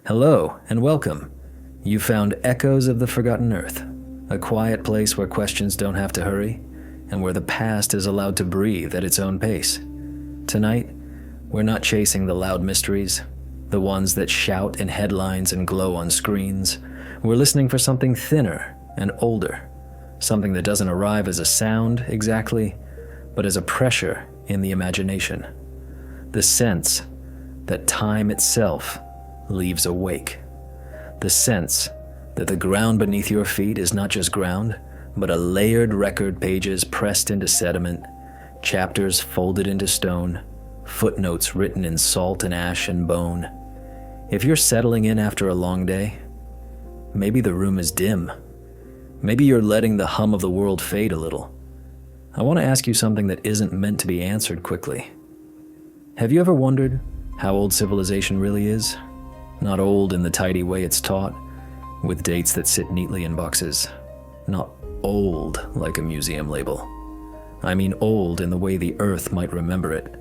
Hello, and welcome. You found Echoes of the Forgotten Earth, a quiet place where questions don't have to hurry, and where the past is allowed to breathe at its own pace. Tonight, we're not chasing the loud mysteries, the ones that shout in headlines and glow on screens. We're listening for something thinner and older, something that doesn't arrive as a sound exactly, but as a pressure in the imagination. The sense that time itself leaves a wake. The sense that the ground beneath your feet is not just ground, but a layered record, pages pressed into sediment, chapters folded into stone, footnotes written in salt and ash and bone. If you're settling in after a long day, maybe the room is dim. Maybe you're letting the hum of the world fade a little. I want to ask you something that isn't meant to be answered quickly. Have you ever wondered how old civilization really is? Not old in the tidy way it's taught, with dates that sit neatly in boxes. Not old like a museum label. I mean old in the way the earth might remember it,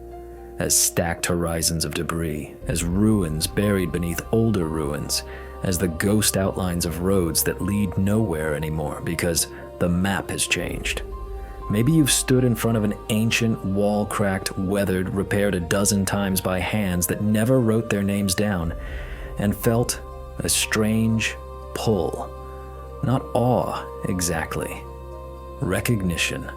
as stacked horizons of debris, as ruins buried beneath older ruins, as the ghost outlines of roads that lead nowhere anymore because the map has changed. Maybe you've stood in front of an ancient, wall-cracked, weathered, repaired a dozen times by hands that never wrote their names down, and felt a strange pull. Not awe, exactly. Recognition.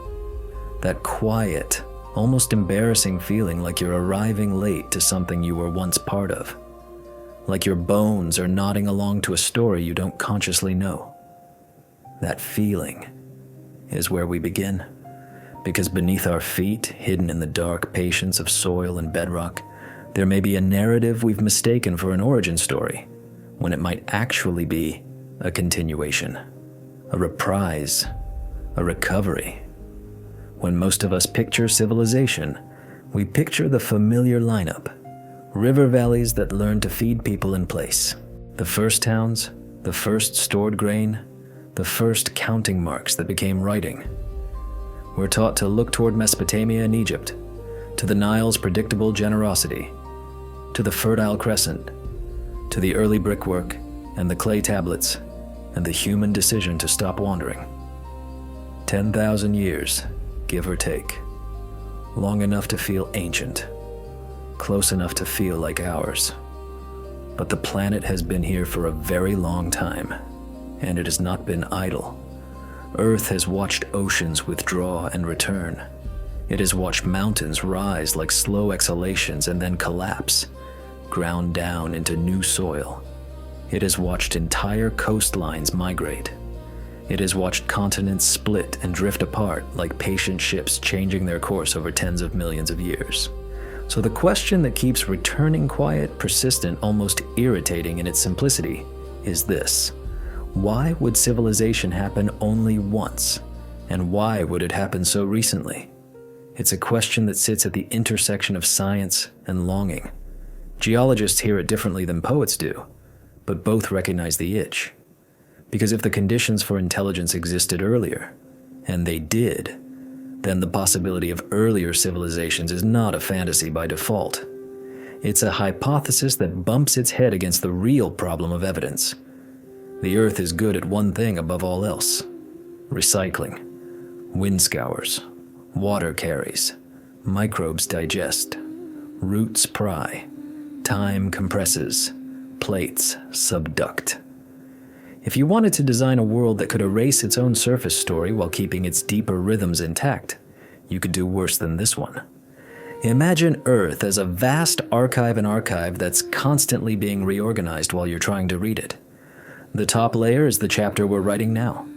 That quiet, almost embarrassing feeling like you're arriving late to something you were once part of. Like your bones are nodding along to a story you don't consciously know. That feeling is where we begin. Because beneath our feet, hidden in the dark patience of soil and bedrock, there may be a narrative we've mistaken for an origin story, when it might actually be a continuation, a reprise, a recovery. When most of us picture civilization, we picture the familiar lineup, river valleys that learned to feed people in place, the first towns, the first stored grain, the first counting marks that became writing. We're taught to look toward Mesopotamia and Egypt, to the Nile's predictable generosity, to the Fertile Crescent, to the early brickwork and the clay tablets, and the human decision to stop wandering. 10,000 years, give or take. Long enough to feel ancient, close enough to feel like ours. But the planet has been here for a very long time, and it has not been idle. Earth has watched oceans withdraw and return. It has watched mountains rise like slow exhalations and then collapse, ground down into new soil. It has watched entire coastlines migrate. It has watched continents split and drift apart like patient ships changing their course over tens of millions of years. So the question that keeps returning quiet, persistent, almost irritating in its simplicity is this: why would civilization happen only once? And why would it happen so recently? It's a question that sits at the intersection of science and longing. Geologists hear it differently than poets do, but both recognize the itch. Because if the conditions for intelligence existed earlier, and they did, then the possibility of earlier civilizations is not a fantasy by default. It's a hypothesis that bumps its head against the real problem of evidence. The Earth is good at one thing above all else: recycling. Wind scours, water carries, microbes digest, roots pry, time compresses, plates subduct. If you wanted to design a world that could erase its own surface story while keeping its deeper rhythms intact, you could do worse than this one. Imagine Earth as a vast archive that's constantly being reorganized while you're trying to read it. The top layer is the chapter we're writing now.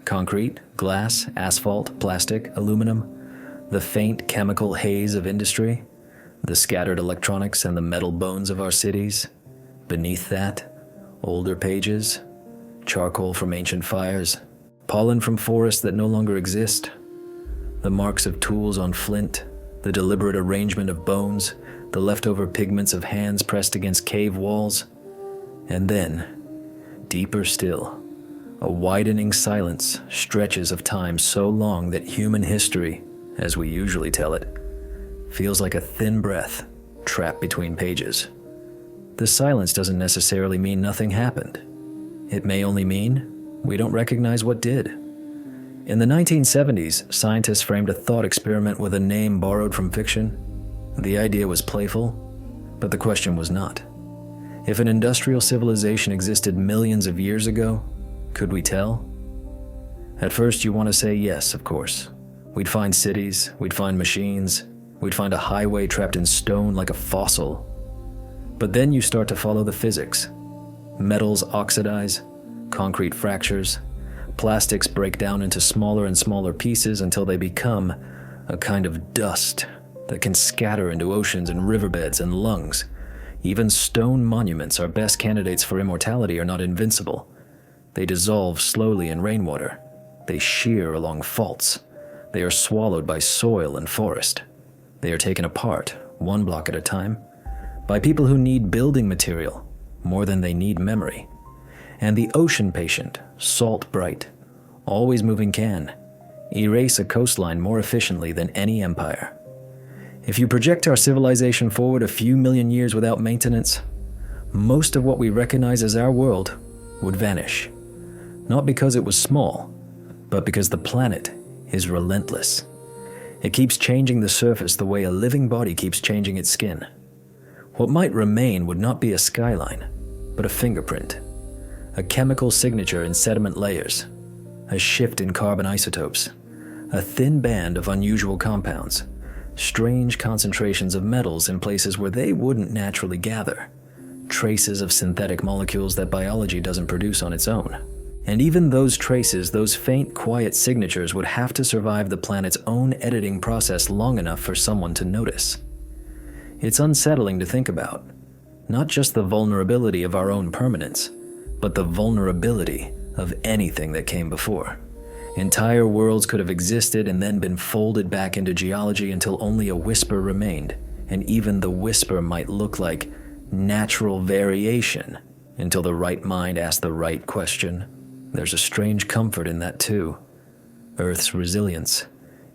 Concrete, glass, asphalt, plastic, aluminum, the faint chemical haze of industry, the scattered electronics and the metal bones of our cities. Beneath that, older pages, charcoal from ancient fires, pollen from forests that no longer exist, the marks of tools on flint, the deliberate arrangement of bones, the leftover pigments of hands pressed against cave walls, and then, deeper still, a widening silence stretches of time so long that human history, as we usually tell it, feels like a thin breath trapped between pages. the silence doesn't necessarily mean nothing happened. It may only mean we don't recognize what did. In the 1970s, scientists framed a thought experiment with a name borrowed from fiction. The idea was playful, but the question was not. If an industrial civilization existed millions of years ago, could we tell? At first, you want to say yes, of course. We'd find cities, we'd find machines, we'd find a highway trapped in stone like a fossil. But then you start to follow the physics. Metals oxidize, concrete fractures, plastics break down into smaller and smaller pieces until they become a kind of dust that can scatter into oceans and riverbeds and lungs. Even stone monuments, our best candidates for immortality, are not invincible. They dissolve slowly in rainwater. They shear along faults. They are swallowed by soil and forest. They are taken apart, one block at a time, by people who need building material more than they need memory. And the ocean patient, salt bright, always moving can erase a coastline more efficiently than any empire. If you project our civilization forward a few million years without maintenance, most of what we recognize as our world would vanish. Not because it was small, but because the planet is relentless. It keeps changing the surface the way a living body keeps changing its skin. What might remain would not be a skyline, but a fingerprint, a chemical signature in sediment layers, a shift in carbon isotopes, a thin band of unusual compounds, strange concentrations of metals in places where they wouldn't naturally gather, traces of synthetic molecules that biology doesn't produce on its own. And even those traces, those faint, quiet signatures, would have to survive the planet's own editing process long enough for someone to notice. It's unsettling to think about, not just the vulnerability of our own permanence, but the vulnerability of anything that came before. Entire worlds could have existed and then been folded back into geology until only a whisper remained, and even the whisper might look like natural variation until the right mind asked the right question. There's a strange comfort in that too. Earth's resilience,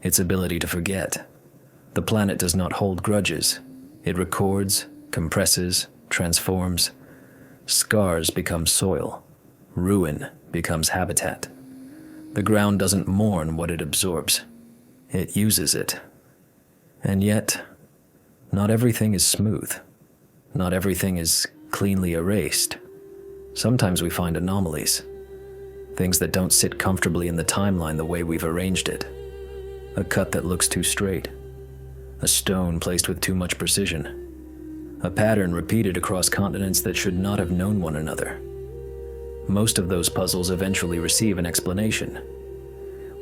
its ability to forget. The planet does not hold grudges. It records, compresses, transforms. Scars become soil. Ruin becomes habitat. The ground doesn't mourn what it absorbs. It uses it. And yet, not everything is smooth. Not everything is cleanly erased. Sometimes we find anomalies. Things that don't sit comfortably in the timeline the way we've arranged it. A cut that looks too straight. A stone placed with too much precision. A pattern repeated across continents that should not have known one another. Most of those puzzles eventually receive an explanation.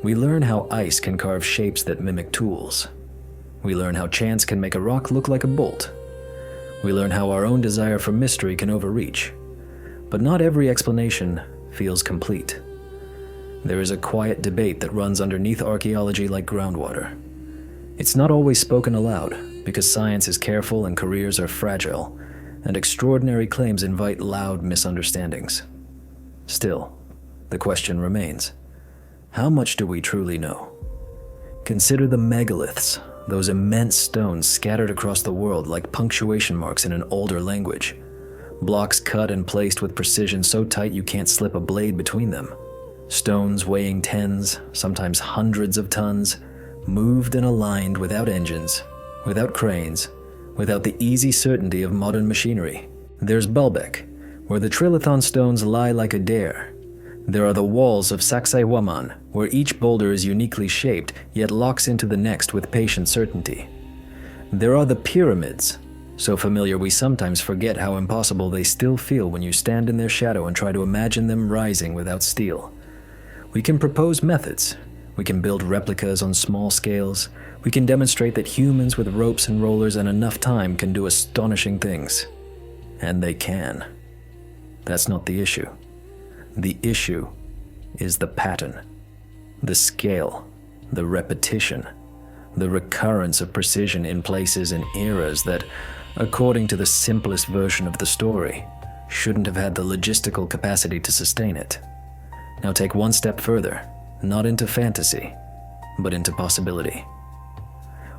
We learn how ice can carve shapes that mimic tools. We learn how chance can make a rock look like a bolt. We learn how our own desire for mystery can overreach. But not every explanation feels complete. There is a quiet debate that runs underneath archaeology like groundwater. It's not always spoken aloud, because science is careful and careers are fragile, and extraordinary claims invite loud misunderstandings. Still, the question remains, how much do we truly know? Consider the megaliths, those immense stones scattered across the world like punctuation marks in an older language. Blocks cut and placed with precision so tight you can't slip a blade between them. Stones weighing tens, sometimes hundreds of tons, moved and aligned without engines, without cranes, without the easy certainty of modern machinery. There's Baalbek, where the trilithon stones lie like a dare. There are the walls of Sacsayhuaman, where each boulder is uniquely shaped, yet locks into the next with patient certainty. There are the pyramids, so familiar we sometimes forget how impossible they still feel when you stand in their shadow and try to imagine them rising without steel. We can propose methods. We can build replicas on small scales. We can demonstrate that humans with ropes and rollers and enough time can do astonishing things. And they can. That's not the issue. The issue is the pattern, the scale, the repetition, the recurrence of precision in places and eras that, according to the simplest version of the story, shouldn't have had the logistical capacity to sustain it. Now take one step further, not into fantasy, but into possibility.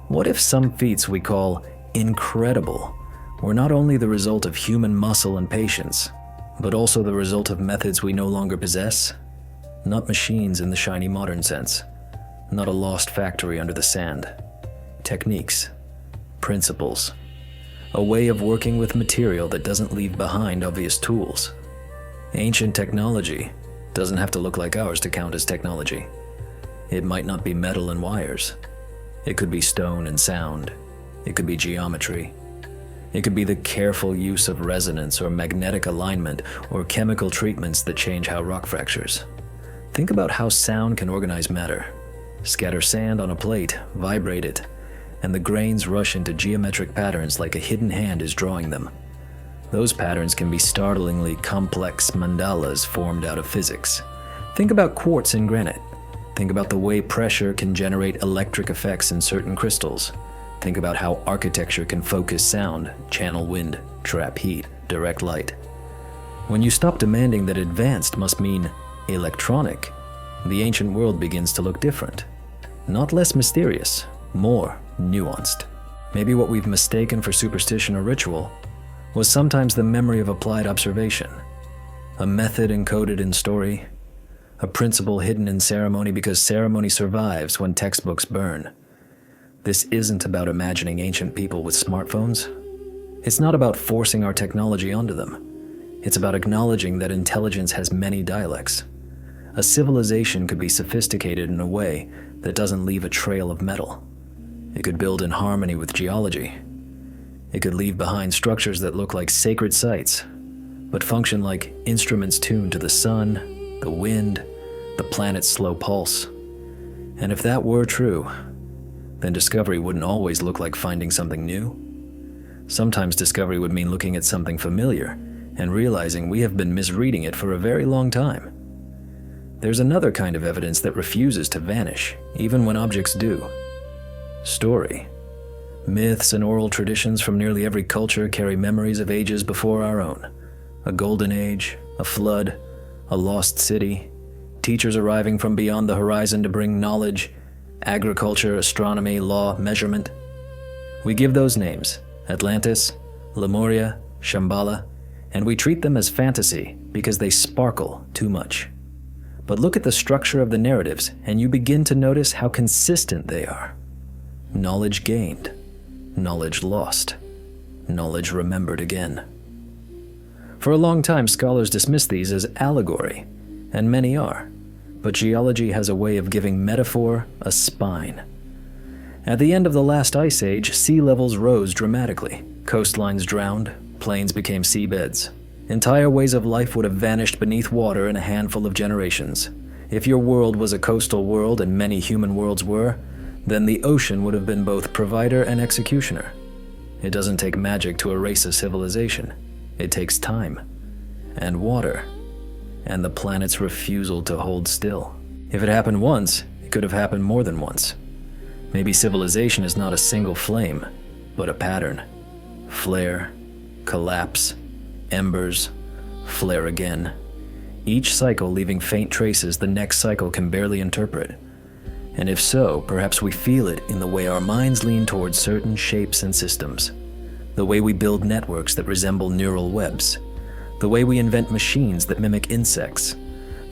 What if some feats we call incredible We're not only the result of human muscle and patience, but also the result of methods we no longer possess. Not machines in the shiny modern sense, not a lost factory under the sand. Techniques, principles, a way of working with material that doesn't leave behind obvious tools. Ancient technology doesn't have to look like ours to count as technology. It might not be metal and wires. It could be stone and sound. It could be geometry. It could be the careful use of resonance or magnetic alignment or chemical treatments that change how rock fractures. Think about how sound can organize matter. Scatter sand on a plate, vibrate it, and the grains rush into geometric patterns like a hidden hand is drawing them. Those patterns can be startlingly complex mandalas formed out of physics. Think about quartz in granite. Think about the way pressure can generate electric effects in certain crystals. Think about how architecture can focus sound, channel wind, trap heat, direct light. When you stop demanding that advanced must mean electronic, the ancient world begins to look different. Not less mysterious, more nuanced. Maybe what we've mistaken for superstition or ritual was sometimes the memory of applied observation, a method encoded in story, a principle hidden in ceremony because ceremony survives when textbooks burn. This isn't about imagining ancient people with smartphones. It's not about forcing our technology onto them. It's about acknowledging that intelligence has many dialects. A civilization could be sophisticated in a way that doesn't leave a trail of metal. It could build in harmony with geology. It could leave behind structures that look like sacred sites, but function like instruments tuned to the sun, the wind, the planet's slow pulse. And if that were true, then discovery wouldn't always look like finding something new. Sometimes discovery would mean looking at something familiar and realizing we have been misreading it for a very long time. There's another kind of evidence that refuses to vanish, even when objects do. Story. Myths and oral traditions from nearly every culture carry memories of ages before our own. A golden age, a flood, a lost city, teachers arriving from beyond the horizon to bring knowledge, agriculture, astronomy, law, measurement. We give those names, Atlantis, Lemuria, Shambhala, and we treat them as fantasy because they sparkle too much. But look at the structure of the narratives and you begin to notice how consistent they are. Knowledge gained, knowledge lost, knowledge remembered again. For a long time, scholars dismissed these as allegory, and many are, but geology has a way of giving metaphor a spine. At the end of the last ice age, sea levels rose dramatically, coastlines drowned, plains became seabeds. Entire ways of life would have vanished beneath water in a handful of generations. If your world was a coastal world, and many human worlds were, then the ocean would have been both provider and executioner. It doesn't take magic to erase a civilization. It takes time, and water, and the planet's refusal to hold still. If it happened once, it could have happened more than once. Maybe civilization is not a single flame, but a pattern. Flare, collapse, embers, flare again. Each cycle leaving faint traces the next cycle can barely interpret. And if so, perhaps we feel it in the way our minds lean towards certain shapes and systems. The way we build networks that resemble neural webs. The way we invent machines that mimic insects.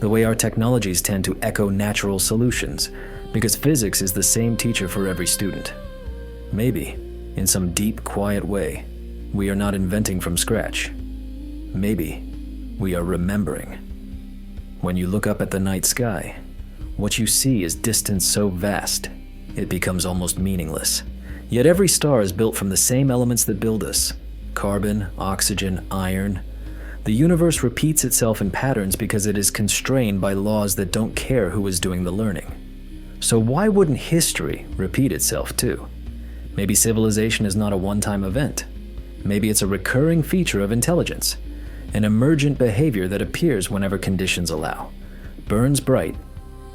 The way our technologies tend to echo natural solutions, because physics is the same teacher for every student. Maybe, in some deep, quiet way, we are not inventing from scratch. Maybe we are remembering. When you look up at the night sky, what you see is distance so vast, it becomes almost meaningless. Yet every star is built from the same elements that build us: carbon, oxygen, iron. The universe repeats itself in patterns because it is constrained by laws that don't care who is doing the learning. So why wouldn't history repeat itself too? Maybe civilization is not a one-time event. Maybe it's a recurring feature of intelligence. An emergent behavior that appears whenever conditions allow, burns bright,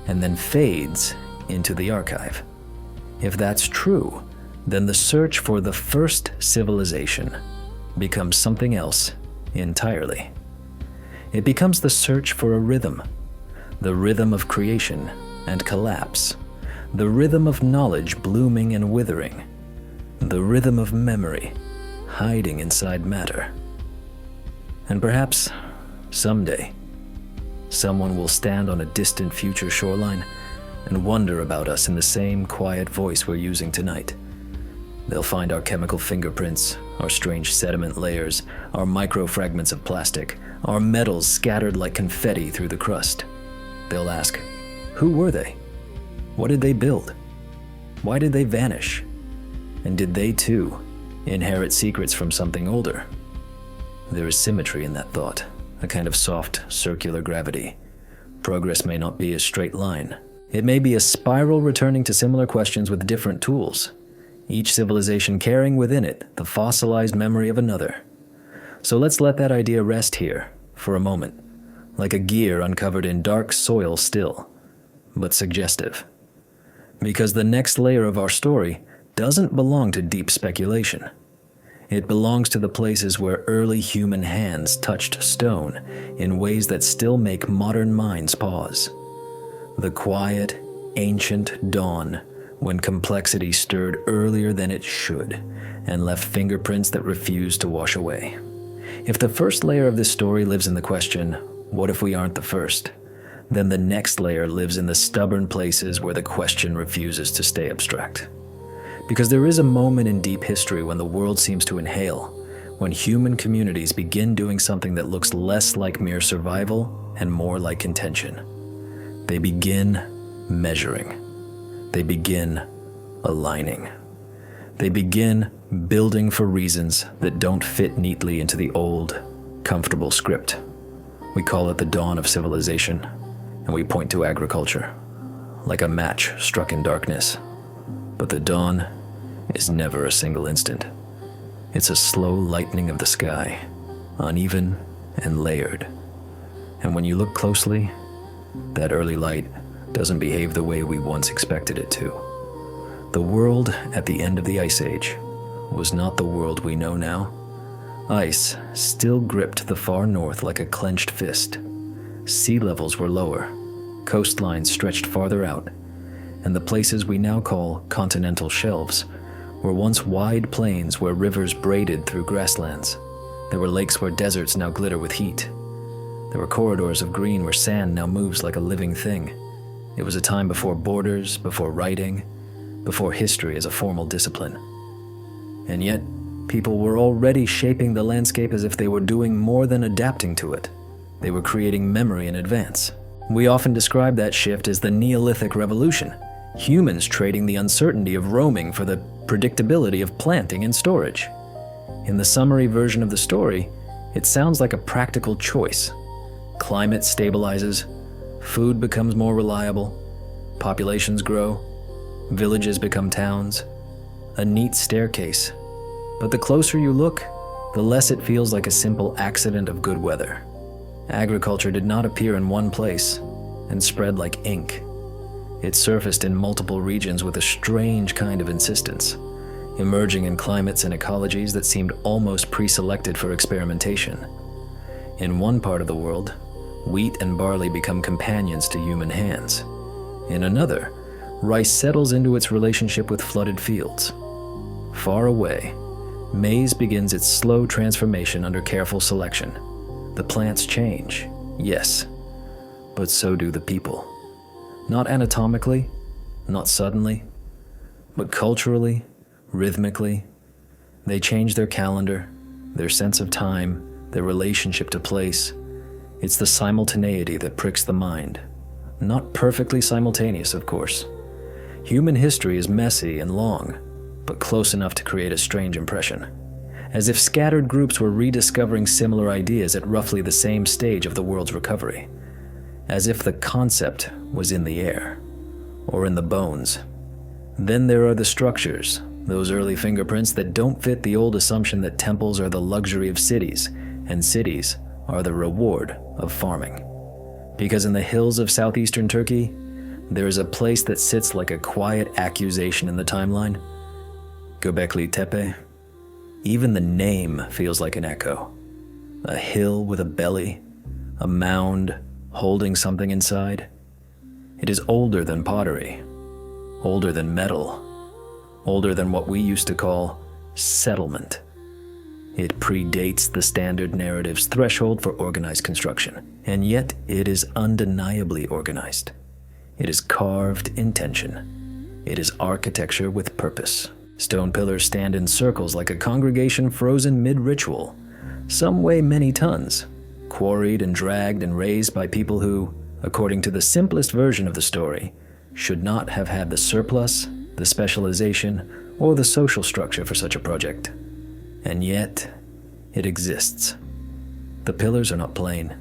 and then fades into the archive. If that's true, then the search for the first civilization becomes something else entirely. It becomes the search for a rhythm, the rhythm of creation and collapse, the rhythm of knowledge blooming and withering, the rhythm of memory hiding inside matter. And perhaps, someday, someone will stand on a distant future shoreline and wonder about us in the same quiet voice we're using tonight. They'll find our chemical fingerprints, our strange sediment layers, our microfragments of plastic, our metals scattered like confetti through the crust. They'll ask, who were they? What did they build? Why did they vanish? And did they too inherit secrets from something older? There is symmetry in that thought, a kind of soft, circular gravity. Progress may not be a straight line. It may be a spiral returning to similar questions with different tools, each civilization carrying within it the fossilized memory of another. So let's let that idea rest here for a moment, like a gear uncovered in dark soil still, but suggestive. Because the next layer of our story doesn't belong to deep speculation. It belongs to the places where early human hands touched stone in ways that still make modern minds pause. The quiet, ancient dawn when complexity stirred earlier than it should and left fingerprints that refused to wash away. If the first layer of this story lives in the question, what if we aren't the first? Then the next layer lives in the stubborn places where the question refuses to stay abstract. Because there is a moment in deep history when the world seems to inhale, when human communities begin doing something that looks less like mere survival and more like contention. They begin measuring. They begin aligning. They begin building for reasons that don't fit neatly into the old, comfortable script. We call it the dawn of civilization, and we point to agriculture, like a match struck in darkness. But the dawn is never a single instant. It's a slow lightening of the sky, uneven and layered. And when you look closely, that early light doesn't behave the way we once expected it to. The world at the end of the Ice Age was not the world we know now. Ice still gripped the far north like a clenched fist. Sea levels were lower, coastlines stretched farther out, and the places we now call continental shelves were once wide plains where rivers braided through grasslands. There were lakes where deserts now glitter with heat. There were corridors of green where sand now moves like a living thing. It was a time before borders, before writing, before history as a formal discipline. And yet, people were already shaping the landscape as if they were doing more than adapting to it. They were creating memory in advance. We often describe that shift as the Neolithic Revolution, humans trading the uncertainty of roaming for the predictability of planting and storage. In the summary version of the story, it sounds like a practical choice. Climate stabilizes, food becomes more reliable, populations grow, villages become towns, a neat staircase. But the closer you look, the less it feels like a simple accident of good weather. Agriculture did not appear in one place and spread like ink. It surfaced in multiple regions with a strange kind of insistence, emerging in climates and ecologies that seemed almost pre-selected for experimentation. In one part of the world, wheat and barley become companions to human hands. In another, rice settles into its relationship with flooded fields. Far away, maize begins its slow transformation under careful selection. The plants change, yes, but so do the people. Not anatomically, not suddenly, but culturally, rhythmically. They change their calendar, their sense of time, their relationship to place. It's the simultaneity that pricks the mind. Not perfectly simultaneous, of course. Human history is messy and long, but close enough to create a strange impression. As if scattered groups were rediscovering similar ideas at roughly the same stage of the world's recovery. As if the concept was in the air, or in the bones. Then there are the structures, those early fingerprints that don't fit the old assumption that temples are the luxury of cities, and cities are the reward of farming. Because in the hills of southeastern Turkey, there is a place that sits like a quiet accusation in the timeline. Göbekli Tepe. Even the name feels like an echo. A hill with a belly, a mound holding something inside. It is older than pottery, older than metal, older than what we used to call settlement. It predates the standard narrative's threshold for organized construction, and yet it is undeniably organized. It is carved in tension. It is architecture with purpose. Stone pillars stand in circles like a congregation frozen mid-ritual. Some weigh many tons, quarried and dragged and raised by people who, according to the simplest version of the story, should not have had the surplus, the specialization, or the social structure for such a project. And yet, it exists. The pillars are not plain.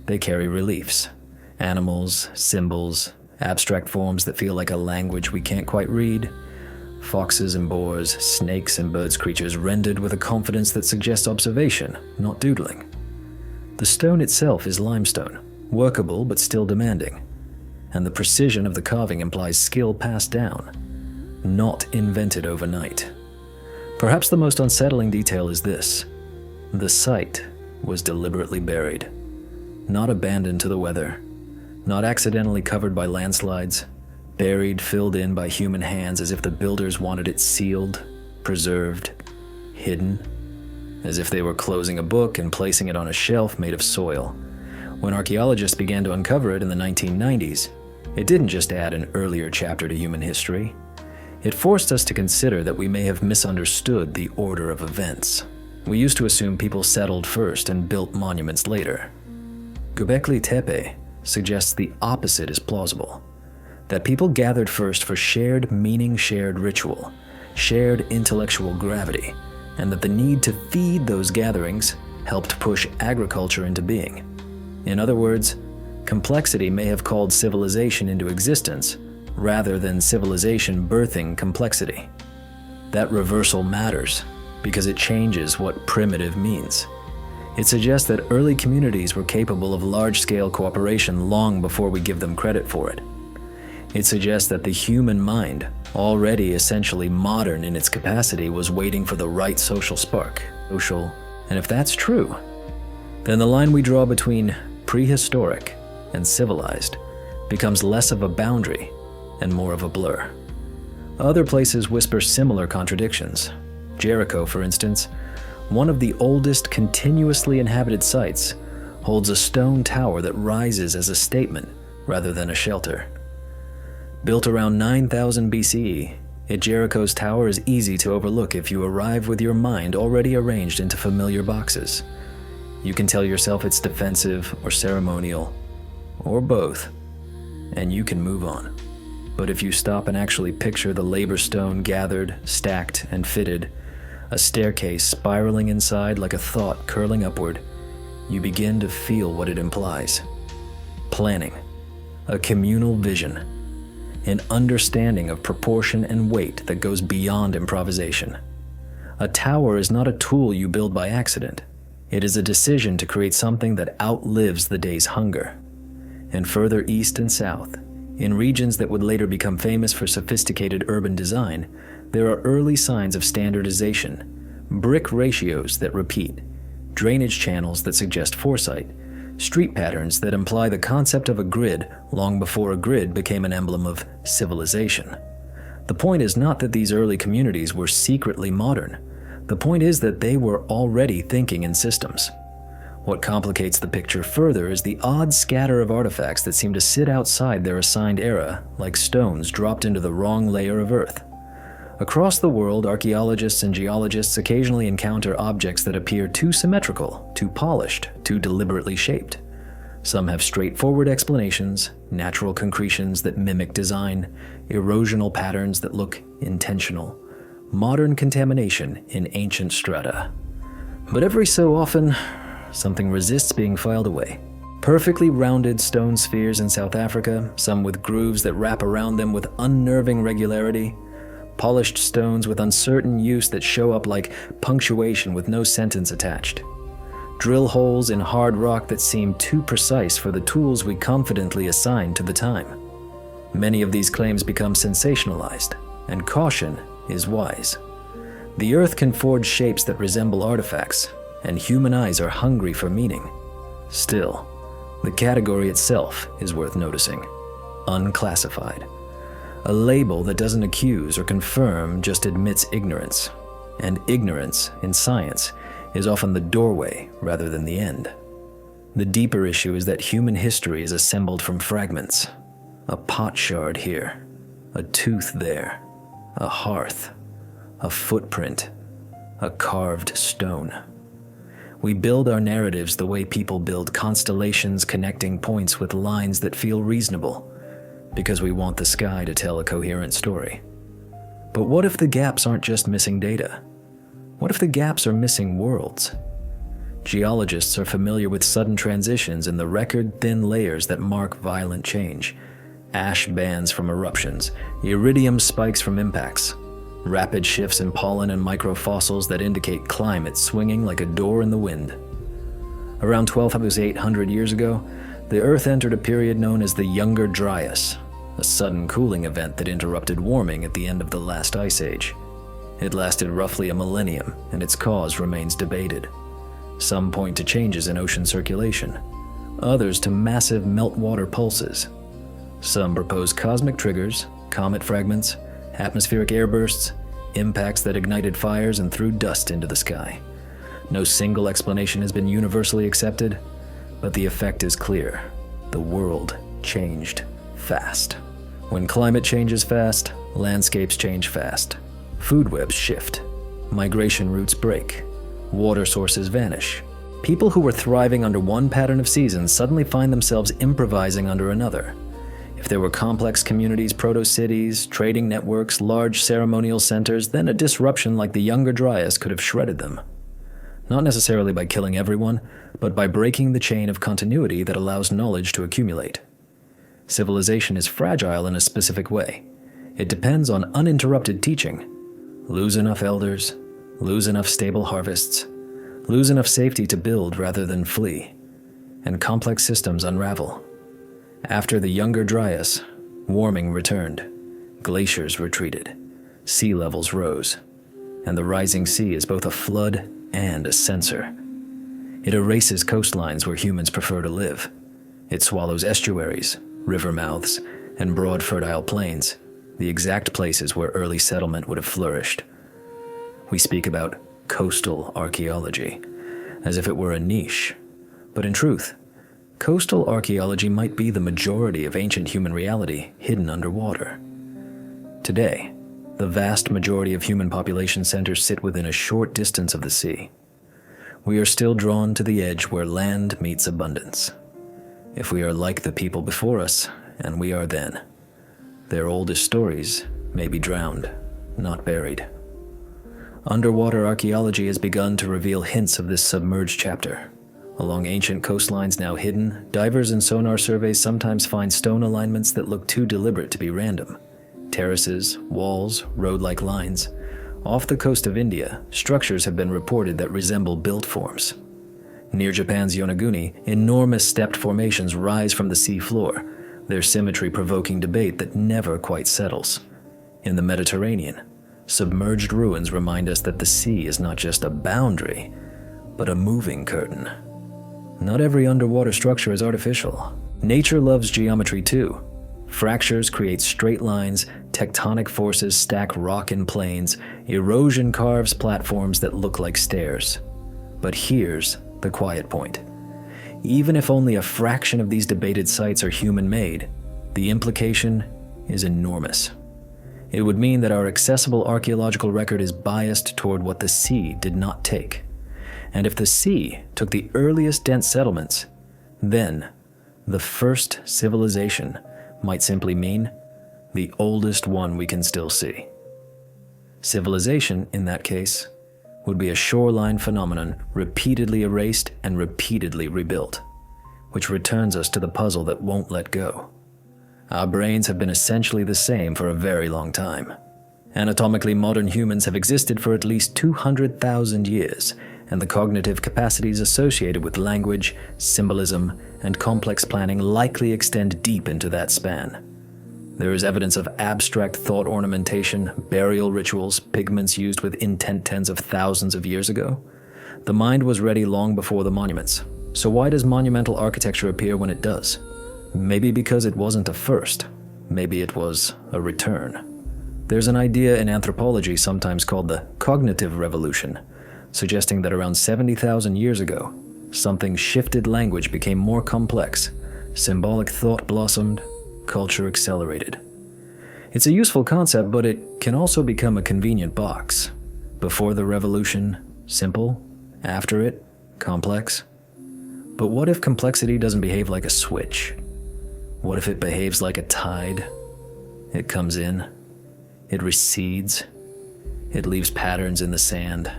They carry reliefs, animals, symbols, abstract forms that feel like a language we can't quite read, foxes and boars, snakes and birds creatures rendered with a confidence that suggests observation, not doodling. The stone itself is limestone, workable but still demanding, and the precision of the carving implies skill passed down, not invented overnight. Perhaps the most unsettling detail is this: the site was deliberately buried, not abandoned to the weather, not accidentally covered by landslides, buried, filled in by human hands as if the builders wanted it sealed, preserved, hidden, as if they were closing a book and placing it on a shelf made of soil. When archaeologists began to uncover it in the 1990s, it didn't just add an earlier chapter to human history. It forced us to consider that we may have misunderstood the order of events. We used to assume people settled first and built monuments later. Göbekli Tepe suggests the opposite is plausible, that people gathered first for shared meaning, shared ritual, shared intellectual gravity, and that the need to feed those gatherings helped push agriculture into being. In other words, complexity may have called civilization into existence, rather than civilization birthing complexity. That reversal matters because it changes what primitive means. It suggests that early communities were capable of large-scale cooperation long before we give them credit for it. It suggests that the human mind, already essentially modern in its capacity, was waiting for the right social spark. And if that's true, then the line we draw between prehistoric and civilized becomes less of a boundary and more of a blur. Other places whisper similar contradictions. Jericho, for instance, one of the oldest continuously inhabited sites, holds a stone tower that rises as a statement rather than a shelter. Built around 9000 BCE, Jericho's tower is easy to overlook if you arrive with your mind already arranged into familiar boxes. You can tell yourself it's defensive or ceremonial, or both, and you can move on. But if you stop and actually picture the labor stone gathered, stacked, and fitted, a staircase spiraling inside like a thought curling upward, you begin to feel what it implies. Planning, a communal vision, an understanding of proportion and weight that goes beyond improvisation. A tower is not a tool you build by accident. It is a decision to create something that outlives the day's hunger. And further east and south, in regions that would later become famous for sophisticated urban design, there are early signs of standardization, brick ratios that repeat, drainage channels that suggest foresight, street patterns that imply the concept of a grid long before a grid became an emblem of civilization. The point is not that these early communities were secretly modern. The point is that they were already thinking in systems. What complicates the picture further is the odd scatter of artifacts that seem to sit outside their assigned era, like stones dropped into the wrong layer of earth. Across the world, archaeologists and geologists occasionally encounter objects that appear too symmetrical, too polished, too deliberately shaped. Some have straightforward explanations, natural concretions that mimic design, erosional patterns that look intentional, modern contamination in ancient strata. But every so often, something resists being filed away. Perfectly rounded stone spheres in South Africa, some with grooves that wrap around them with unnerving regularity, polished stones with uncertain use that show up like punctuation with no sentence attached, drill holes in hard rock that seem too precise for the tools we confidently assign to the time. Many of these claims become sensationalized, and caution is wise. The earth can forge shapes that resemble artifacts, and human eyes are hungry for meaning. Still, the category itself is worth noticing. Unclassified. A label that doesn't accuse or confirm, just admits ignorance. And ignorance, in science, is often the doorway rather than the end. The deeper issue is that human history is assembled from fragments. A pot shard here, a tooth there, a hearth, a footprint, a carved stone. We build our narratives the way people build constellations connecting points with lines that feel reasonable, because we want the sky to tell a coherent story. But what if the gaps aren't just missing data? What if the gaps are missing worlds? Geologists are familiar with sudden transitions in the record-thin layers that mark violent change. Ash bands from eruptions, iridium spikes from impacts, rapid shifts in pollen and microfossils that indicate climate swinging like a door in the wind. Around 12,800 years ago, the Earth entered a period known as the Younger Dryas, a sudden cooling event that interrupted warming at the end of the last ice age. It lasted roughly a millennium, and its cause remains debated. Some point to changes in ocean circulation, others to massive meltwater pulses. Some propose cosmic triggers, comet fragments, atmospheric airbursts, impacts that ignited fires and threw dust into the sky. No single explanation has been universally accepted, but the effect is clear. The world changed fast. When climate changes fast, landscapes change fast. Food webs shift. Migration routes break. Water sources vanish. People who were thriving under one pattern of seasons suddenly find themselves improvising under another. If there were complex communities, proto-cities, trading networks, large ceremonial centers, then a disruption like the Younger Dryas could have shredded them. Not necessarily by killing everyone, but by breaking the chain of continuity that allows knowledge to accumulate. Civilization is fragile in a specific way. It depends on uninterrupted teaching. Lose enough elders, lose enough stable harvests, lose enough safety to build rather than flee, and complex systems unravel. After the Younger Dryas, warming returned, glaciers retreated, sea levels rose, and the rising sea is both a flood and a censor. It erases coastlines where humans prefer to live. It swallows estuaries, river mouths, and broad fertile plains, the exact places where early settlement would have flourished. We speak about coastal archaeology, as if it were a niche, but in truth, coastal archaeology might be the majority of ancient human reality hidden underwater. Today, the vast majority of human population centers sit within a short distance of the sea. We are still drawn to the edge where land meets abundance. If we are like the people before us, and we are then, their oldest stories may be drowned, not buried. Underwater archaeology has begun to reveal hints of this submerged chapter. Along ancient coastlines now hidden, divers and sonar surveys sometimes find stone alignments that look too deliberate to be random. Terraces, walls, road-like lines. Off the coast of India, structures have been reported that resemble built forms. Near Japan's Yonaguni, enormous stepped formations rise from the sea floor, their symmetry provoking debate that never quite settles. In the Mediterranean, submerged ruins remind us that the sea is not just a boundary, but a moving curtain. Not every underwater structure is artificial. Nature loves geometry too. Fractures create straight lines, tectonic forces stack rock in planes, erosion carves platforms that look like stairs. But here's the quiet point. Even if only a fraction of these debated sites are human-made, the implication is enormous. It would mean that our accessible archaeological record is biased toward what the sea did not take. And if the sea took the earliest dense settlements, then the first civilization might simply mean the oldest one we can still see. Civilization, in that case, would be a shoreline phenomenon repeatedly erased and repeatedly rebuilt, which returns us to the puzzle that won't let go. Our brains have been essentially the same for a very long time. Anatomically, modern humans have existed for at least 200,000 years, and the cognitive capacities associated with language, symbolism, and complex planning likely extend deep into that span. There is evidence of abstract thought ornamentation, burial rituals, pigments used with intent tens of thousands of years ago. The mind was ready long before the monuments. So why does monumental architecture appear when it does? Maybe because it wasn't a first. Maybe it was a return. There's an idea in anthropology sometimes called the cognitive revolution. suggesting that around 70,000 years ago, something shifted, language became more complex, symbolic thought blossomed, culture accelerated. It's a useful concept, but it can also become a convenient box. Before the revolution, simple. After it, complex. But what if complexity doesn't behave like a switch? What if it behaves like a tide? It comes in, it recedes, it leaves patterns in the sand,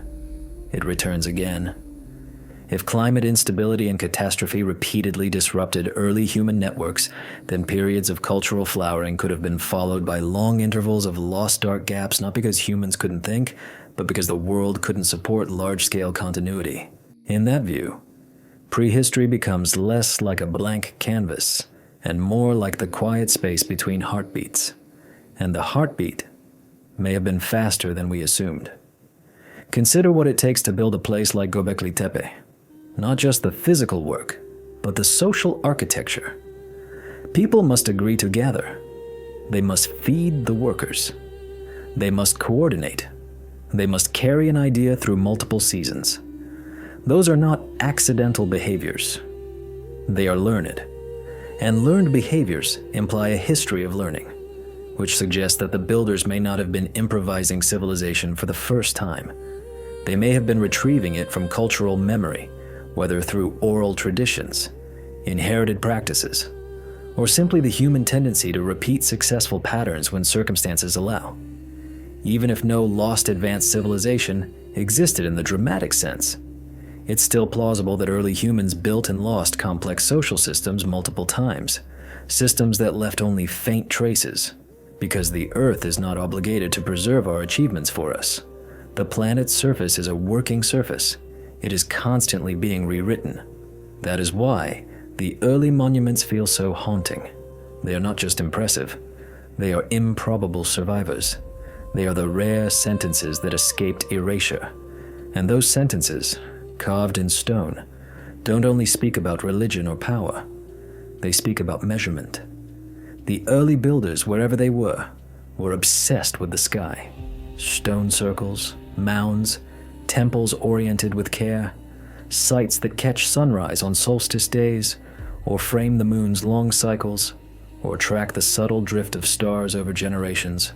it returns again. If climate instability and catastrophe repeatedly disrupted early human networks, then periods of cultural flowering could have been followed by long intervals of lost dark gaps, not because humans couldn't think, but because the world couldn't support large-scale continuity. In that view, prehistory becomes less like a blank canvas and more like the quiet space between heartbeats. And the heartbeat may have been faster than we assumed. Consider what it takes to build a place like Göbekli Tepe. Not just the physical work, but the social architecture. People must agree to gather. They must feed the workers. They must coordinate. They must carry an idea through multiple seasons. Those are not accidental behaviors. They are learned. And learned behaviors imply a history of learning, which suggests that the builders may not have been improvising civilization for the first time. They may have been retrieving it from cultural memory, whether through oral traditions, inherited practices, or simply the human tendency to repeat successful patterns when circumstances allow. Even if no lost advanced civilization existed in the dramatic sense, it's still plausible that early humans built and lost complex social systems multiple times, systems that left only faint traces, because the Earth is not obligated to preserve our achievements for us. The planet's surface is a working surface. It is constantly being rewritten. That is why the early monuments feel so haunting. They are not just impressive. They are improbable survivors. They are the rare sentences that escaped erasure. And those sentences, carved in stone, don't only speak about religion or power. They speak about measurement. The early builders, wherever they were obsessed with the sky. Stone circles, mounds, temples oriented with care, sites that catch sunrise on solstice days, or frame the moon's long cycles, or track the subtle drift of stars over generations.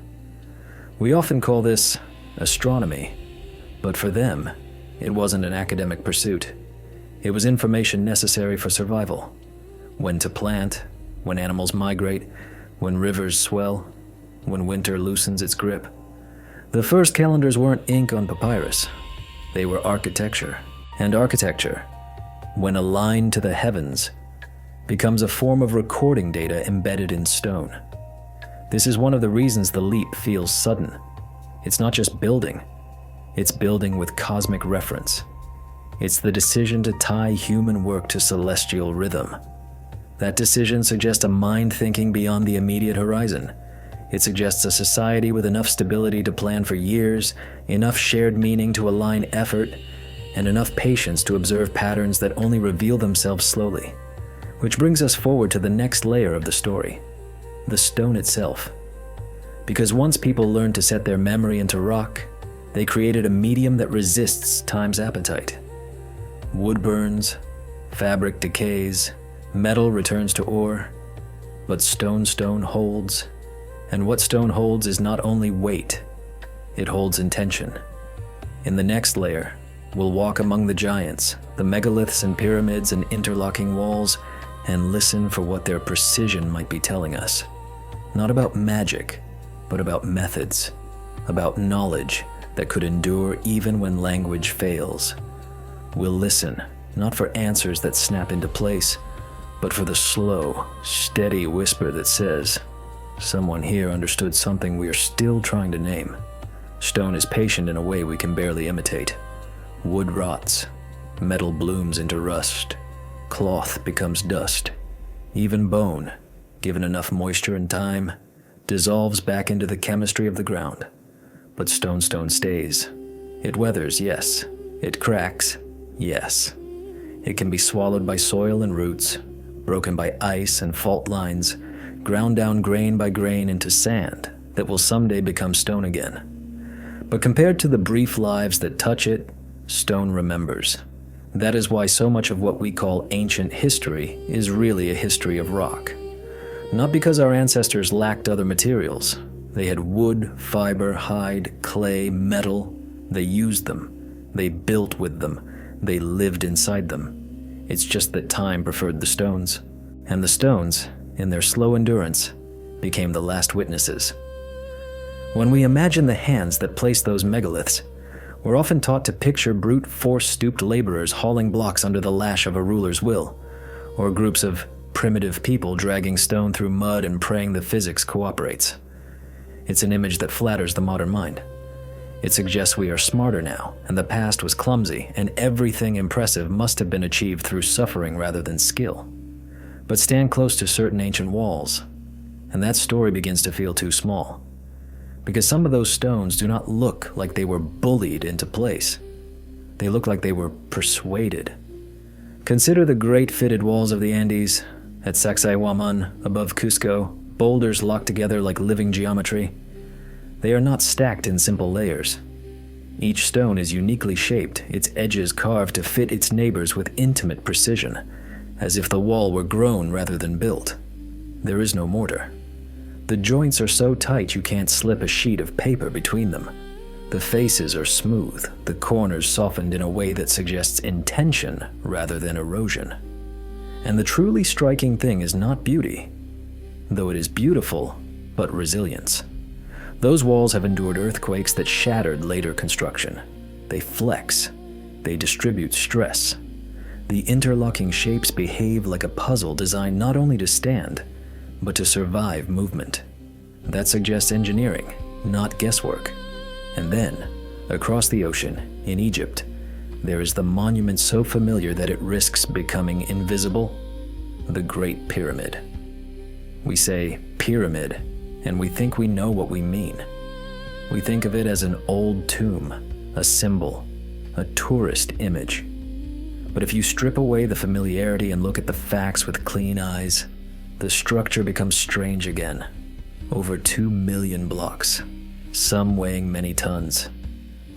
We often call this astronomy, but for them, it wasn't an academic pursuit. It was information necessary for survival. When to plant, when animals migrate, when rivers swell, when winter loosens its grip. The first calendars weren't ink on papyrus. They were architecture. And architecture, when aligned to the heavens, becomes a form of recording data embedded in stone. This is one of the reasons the leap feels sudden. It's not just building. It's building with cosmic reference. It's the decision to tie human work to celestial rhythm. That decision suggests a mind thinking beyond the immediate horizon. It suggests a society with enough stability to plan for years, enough shared meaning to align effort, and enough patience to observe patterns that only reveal themselves slowly. Which brings us forward to the next layer of the story, the stone itself. Because once people learned to set their memory into rock, they created a medium that resists time's appetite. Wood burns, fabric decays, metal returns to ore, but stone holds. And what stone holds is not only weight, it holds intention. In the next layer, we'll walk among the giants, the megaliths and pyramids and interlocking walls, and listen for what their precision might be telling us. Not about magic, but about methods, about knowledge that could endure even when language fails. We'll listen, not for answers that snap into place, but for the slow, steady whisper that says, someone here understood something we are still trying to name. Stone is patient in a way we can barely imitate. Wood rots, metal blooms into rust, cloth becomes dust. Even bone, given enough moisture and time, dissolves back into the chemistry of the ground. But stone stays. It weathers, yes. It cracks, yes. It can be swallowed by soil and roots, broken by ice and fault lines, ground down grain by grain into sand that will someday become stone again. But compared to the brief lives that touch it, Stone remembers. That is why so much of what we call ancient history is really a history of rock. Not because our ancestors lacked other materials. They had wood, fiber, hide, clay, metal. They used them. They built with them. They lived inside them. It's just that time preferred the stones. And the stones, in their slow endurance, became the last witnesses. When we imagine the hands that placed those megaliths, we're often taught to picture brute force-stooped laborers hauling blocks under the lash of a ruler's will, or groups of primitive people dragging stone through mud and praying the physics cooperates. It's an image that flatters the modern mind. It suggests we are smarter now, and the past was clumsy, and everything impressive must have been achieved through suffering rather than skill. But stand close to certain ancient walls, and that story begins to feel too small. Because some of those stones do not look like they were bullied into place. They look like they were persuaded. Consider the great fitted walls of the Andes, at Sacsayhuaman, above Cusco, boulders locked together like living geometry. They are not stacked in simple layers. Each stone is uniquely shaped, its edges carved to fit its neighbors with intimate precision, as if the wall were grown rather than built. There is no mortar. The joints are so tight you can't slip a sheet of paper between them. The faces are smooth, the corners softened in a way that suggests intention rather than erosion. And the truly striking thing is not beauty, though it is beautiful, but resilience. Those walls have endured earthquakes that shattered later construction. They flex. They distribute stress. The interlocking shapes behave like a puzzle designed not only to stand, but to survive movement. That suggests engineering, not guesswork. And then, across the ocean, in Egypt, there is the monument so familiar that it risks becoming invisible, the Great Pyramid. We say pyramid, and we think we know what we mean. We think of it as an old tomb, a symbol, a tourist image. But if you strip away the familiarity and look at the facts with clean eyes, the structure becomes strange again. Over 2 million blocks, some weighing many tons,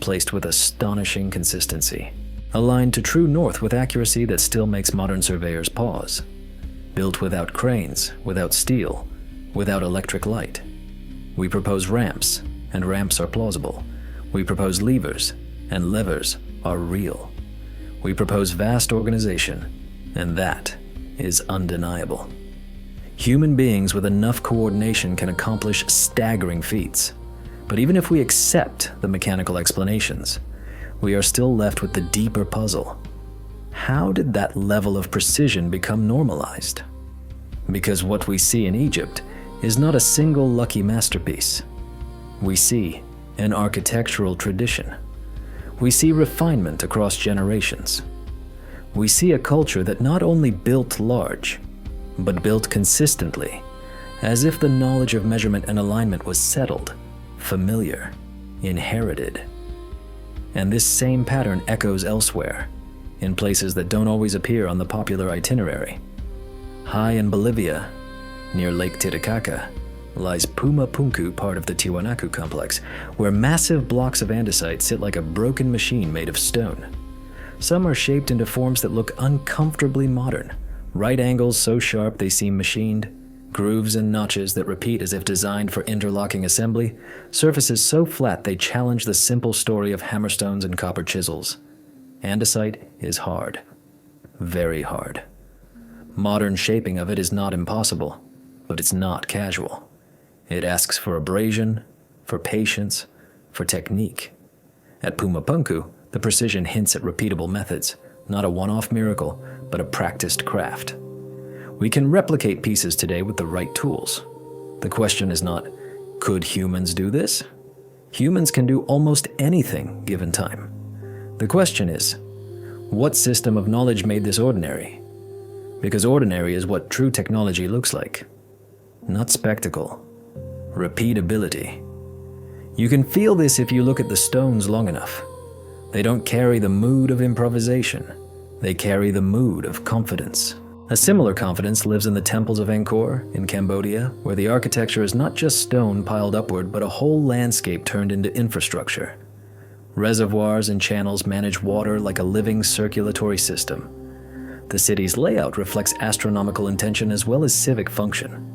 placed with astonishing consistency, aligned to true north with accuracy that still makes modern surveyors pause. Built without cranes, without steel, without electric light. We propose ramps, and ramps are plausible. We propose levers, and levers are real. We propose vast organization, and that is undeniable. Human beings with enough coordination can accomplish staggering feats. But even if we accept the mechanical explanations, we are still left with the deeper puzzle. How did that level of precision become normalized? Because what we see in Egypt is not a single lucky masterpiece. We see an architectural tradition. We see refinement across generations. We see a culture that not only built large, but built consistently, as if the knowledge of measurement and alignment was settled, familiar, inherited. And this same pattern echoes elsewhere, in places that don't always appear on the popular itinerary. High in Bolivia, near Lake Titicaca, lies Puma Punku, part of the Tiwanaku complex, where massive blocks of andesite sit like a broken machine made of stone. Some are shaped into forms that look uncomfortably modern, right angles so sharp they seem machined, grooves and notches that repeat as if designed for interlocking assembly, surfaces so flat they challenge the simple story of hammerstones and copper chisels. Andesite is hard. Very hard. Modern shaping of it is not impossible, but it's not casual. It asks for abrasion, for patience, for technique. At Puma Punku, the precision hints at repeatable methods, not a one-off miracle, but a practiced craft. We can replicate pieces today with the right tools. The question is not, could humans do this? Humans can do almost anything given time. The question is, what system of knowledge made this ordinary? Because ordinary is what true technology looks like. Not spectacle. Repeatability. You can feel this if you look at the stones long enough. They don't carry the mood of improvisation. They carry the mood of confidence. A similar confidence lives in the temples of Angkor in Cambodia, where the architecture is not just stone piled upward, but a whole landscape turned into infrastructure. Reservoirs and channels manage water like a living circulatory system. The city's layout reflects astronomical intention as well as civic function.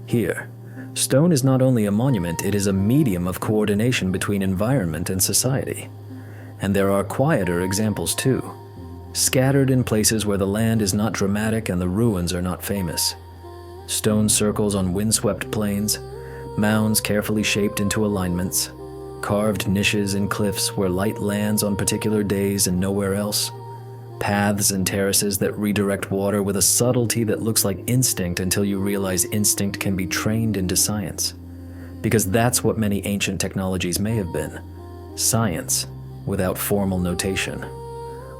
Here, stone is not only a monument, it is a medium of coordination between environment and society. And there are quieter examples too, scattered in places where the land is not dramatic and the ruins are not famous. Stone circles on windswept plains, mounds carefully shaped into alignments, carved niches in cliffs where light lands on particular days and nowhere else, paths and terraces that redirect water with a subtlety that looks like instinct until you realize instinct can be trained into science. Because that's what many ancient technologies may have been: science without formal notation.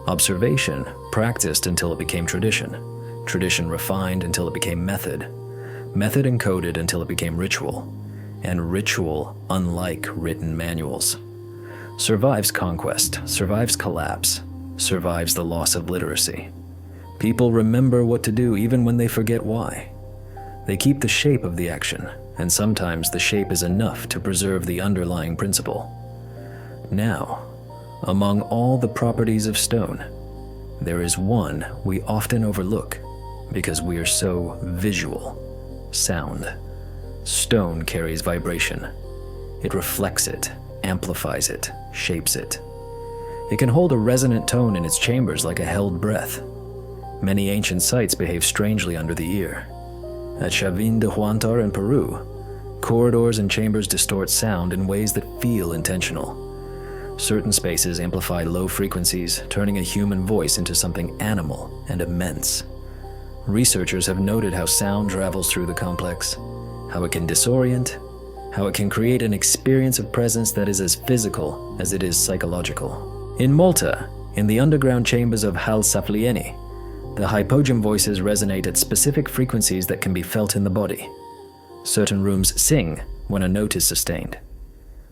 Observation practiced until it became tradition, tradition refined until it became method, method encoded until it became ritual, and ritual, unlike written manuals, survives conquest, survives collapse, survives the loss of literacy. People remember what to do even when they forget why. They keep the shape of the action, and sometimes the shape is enough to preserve the underlying principle. Now, among all the properties of stone, there is one we often overlook because we are so visual: sound. Stone carries vibration. It reflects it, amplifies it, shapes it. It can hold a resonant tone in its chambers like a held breath. Many ancient sites behave strangely under the ear. At Chavin de Huantar in Peru, corridors and chambers distort sound in ways that feel intentional. Certain spaces amplify low frequencies, turning a human voice into something animal and immense. Researchers have noted how sound travels through the complex, how it can disorient, how it can create an experience of presence that is as physical as it is psychological. In Malta, in the underground chambers of Hal Saflieni, the hypogeum voices resonate at specific frequencies that can be felt in the body. Certain rooms sing when a note is sustained.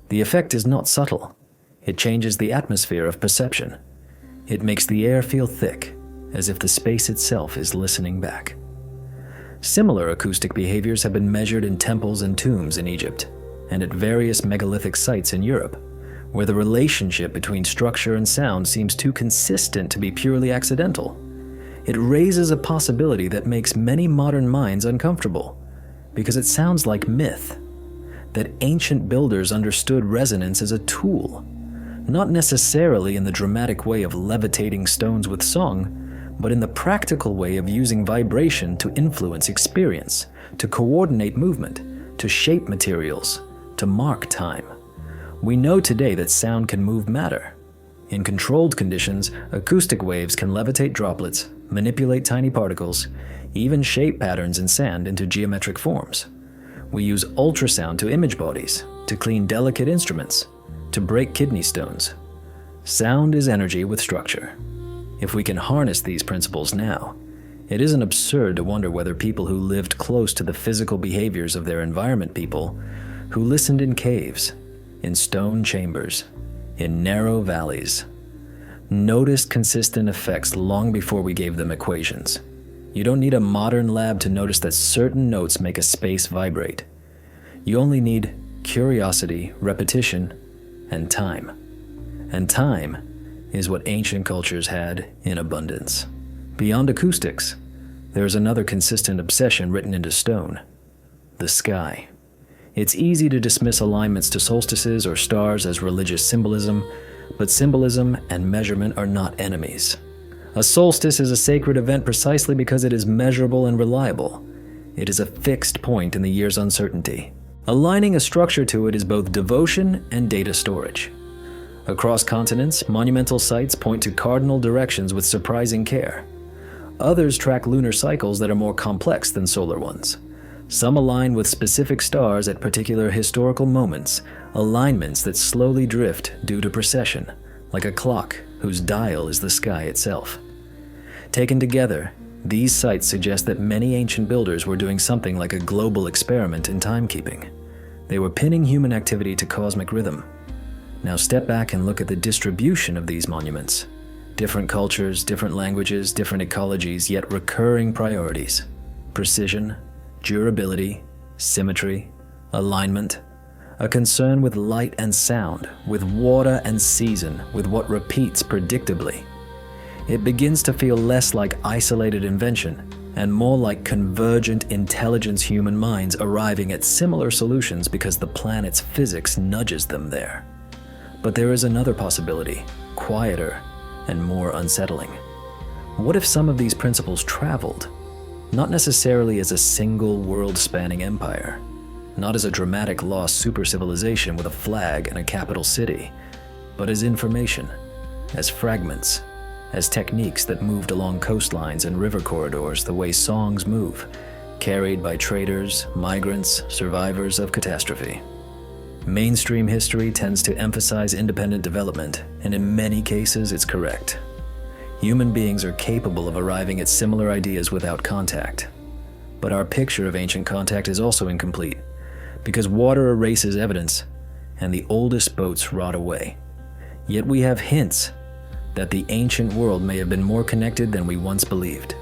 The effect is not subtle. It changes the atmosphere of perception. It makes the air feel thick, as if the space itself is listening back. Similar acoustic behaviors have been measured in temples and tombs in Egypt, and at various megalithic sites in Europe, where the relationship between structure and sound seems too consistent to be purely accidental. It raises a possibility that makes many modern minds uncomfortable, because it sounds like myth, that ancient builders understood resonance as a tool, not necessarily in the dramatic way of levitating stones with song, but in the practical way of using vibration to influence experience, to coordinate movement, to shape materials, to mark time. We know today that sound can move matter. In controlled conditions, acoustic waves can levitate droplets, manipulate tiny particles, even shape patterns in sand into geometric forms. We use ultrasound to image bodies, to clean delicate instruments, to break kidney stones. Sound is energy with structure. If we can harness these principles now, it isn't absurd to wonder whether people who lived close to the physical behaviors of their environment, people who listened in caves, in stone chambers, in narrow valleys, noticed consistent effects long before we gave them equations. You don't need a modern lab to notice that certain notes make a space vibrate. You only need curiosity, repetition, and time. And time is what ancient cultures had in abundance. Beyond acoustics, there is another consistent obsession written into stone: the sky. It's easy to dismiss alignments to solstices or stars as religious symbolism, but symbolism and measurement are not enemies. A solstice is a sacred event precisely because it is measurable and reliable. It is a fixed point in the year's uncertainty. Aligning a structure to it is both devotion and data storage. Across continents, monumental sites point to cardinal directions with surprising care. Others track lunar cycles that are more complex than solar ones. Some align with specific stars at particular historical moments, alignments that slowly drift due to precession, like a clock whose dial is the sky itself. Taken together, these sites suggest that many ancient builders were doing something like a global experiment in timekeeping. They were pinning human activity to cosmic rhythm. Now step back and look at the distribution of these monuments. Different cultures, different languages, different ecologies, yet recurring priorities: precision, durability, symmetry, alignment, a concern with light and sound, with water and season, with what repeats predictably. It begins to feel less like isolated invention and more like convergent intelligence human minds arriving at similar solutions because the planet's physics nudges them there. But there is another possibility, quieter and more unsettling. What if some of these principles traveled, not necessarily as a single world-spanning empire, not as a dramatic lost super-civilization with a flag and a capital city, but as information, as fragments, as techniques that moved along coastlines and river corridors the way songs move, carried by traders, migrants, survivors of catastrophe. Mainstream history tends to emphasize independent development, and in many cases it's correct. Human beings are capable of arriving at similar ideas without contact. But our picture of ancient contact is also incomplete, because water erases evidence, and the oldest boats rot away. Yet we have hints that the ancient world may have been more connected than we once believed.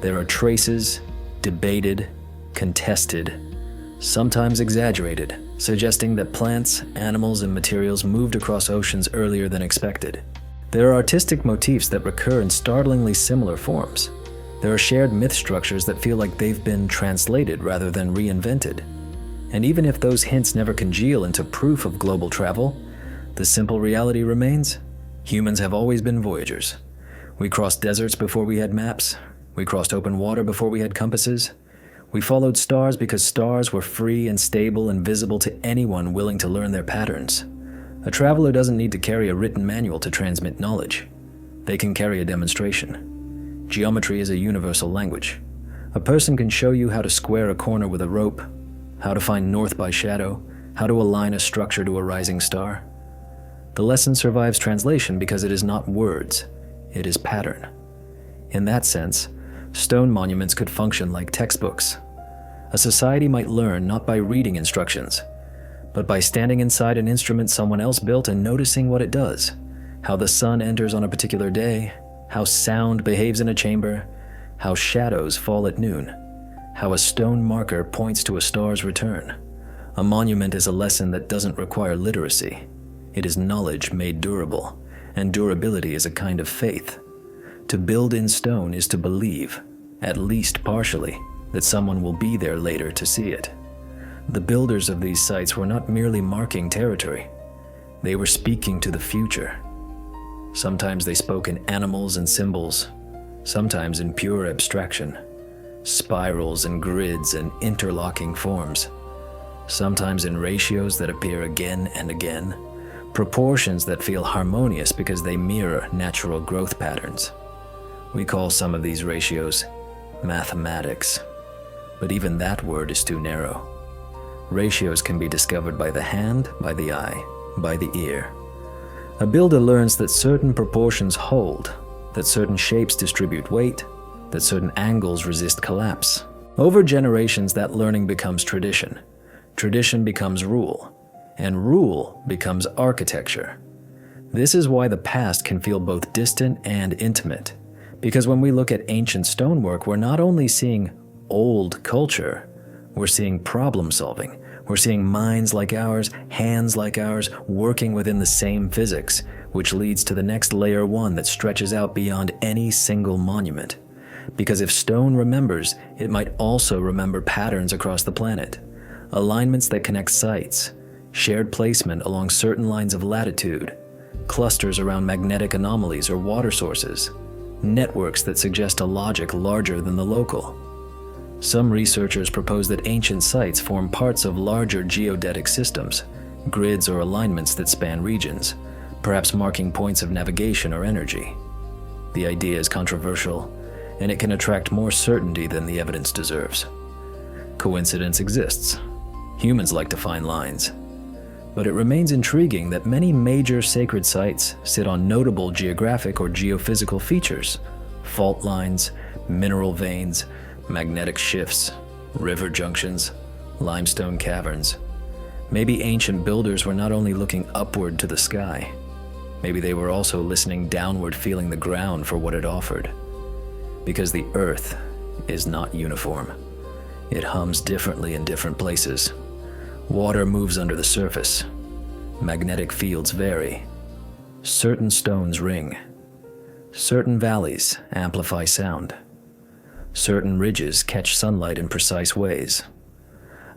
There are traces, debated, contested, sometimes exaggerated, suggesting that plants, animals, and materials moved across oceans earlier than expected. There are artistic motifs that recur in startlingly similar forms. There are shared myth structures that feel like they've been translated rather than reinvented. And even if those hints never congeal into proof of global travel, the simple reality remains: humans have always been voyagers. We crossed deserts before we had maps. We crossed open water before we had compasses. We followed stars because stars were free and stable and visible to anyone willing to learn their patterns. A traveler doesn't need to carry a written manual to transmit knowledge. They can carry a demonstration. Geometry is a universal language. A person can show you how to square a corner with a rope, how to find north by shadow, how to align a structure to a rising star. The lesson survives translation because it is not words, it is pattern. In that sense, stone monuments could function like textbooks. A society might learn not by reading instructions, but by standing inside an instrument someone else built and noticing what it does, how the sun enters on a particular day, how sound behaves in a chamber, how shadows fall at noon, how a stone marker points to a star's return. A monument is a lesson that doesn't require literacy. It is knowledge made durable, and durability is a kind of faith. To build in stone is to believe, at least partially, that someone will be there later to see it. The builders of these sites were not merely marking territory. They were speaking to the future. Sometimes they spoke in animals and symbols, sometimes in pure abstraction, spirals and grids and interlocking forms, sometimes in ratios that appear again and again, proportions that feel harmonious because they mirror natural growth patterns. We call some of these ratios mathematics, but even that word is too narrow. Ratios can be discovered by the hand, by the eye, by the ear. A builder learns that certain proportions hold, that certain shapes distribute weight, that certain angles resist collapse. Over generations, that learning becomes tradition. Tradition becomes rule, and rule becomes architecture. This is why the past can feel both distant and intimate, because when we look at ancient stonework, we're not only seeing old culture, we're seeing problem solving. We're seeing minds like ours, hands like ours, working within the same physics, which leads to the next layer one that stretches out beyond any single monument. Because if stone remembers, it might also remember patterns across the planet, alignments that connect sites, shared placement along certain lines of latitude, clusters around magnetic anomalies or water sources, networks that suggest a logic larger than the local. Some researchers propose that ancient sites form parts of larger geodetic systems, grids or alignments that span regions, perhaps marking points of navigation or energy. The idea is controversial, and it can attract more certainty than the evidence deserves. Coincidence exists. Humans like to find lines. But it remains intriguing that many major sacred sites sit on notable geographic or geophysical features: fault lines, mineral veins, magnetic shifts, river junctions, limestone caverns. Maybe ancient builders were not only looking upward to the sky, maybe they were also listening downward, feeling the ground for what it offered. Because the earth is not uniform. It hums differently in different places. Water moves under the surface. Magnetic fields vary. Certain stones ring. Certain valleys amplify sound. Certain ridges catch sunlight in precise ways.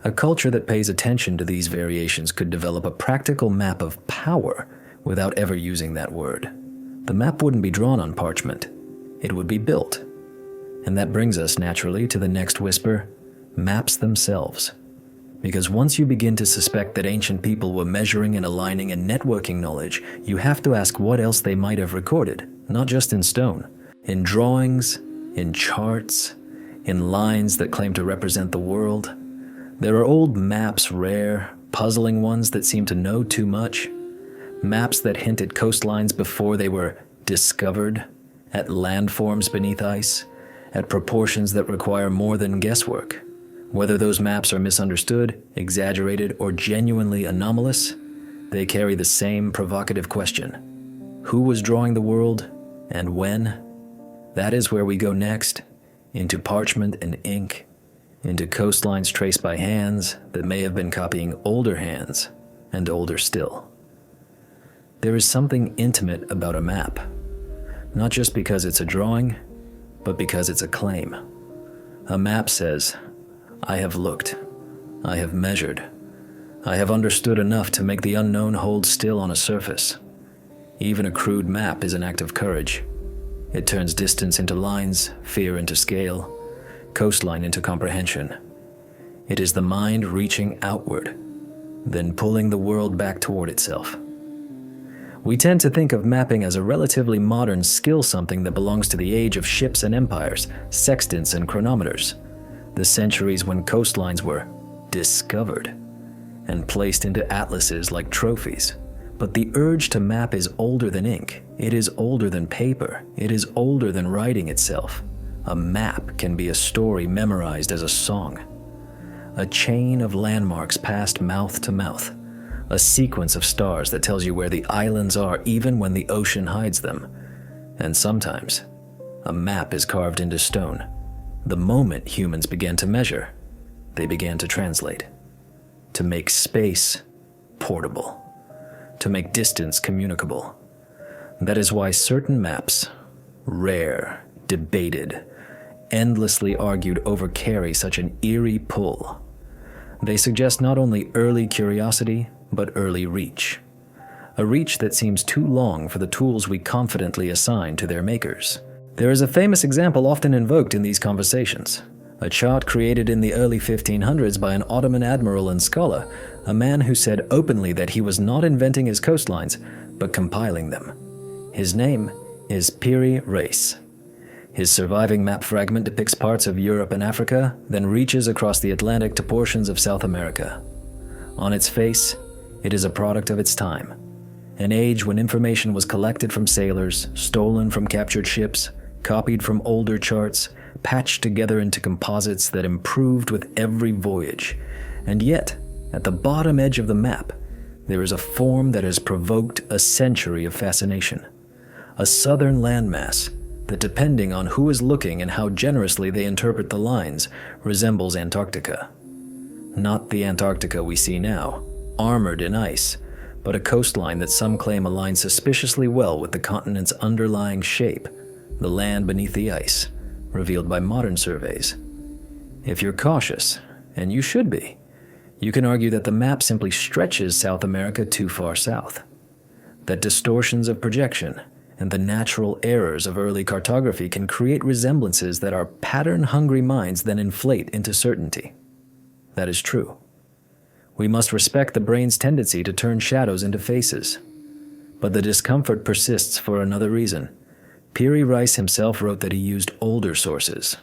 A culture that pays attention to these variations could develop a practical map of power without ever using that word. The map wouldn't be drawn on parchment. It would be built. And that brings us naturally to the next whisper, maps themselves. Because once you begin to suspect that ancient people were measuring and aligning and networking knowledge, you have to ask what else they might have recorded, not just in stone, in drawings, in charts, in lines that claim to represent the world. There are old maps, rare, puzzling ones that seem to know too much. Maps that hint at coastlines before they were discovered, at landforms beneath ice, at proportions that require more than guesswork. Whether those maps are misunderstood, exaggerated, or genuinely anomalous, they carry the same provocative question. Who was drawing the world, and when? That is where we go next, into parchment and ink, into coastlines traced by hands that may have been copying older hands, and older still. There is something intimate about a map, not just because it's a drawing, but because it's a claim. A map says, I have looked, I have measured, I have understood enough to make the unknown hold still on a surface. Even a crude map is an act of courage. It turns distance into lines, fear into scale, coastline into comprehension. It is the mind reaching outward, then pulling the world back toward itself. We tend to think of mapping as a relatively modern skill, something that belongs to the age of ships and empires, sextants and chronometers, the centuries when coastlines were discovered and placed into atlases like trophies. But the urge to map is older than ink. It is older than paper. It is older than writing itself. A map can be a story memorized as a song, a chain of landmarks passed mouth to mouth, a sequence of stars that tells you where the islands are even when the ocean hides them. And sometimes, a map is carved into stone. The moment humans began to measure, they began to translate, to make space portable, to make distance communicable. That is why certain maps, rare, debated, endlessly argued over, carry such an eerie pull. They suggest not only early curiosity, but early reach. A reach that seems too long for the tools we confidently assign to their makers. There is a famous example often invoked in these conversations. A chart created in the early 1500s by an Ottoman admiral and scholar, a man who said openly that he was not inventing his coastlines, but compiling them. His name is Piri Reis. His surviving map fragment depicts parts of Europe and Africa, then reaches across the Atlantic to portions of South America. On its face, it is a product of its time, an age when information was collected from sailors, stolen from captured ships, copied from older charts, patched together into composites that improved with every voyage. And yet, at the bottom edge of the map, there is a form that has provoked a century of fascination. A southern landmass that, depending on who is looking and how generously they interpret the lines, resembles Antarctica. Not the Antarctica we see now, armored in ice, but a coastline that some claim aligns suspiciously well with the continent's underlying shape, the land beneath the ice, revealed by modern surveys. If you're cautious, and you should be, you can argue that the map simply stretches South America too far south, that distortions of projection and the natural errors of early cartography can create resemblances that our pattern-hungry minds then inflate into certainty. That is true. We must respect the brain's tendency to turn shadows into faces. But the discomfort persists for another reason. Piri Reis himself wrote that he used older sources,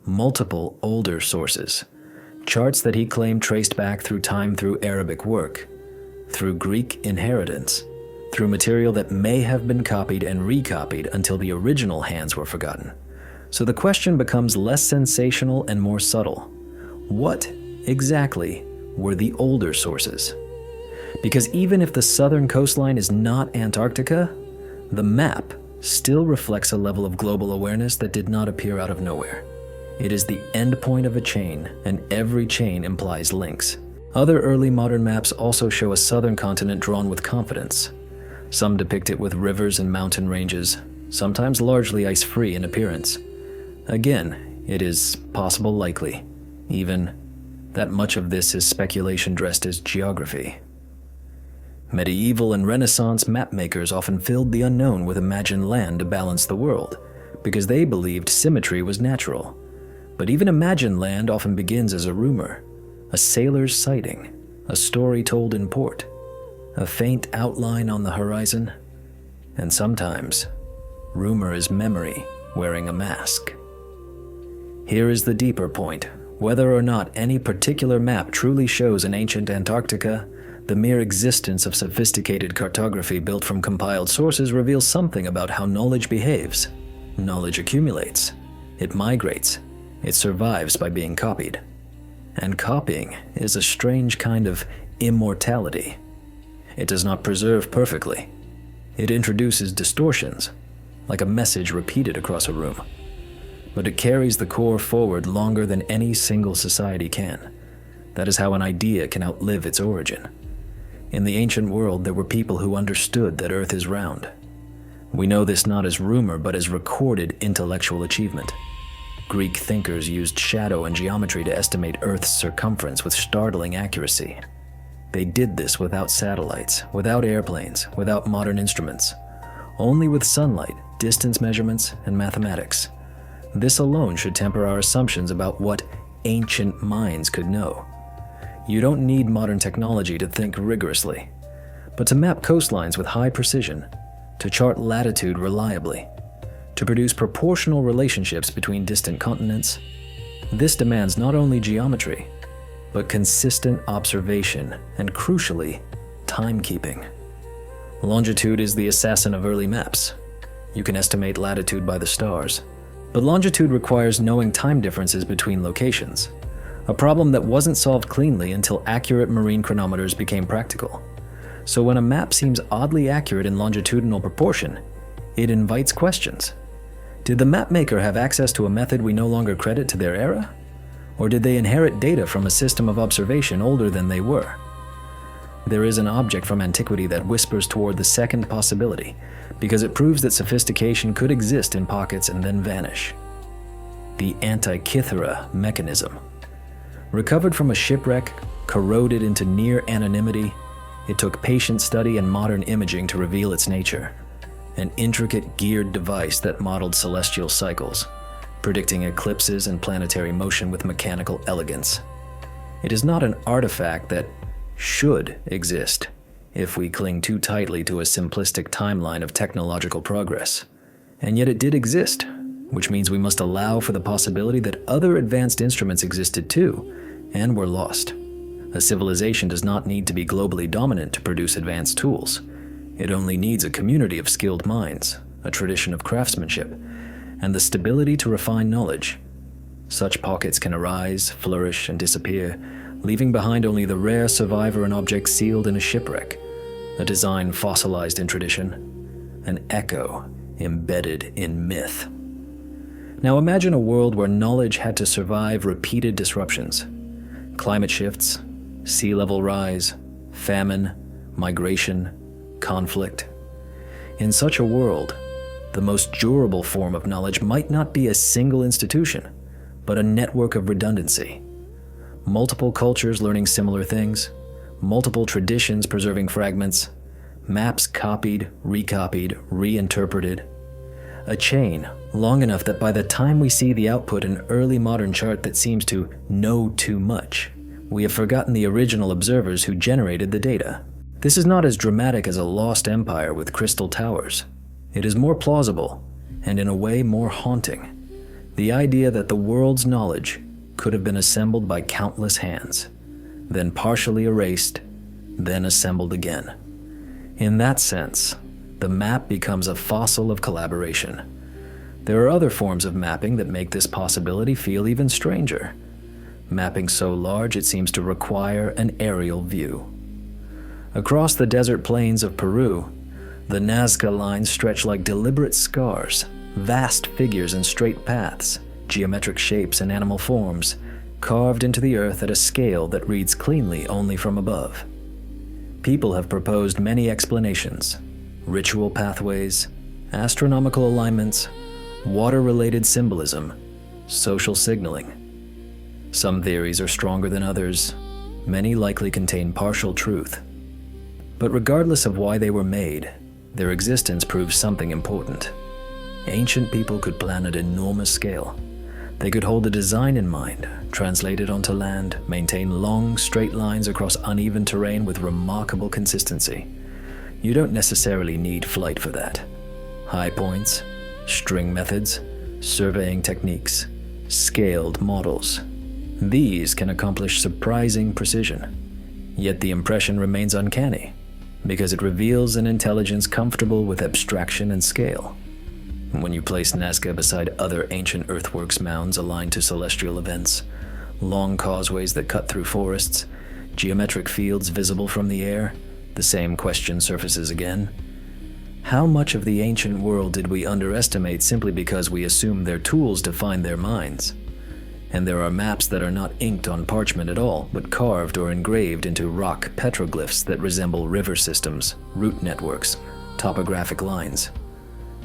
multiple older sources, charts that he claimed traced back through time through Arabic work, through Greek inheritance, through material that may have been copied and recopied until the original hands were forgotten. So the question becomes less sensational and more subtle. What exactly were the older sources? Because even if the southern coastline is not Antarctica, the map still reflects a level of global awareness that did not appear out of nowhere. It is the end point of a chain, and every chain implies links. Other early modern maps also show a southern continent drawn with confidence. Some depict it with rivers and mountain ranges, sometimes largely ice-free in appearance. Again, it is possible likely, even, that much of this is speculation dressed as geography. Medieval and Renaissance mapmakers often filled the unknown with imagined land to balance the world, because they believed symmetry was natural. But even imagined land often begins as a rumor, a sailor's sighting, a story told in port, a faint outline on the horizon, and sometimes, rumor is memory wearing a mask. Here is the deeper point. Whether or not any particular map truly shows an ancient Antarctica, the mere existence of sophisticated cartography built from compiled sources reveals something about how knowledge behaves. Knowledge accumulates. It migrates. It survives by being copied. And copying is a strange kind of immortality. It does not preserve perfectly. It introduces distortions, like a message repeated across a room. But it carries the core forward longer than any single society can. That is how an idea can outlive its origin. In the ancient world, there were people who understood that Earth is round. We know this not as rumor, but as recorded intellectual achievement. Greek thinkers used shadow and geometry to estimate Earth's circumference with startling accuracy. They did this without satellites, without airplanes, without modern instruments, only with sunlight, distance measurements, and mathematics. This alone should temper our assumptions about what ancient minds could know. You don't need modern technology to think rigorously, but to map coastlines with high precision, to chart latitude reliably, to produce proportional relationships between distant continents, this demands not only geometry, but consistent observation and, crucially, timekeeping. Longitude is the assassin of early maps. You can estimate latitude by the stars. But longitude requires knowing time differences between locations, a problem that wasn't solved cleanly until accurate marine chronometers became practical. So when a map seems oddly accurate in longitudinal proportion, it invites questions. Did the mapmaker have access to a method we no longer credit to their era? Or did they inherit data from a system of observation older than they were? There is an object from antiquity that whispers toward the second possibility, because it proves that sophistication could exist in pockets and then vanish. The Antikythera mechanism. Recovered from a shipwreck, corroded into near anonymity, it took patient study and modern imaging to reveal its nature. An intricate geared device that modeled celestial cycles, predicting eclipses and planetary motion with mechanical elegance. It is not an artifact that should exist if we cling too tightly to a simplistic timeline of technological progress. And yet it did exist, which means we must allow for the possibility that other advanced instruments existed too, and were lost. A civilization does not need to be globally dominant to produce advanced tools. It only needs a community of skilled minds, a tradition of craftsmanship, and the stability to refine knowledge. Such pockets can arise, flourish, and disappear, leaving behind only the rare survivor and object sealed in a shipwreck, a design fossilized in tradition, an echo embedded in myth. Now imagine a world where knowledge had to survive repeated disruptions. Climate shifts, sea level rise, famine, migration, conflict. In such a world, the most durable form of knowledge might not be a single institution, but a network of redundancy. Multiple cultures learning similar things, multiple traditions preserving fragments, maps copied, recopied, reinterpreted. A chain long enough that by the time we see the output, an early modern chart that seems to know too much, we have forgotten the original observers who generated the data. This is not as dramatic as a lost empire with crystal towers. It is more plausible, and in a way more haunting. The idea that the world's knowledge could have been assembled by countless hands, then partially erased, then assembled again. In that sense, the map becomes a fossil of collaboration. There are other forms of mapping that make this possibility feel even stranger. Mapping so large it seems to require an aerial view. Across the desert plains of Peru, the Nazca lines stretch like deliberate scars, vast figures and straight paths, geometric shapes and animal forms, carved into the earth at a scale that reads cleanly only from above. People have proposed many explanations: ritual pathways, astronomical alignments, water-related symbolism, social signaling. Some theories are stronger than others. Many likely contain partial truth. But regardless of why they were made, their existence proves something important. Ancient people could plan at enormous scale. They could hold a design in mind, translate it onto land, maintain long, straight lines across uneven terrain with remarkable consistency. You don't necessarily need flight for that. High points, string methods, surveying techniques, scaled models. These can accomplish surprising precision. Yet the impression remains uncanny, because it reveals an intelligence comfortable with abstraction and scale. When you place Nazca beside other ancient earthworks mounds aligned to celestial events, long causeways that cut through forests, geometric fields visible from the air, the same question surfaces again. How much of the ancient world did we underestimate simply because we assumed their tools defined their minds? And there are maps that are not inked on parchment at all, but carved or engraved into rock petroglyphs that resemble river systems, route networks, topographic lines.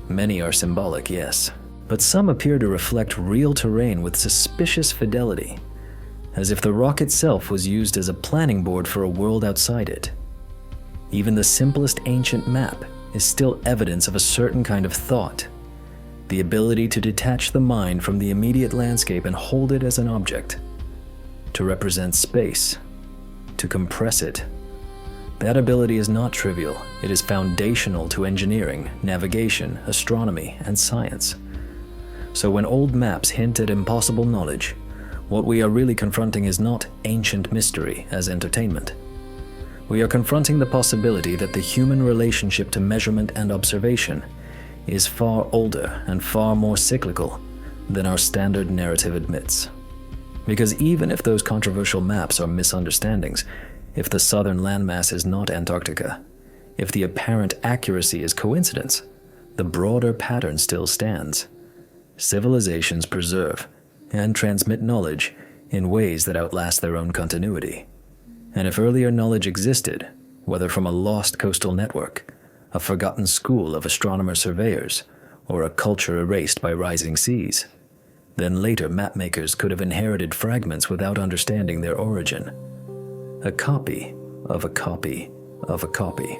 Many are symbolic, yes, but some appear to reflect real terrain with suspicious fidelity, as if the rock itself was used as a planning board for a world outside it. Even the simplest ancient map is still evidence of a certain kind of thought, the ability to detach the mind from the immediate landscape and hold it as an object, to represent space, to compress it. That ability is not trivial. It is foundational to engineering, navigation, astronomy, and science. So when old maps hint at impossible knowledge, what we are really confronting is not ancient mystery as entertainment. We are confronting the possibility that the human relationship to measurement and observation is far older and far more cyclical than our standard narrative admits. Because even if those controversial maps are misunderstandings, if the southern landmass is not Antarctica, if the apparent accuracy is coincidence, the broader pattern still stands. Civilizations preserve and transmit knowledge in ways that outlast their own continuity. And if earlier knowledge existed, whether from a lost coastal network, a forgotten school of astronomer-surveyors, or a culture erased by rising seas, then later mapmakers could have inherited fragments without understanding their origin. A copy of a copy of a copy.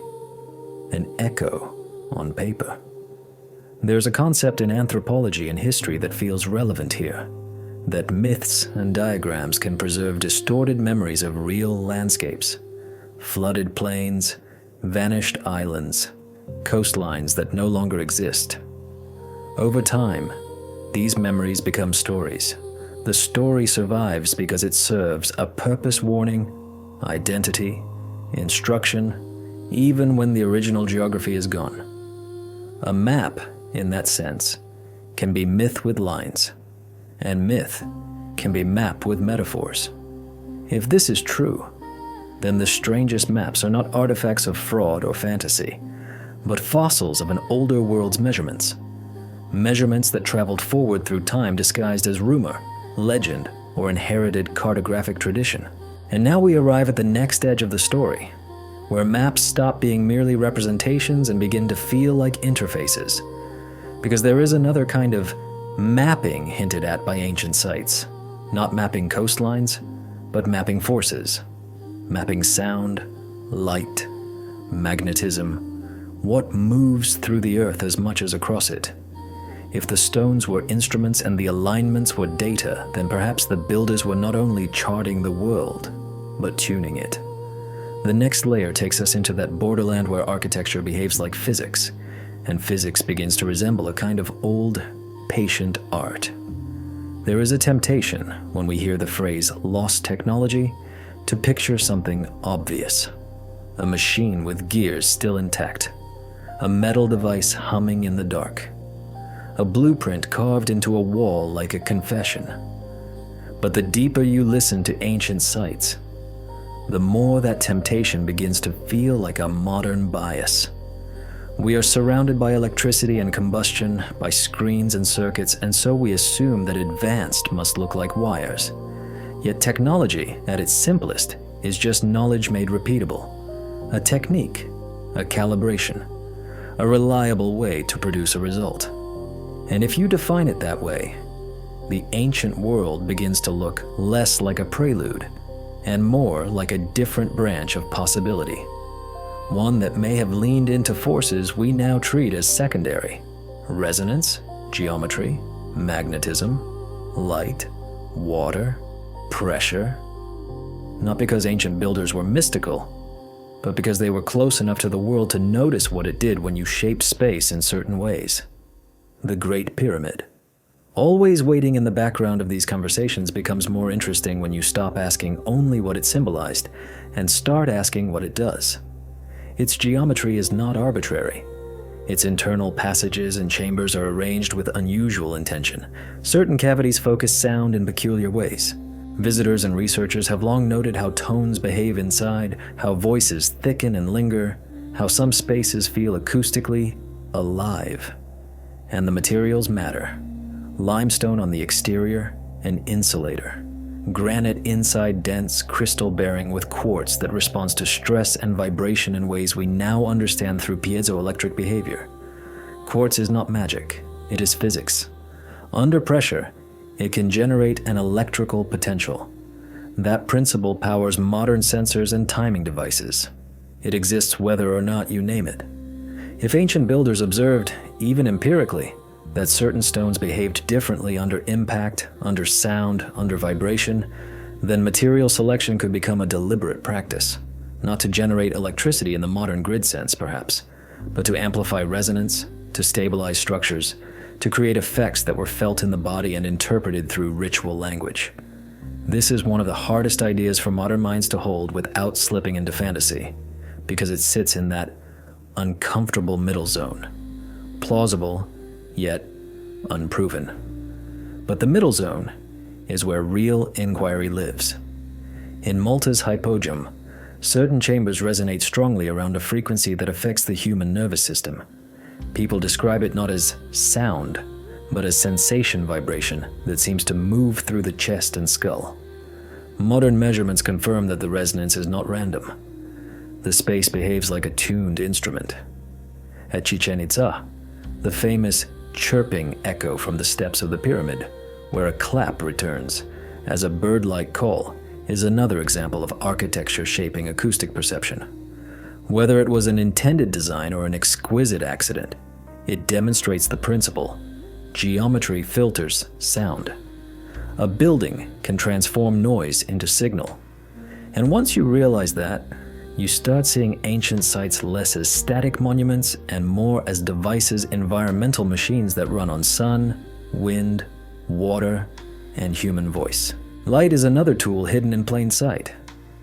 An echo on paper. There's a concept in anthropology and history that feels relevant here, that myths and diagrams can preserve distorted memories of real landscapes, flooded plains, vanished islands, coastlines that no longer exist. Over time, these memories become stories. The story survives because it serves a purpose, warning, identity, instruction, even when the original geography is gone. A map, in that sense, can be myth with lines, and myth can be map with metaphors. If this is true, then the strangest maps are not artifacts of fraud or fantasy, but fossils of an older world's measurements. Measurements that traveled forward through time disguised as rumor, legend, or inherited cartographic tradition. And now we arrive at the next edge of the story, where maps stop being merely representations and begin to feel like interfaces. Because there is another kind of mapping hinted at by ancient sites. Not mapping coastlines, but mapping forces. Mapping sound, light, magnetism, what moves through the earth as much as across it. If the stones were instruments and the alignments were data, then perhaps the builders were not only charting the world, but tuning it. The next layer takes us into that borderland where architecture behaves like physics, and physics begins to resemble a kind of old, patient art. There is a temptation, when we hear the phrase lost technology, to picture something obvious. A machine with gears still intact. A metal device humming in the dark. A blueprint carved into a wall like a confession. But the deeper you listen to ancient sites, the more that temptation begins to feel like a modern bias. We are surrounded by electricity and combustion, by screens and circuits, and so we assume that advanced must look like wires. Yet technology, at its simplest, is just knowledge made repeatable, a technique, a calibration, a reliable way to produce a result. And if you define it that way, the ancient world begins to look less like a prelude and more like a different branch of possibility, one that may have leaned into forces we now treat as secondary: resonance, geometry, magnetism, light, water, pressure. Not because ancient builders were mystical, but because they were close enough to the world to notice what it did when you shaped space in certain ways. The Great Pyramid. Always waiting in the background of these conversations becomes more interesting when you stop asking only what it symbolized and start asking what it does. Its geometry is not arbitrary. Its internal passages and chambers are arranged with unusual intention. Certain cavities focus sound in peculiar ways. Visitors and researchers have long noted how tones behave inside, how voices thicken and linger, how some spaces feel acoustically alive. And the materials matter. Limestone on the exterior, an insulator. Granite inside dense, crystal bearing with quartz that responds to stress and vibration in ways we now understand through piezoelectric behavior. Quartz is not magic, it is physics. Under pressure, it can generate an electrical potential. That principle powers modern sensors and timing devices. It exists whether or not you name it. If ancient builders observed, even empirically, that certain stones behaved differently under impact, under sound, under vibration, then material selection could become a deliberate practice, not to generate electricity in the modern grid sense, perhaps, but to amplify resonance, to stabilize structures, to create effects that were felt in the body and interpreted through ritual language. This is one of the hardest ideas for modern minds to hold without slipping into fantasy, because it sits in that uncomfortable middle zone. Plausible, yet unproven. But the middle zone is where real inquiry lives. In Malta's hypogem, certain chambers resonate strongly around a frequency that affects the human nervous system. People describe it not as sound, but as sensation vibration that seems to move through the chest and skull. Modern measurements confirm that the resonance is not random. The space behaves like a tuned instrument. At Chichen Itza, the famous chirping echo from the steps of the pyramid, where a clap returns as a bird-like call, is another example of architecture shaping acoustic perception. Whether it was an intended design or an exquisite accident, it demonstrates the principle: geometry filters sound. A building can transform noise into signal. And once you realize that, you start seeing ancient sites less as static monuments and more as devices, environmental machines that run on sun, wind, water, and human voice. Light is another tool hidden in plain sight.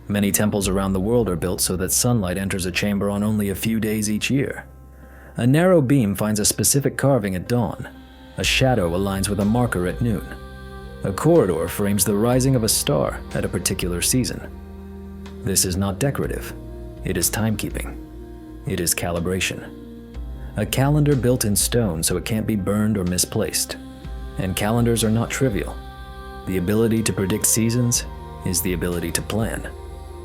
Many temples around the world are built so that sunlight enters a chamber on only a few days each year. A narrow beam finds a specific carving at dawn. A shadow aligns with a marker at noon. A corridor frames the rising of a star at a particular season. This is not decorative. It is timekeeping. It is calibration. A calendar built in stone so it can't be burned or misplaced. And calendars are not trivial. The ability to predict seasons is the ability to plan.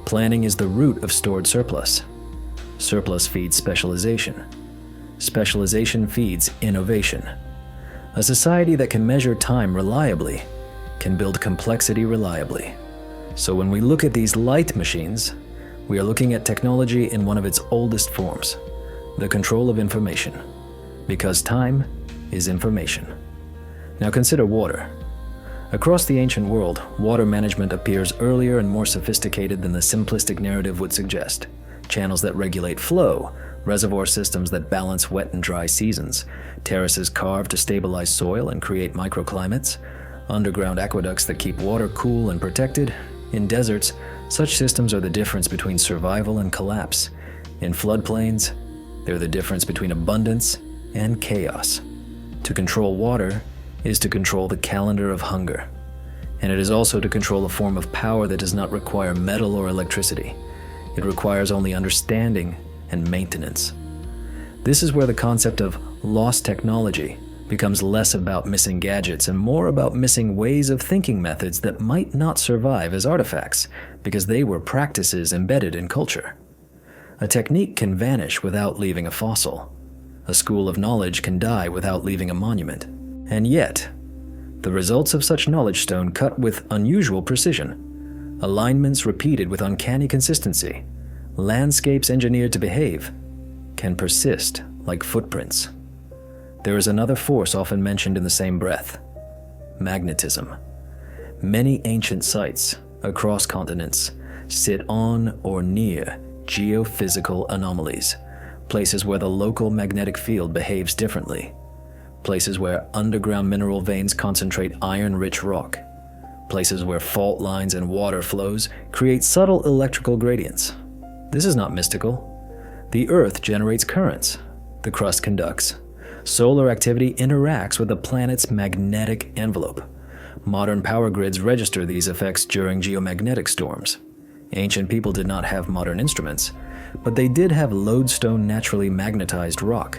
Planning is the root of stored surplus. Surplus feeds specialization. Specialization feeds innovation. A society that can measure time reliably can build complexity reliably. So when we look at these light machines, we are looking at technology in one of its oldest forms, the control of information, because time is information. Now consider water. Across the ancient world, water management appears earlier and more sophisticated than the simplistic narrative would suggest. Channels that regulate flow, reservoir systems that balance wet and dry seasons, terraces carved to stabilize soil and create microclimates, underground aqueducts that keep water cool and protected. In deserts, such systems are the difference between survival and collapse. In floodplains, they're the difference between abundance and chaos. To control water is to control the calendar of hunger. And it is also to control a form of power that does not require metal or electricity. It requires only understanding and maintenance. This is where the concept of lost technology becomes less about missing gadgets and more about missing ways of thinking methods that might not survive as artifacts because they were practices embedded in culture. A technique can vanish without leaving a fossil. A school of knowledge can die without leaving a monument. And yet, the results of such knowledge stone cut with unusual precision, alignments repeated with uncanny consistency, landscapes engineered to behave, can persist like footprints. There is another force often mentioned in the same breath: magnetism. Many ancient sites across continents sit on or near geophysical anomalies, places where the local magnetic field behaves differently, places where underground mineral veins concentrate iron-rich rock, places where fault lines and water flows create subtle electrical gradients. This is not mystical. The Earth generates currents. The crust conducts. Solar activity interacts with the planet's magnetic envelope. Modern power grids register these effects during geomagnetic storms. Ancient people did not have modern instruments, but they did have lodestone naturally magnetized rock.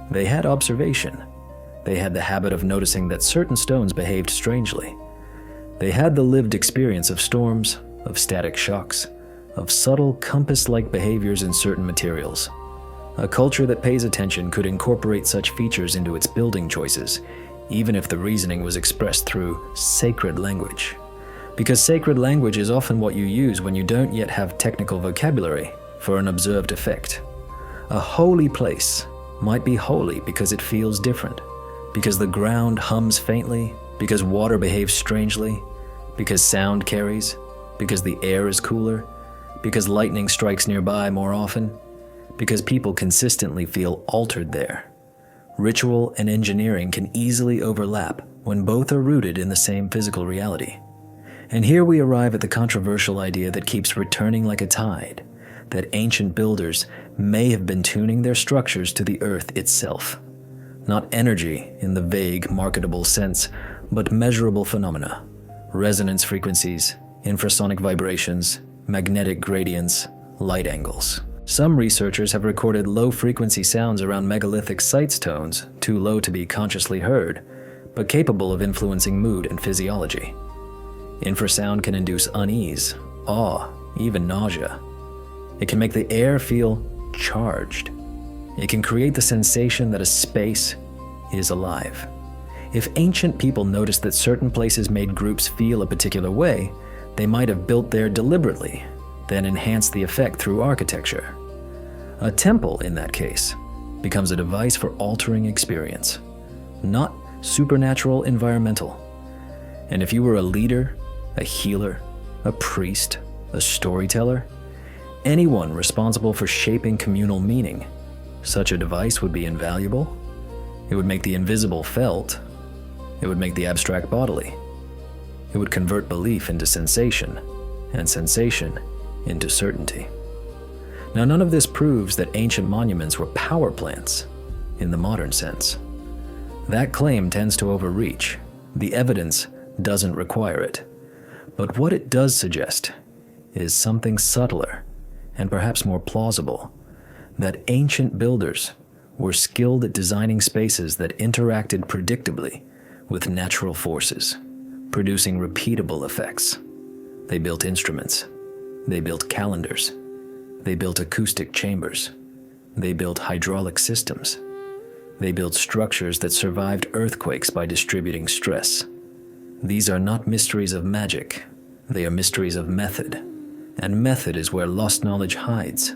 They had observation. They had the habit of noticing that certain stones behaved strangely. They had the lived experience of storms, of static shocks, of subtle compass-like behaviors in certain materials. A culture that pays attention could incorporate such features into its building choices, even if the reasoning was expressed through sacred language. Because sacred language is often what you use when you don't yet have technical vocabulary for an observed effect. A holy place might be holy because it feels different, because the ground hums faintly, because water behaves strangely, because sound carries, because the air is cooler, because lightning strikes nearby more often, because people consistently feel altered there. Ritual and engineering can easily overlap when both are rooted in the same physical reality. And here we arrive at the controversial idea that keeps returning like a tide, that ancient builders may have been tuning their structures to the Earth itself. Not energy in the vague, marketable sense, but measurable phenomena: resonance frequencies, infrasonic vibrations, magnetic gradients, light angles. Some researchers have recorded low-frequency sounds around megalithic site stones, too low to be consciously heard, but capable of influencing mood and physiology. Infrasound can induce unease, awe, even nausea. It can make the air feel charged. It can create the sensation that a space is alive. If ancient people noticed that certain places made groups feel a particular way, they might have built there deliberately, then enhanced the effect through architecture. A temple, in that case, becomes a device for altering experience, not supernatural environmental. And if you were a leader, a healer, a priest, a storyteller, anyone responsible for shaping communal meaning, such a device would be invaluable. It would make the invisible felt. It would make the abstract bodily. It would convert belief into sensation, and sensation into certainty. Now, none of this proves that ancient monuments were power plants in the modern sense. That claim tends to overreach. The evidence doesn't require it. But what it does suggest is something subtler and perhaps more plausible: that ancient builders were skilled at designing spaces that interacted predictably with natural forces, producing repeatable effects. They built instruments. They built calendars. They built acoustic chambers. They built hydraulic systems. They built structures that survived earthquakes by distributing stress. These are not mysteries of magic. They are mysteries of method. And method is where lost knowledge hides.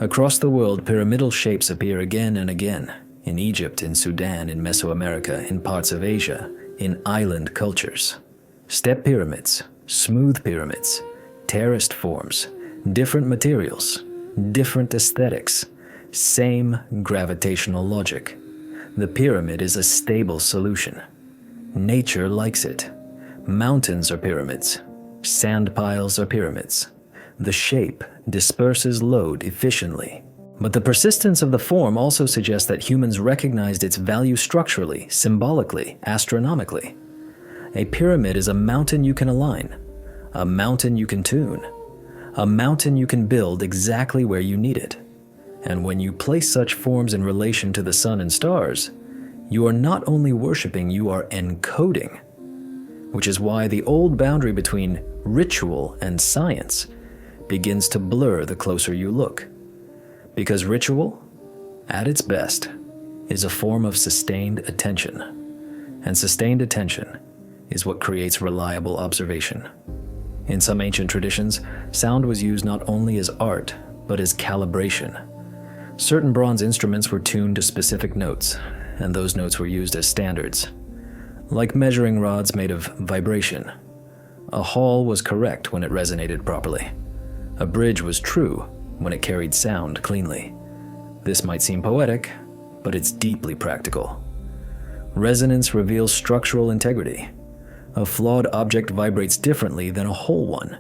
Across the world, pyramidal shapes appear again and again. In Egypt, in Sudan, in Mesoamerica, in parts of Asia, in island cultures. Step pyramids, smooth pyramids, terraced forms, different materials, different aesthetics, same gravitational logic. The pyramid is a stable solution. Nature likes it. Mountains are pyramids. Sand piles are pyramids. The shape disperses load efficiently. But the persistence of the form also suggests that humans recognized its value structurally, symbolically, astronomically. A pyramid is a mountain you can align, a mountain you can tune, a mountain you can build exactly where you need it. And when you place such forms in relation to the sun and stars, You are not only worshiping, you are encoding, which is why the old boundary between ritual and science begins to blur the closer you look. Because ritual, at its best, is a form of sustained attention, and sustained attention is what creates reliable observation. In some ancient traditions, sound was used not only as art, but as calibration. Certain bronze instruments were tuned to specific notes, and those notes were used as standards. Like measuring rods made of vibration, a hall was correct when it resonated properly. A bridge was true when it carried sound cleanly. This might seem poetic, but it's deeply practical. Resonance reveals structural integrity. A flawed object vibrates differently than a whole one.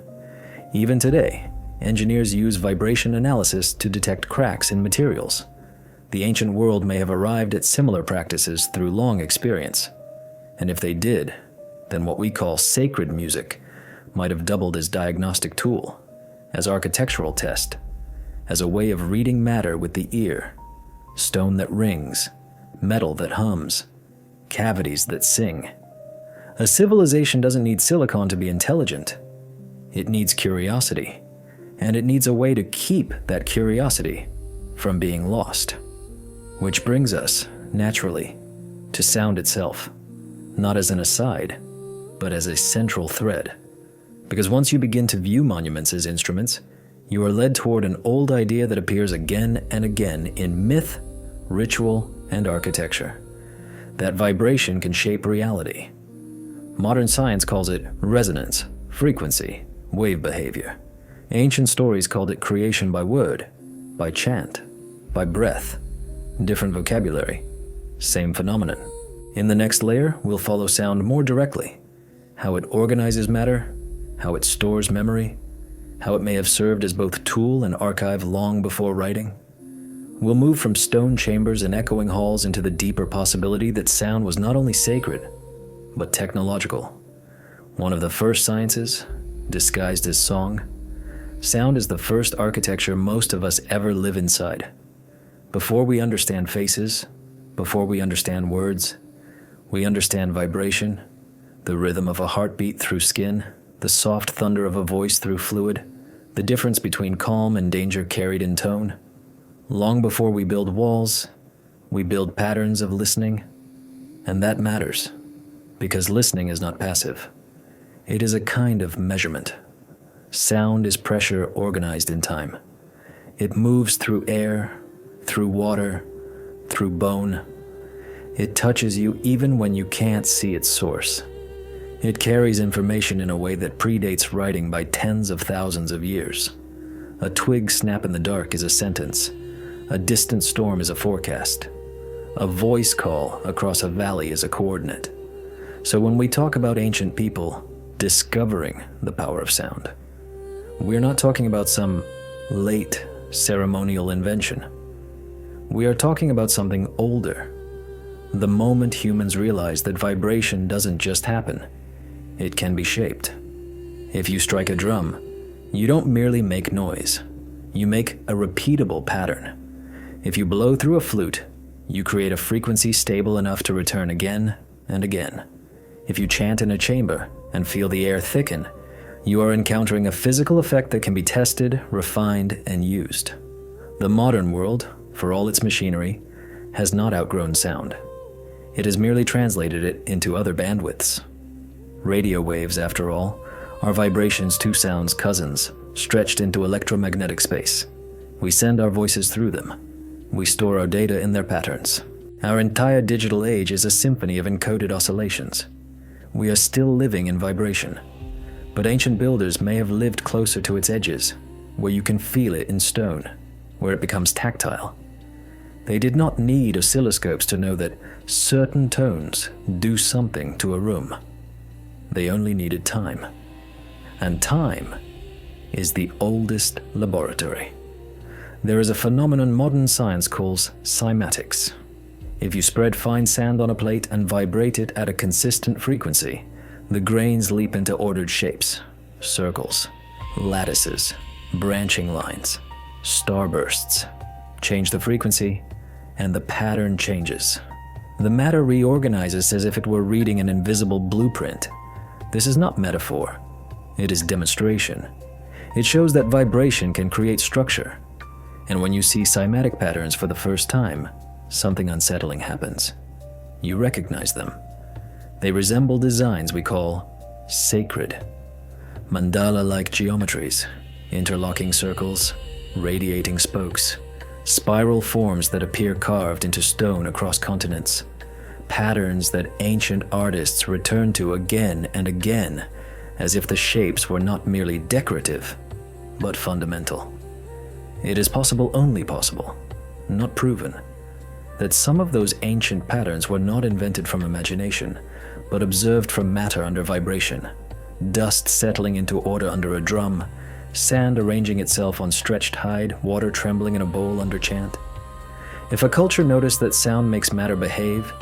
Even today, engineers use vibration analysis to detect cracks in materials. The ancient world may have arrived at similar practices through long experience. And if they did, then what we call sacred music might have doubled as diagnostic tool, as architectural test, as a way of reading matter with the ear, stone that rings, metal that hums, cavities that sing. A civilization doesn't need silicon to be intelligent. It needs curiosity, and it needs a way to keep that curiosity from being lost. Which brings us, naturally, to sound itself, not as an aside, but as a central thread. Because once you begin to view monuments as instruments, you are led toward an old idea that appears again and again in myth, ritual, and architecture. That vibration can shape reality. Modern science calls it resonance, frequency, wave behavior. Ancient stories called it creation by word, by chant, by breath. Different vocabulary, same phenomenon. In the next layer, we'll follow sound more directly. How it organizes matter, how it stores memory, how it may have served as both tool and archive long before writing. We'll move from stone chambers and echoing halls into the deeper possibility that sound was not only sacred, but technological. One of the first sciences, disguised as song. Sound is the first architecture most of us ever live inside. Before we understand faces, before we understand words, we understand vibration, the rhythm of a heartbeat through skin, the soft thunder of a voice through fluid, the difference between calm and danger carried in tone. Long before we build walls, we build patterns of listening, and that matters. Because listening is not passive. It is a kind of measurement. Sound is pressure organized in time. It moves through air, through water, through bone. It touches you even when you can't see its source. It carries information in a way that predates writing by tens of thousands of years. A twig snap in the dark is a sentence. A distant storm is a forecast. A voice call across a valley is a coordinate. So when we talk about ancient people discovering the power of sound, we're not talking about some late ceremonial invention. We are talking about something older. The moment humans realized that vibration doesn't just happen, it can be shaped. If you strike a drum, you don't merely make noise. You make a repeatable pattern. If you blow through a flute, you create a frequency stable enough to return again and again. If you chant in a chamber and feel the air thicken, you are encountering a physical effect that can be tested, refined, and used. The modern world, for all its machinery, has not outgrown sound. It has merely translated it into other bandwidths. Radio waves, after all, are vibrations to sound's cousins, stretched into electromagnetic space. We send our voices through them. We store our data in their patterns. Our entire digital age is a symphony of encoded oscillations. We are still living in vibration, but ancient builders may have lived closer to its edges, where you can feel it in stone, where it becomes tactile. They did not need oscilloscopes to know that certain tones do something to a room. They only needed time. And time is the oldest laboratory. There is a phenomenon modern science calls cymatics. If you spread fine sand on a plate and vibrate it at a consistent frequency, the grains leap into ordered shapes, circles, lattices, branching lines, starbursts. Change the frequency, and the pattern changes. The matter reorganizes as if it were reading an invisible blueprint. This is not metaphor. It is demonstration. It shows that vibration can create structure. And when you see cymatic patterns for the first time, something unsettling happens. You recognize them. They resemble designs we call sacred. Mandala-like geometries, interlocking circles, radiating spokes, spiral forms that appear carved into stone across continents, patterns that ancient artists return to again and again, as if the shapes were not merely decorative, but fundamental. It is possible, only possible, not proven, that some of those ancient patterns were not invented from imagination, but observed from matter under vibration, dust settling into order under a drum, sand arranging itself on stretched hide, water trembling in a bowl under chant. If a culture noticed that sound makes matter behave,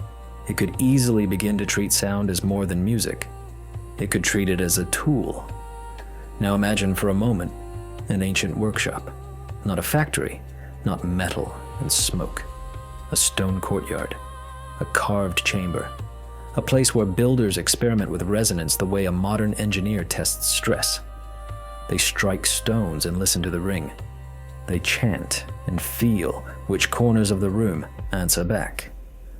it could easily begin to treat sound as more than music. It could treat it as a tool. Now imagine for a moment an ancient workshop, not a factory, not metal and smoke, a stone courtyard, a carved chamber, a place where builders experiment with resonance the way a modern engineer tests stress. They strike stones and listen to the ring. They chant and feel which corners of the room answer back.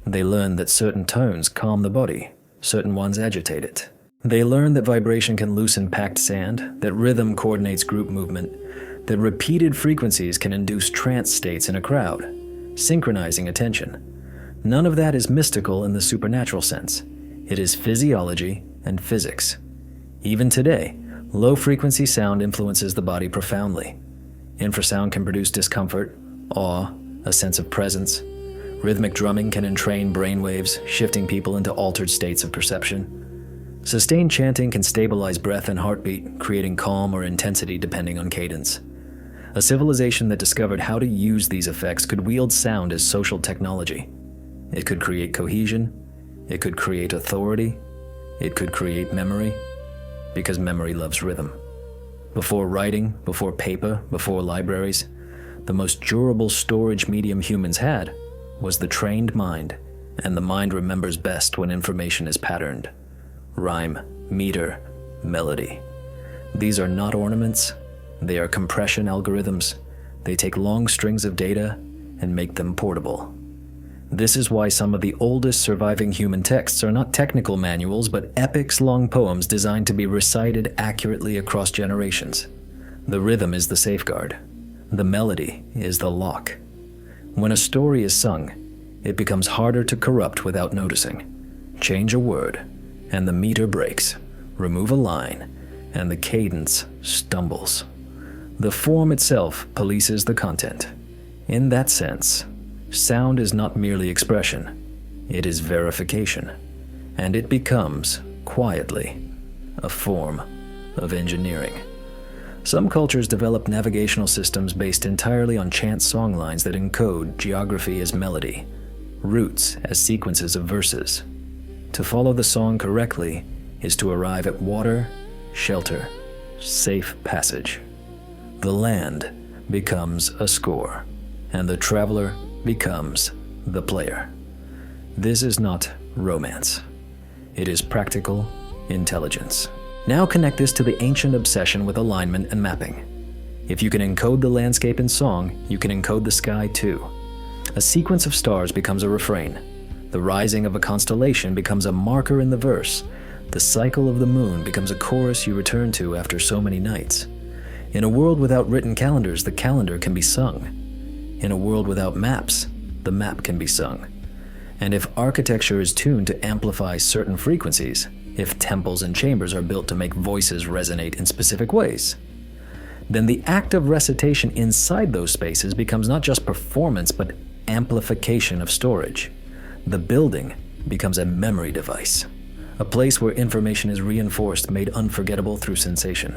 They learn that certain tones calm the body, certain ones agitate it. They learn that vibration can loosen packed sand, that rhythm coordinates group movement, that repeated frequencies can induce trance states in a crowd, synchronizing attention. None of that is mystical in the supernatural sense. It is physiology and physics. Even today, low-frequency sound influences the body profoundly. Infrasound can produce discomfort, awe, a sense of presence. Rhythmic drumming can entrain brainwaves, shifting people into altered states of perception. Sustained chanting can stabilize breath and heartbeat, creating calm or intensity depending on cadence. A civilization that discovered how to use these effects could wield sound as social technology. It could create cohesion, it could create authority, it could create memory, because memory loves rhythm. Before writing, before paper, before libraries, the most durable storage medium humans had was the trained mind, and the mind remembers best when information is patterned. Rhyme, meter, melody. These are not ornaments, they are compression algorithms. They take long strings of data and make them portable. This is why some of the oldest surviving human texts are not technical manuals, but epics-long poems designed to be recited accurately across generations. The rhythm is the safeguard. The melody is the lock. When a story is sung, it becomes harder to corrupt without noticing. Change a word, and the meter breaks. Remove a line, and the cadence stumbles. The form itself polices the content. In that sense, sound is not merely expression, it is verification, and it becomes, quietly, a form of engineering. Some cultures develop navigational systems based entirely on chant songlines that encode geography as melody, roots as sequences of verses. To follow the song correctly is to arrive at water, shelter, safe passage. The land becomes a score, and the traveler becomes the player. This is not romance. It is practical intelligence. Now connect this to the ancient obsession with alignment and mapping. If you can encode the landscape in song, you can encode the sky too. A sequence of stars becomes a refrain. The rising of a constellation becomes a marker in the verse. The cycle of the moon becomes a chorus you return to after so many nights. In a world without written calendars, the calendar can be sung. In a world without maps, the map can be sung. And if architecture is tuned to amplify certain frequencies, if temples and chambers are built to make voices resonate in specific ways, then the act of recitation inside those spaces becomes not just performance, but amplification of storage. The building becomes a memory device, a place where information is reinforced, made unforgettable through sensation,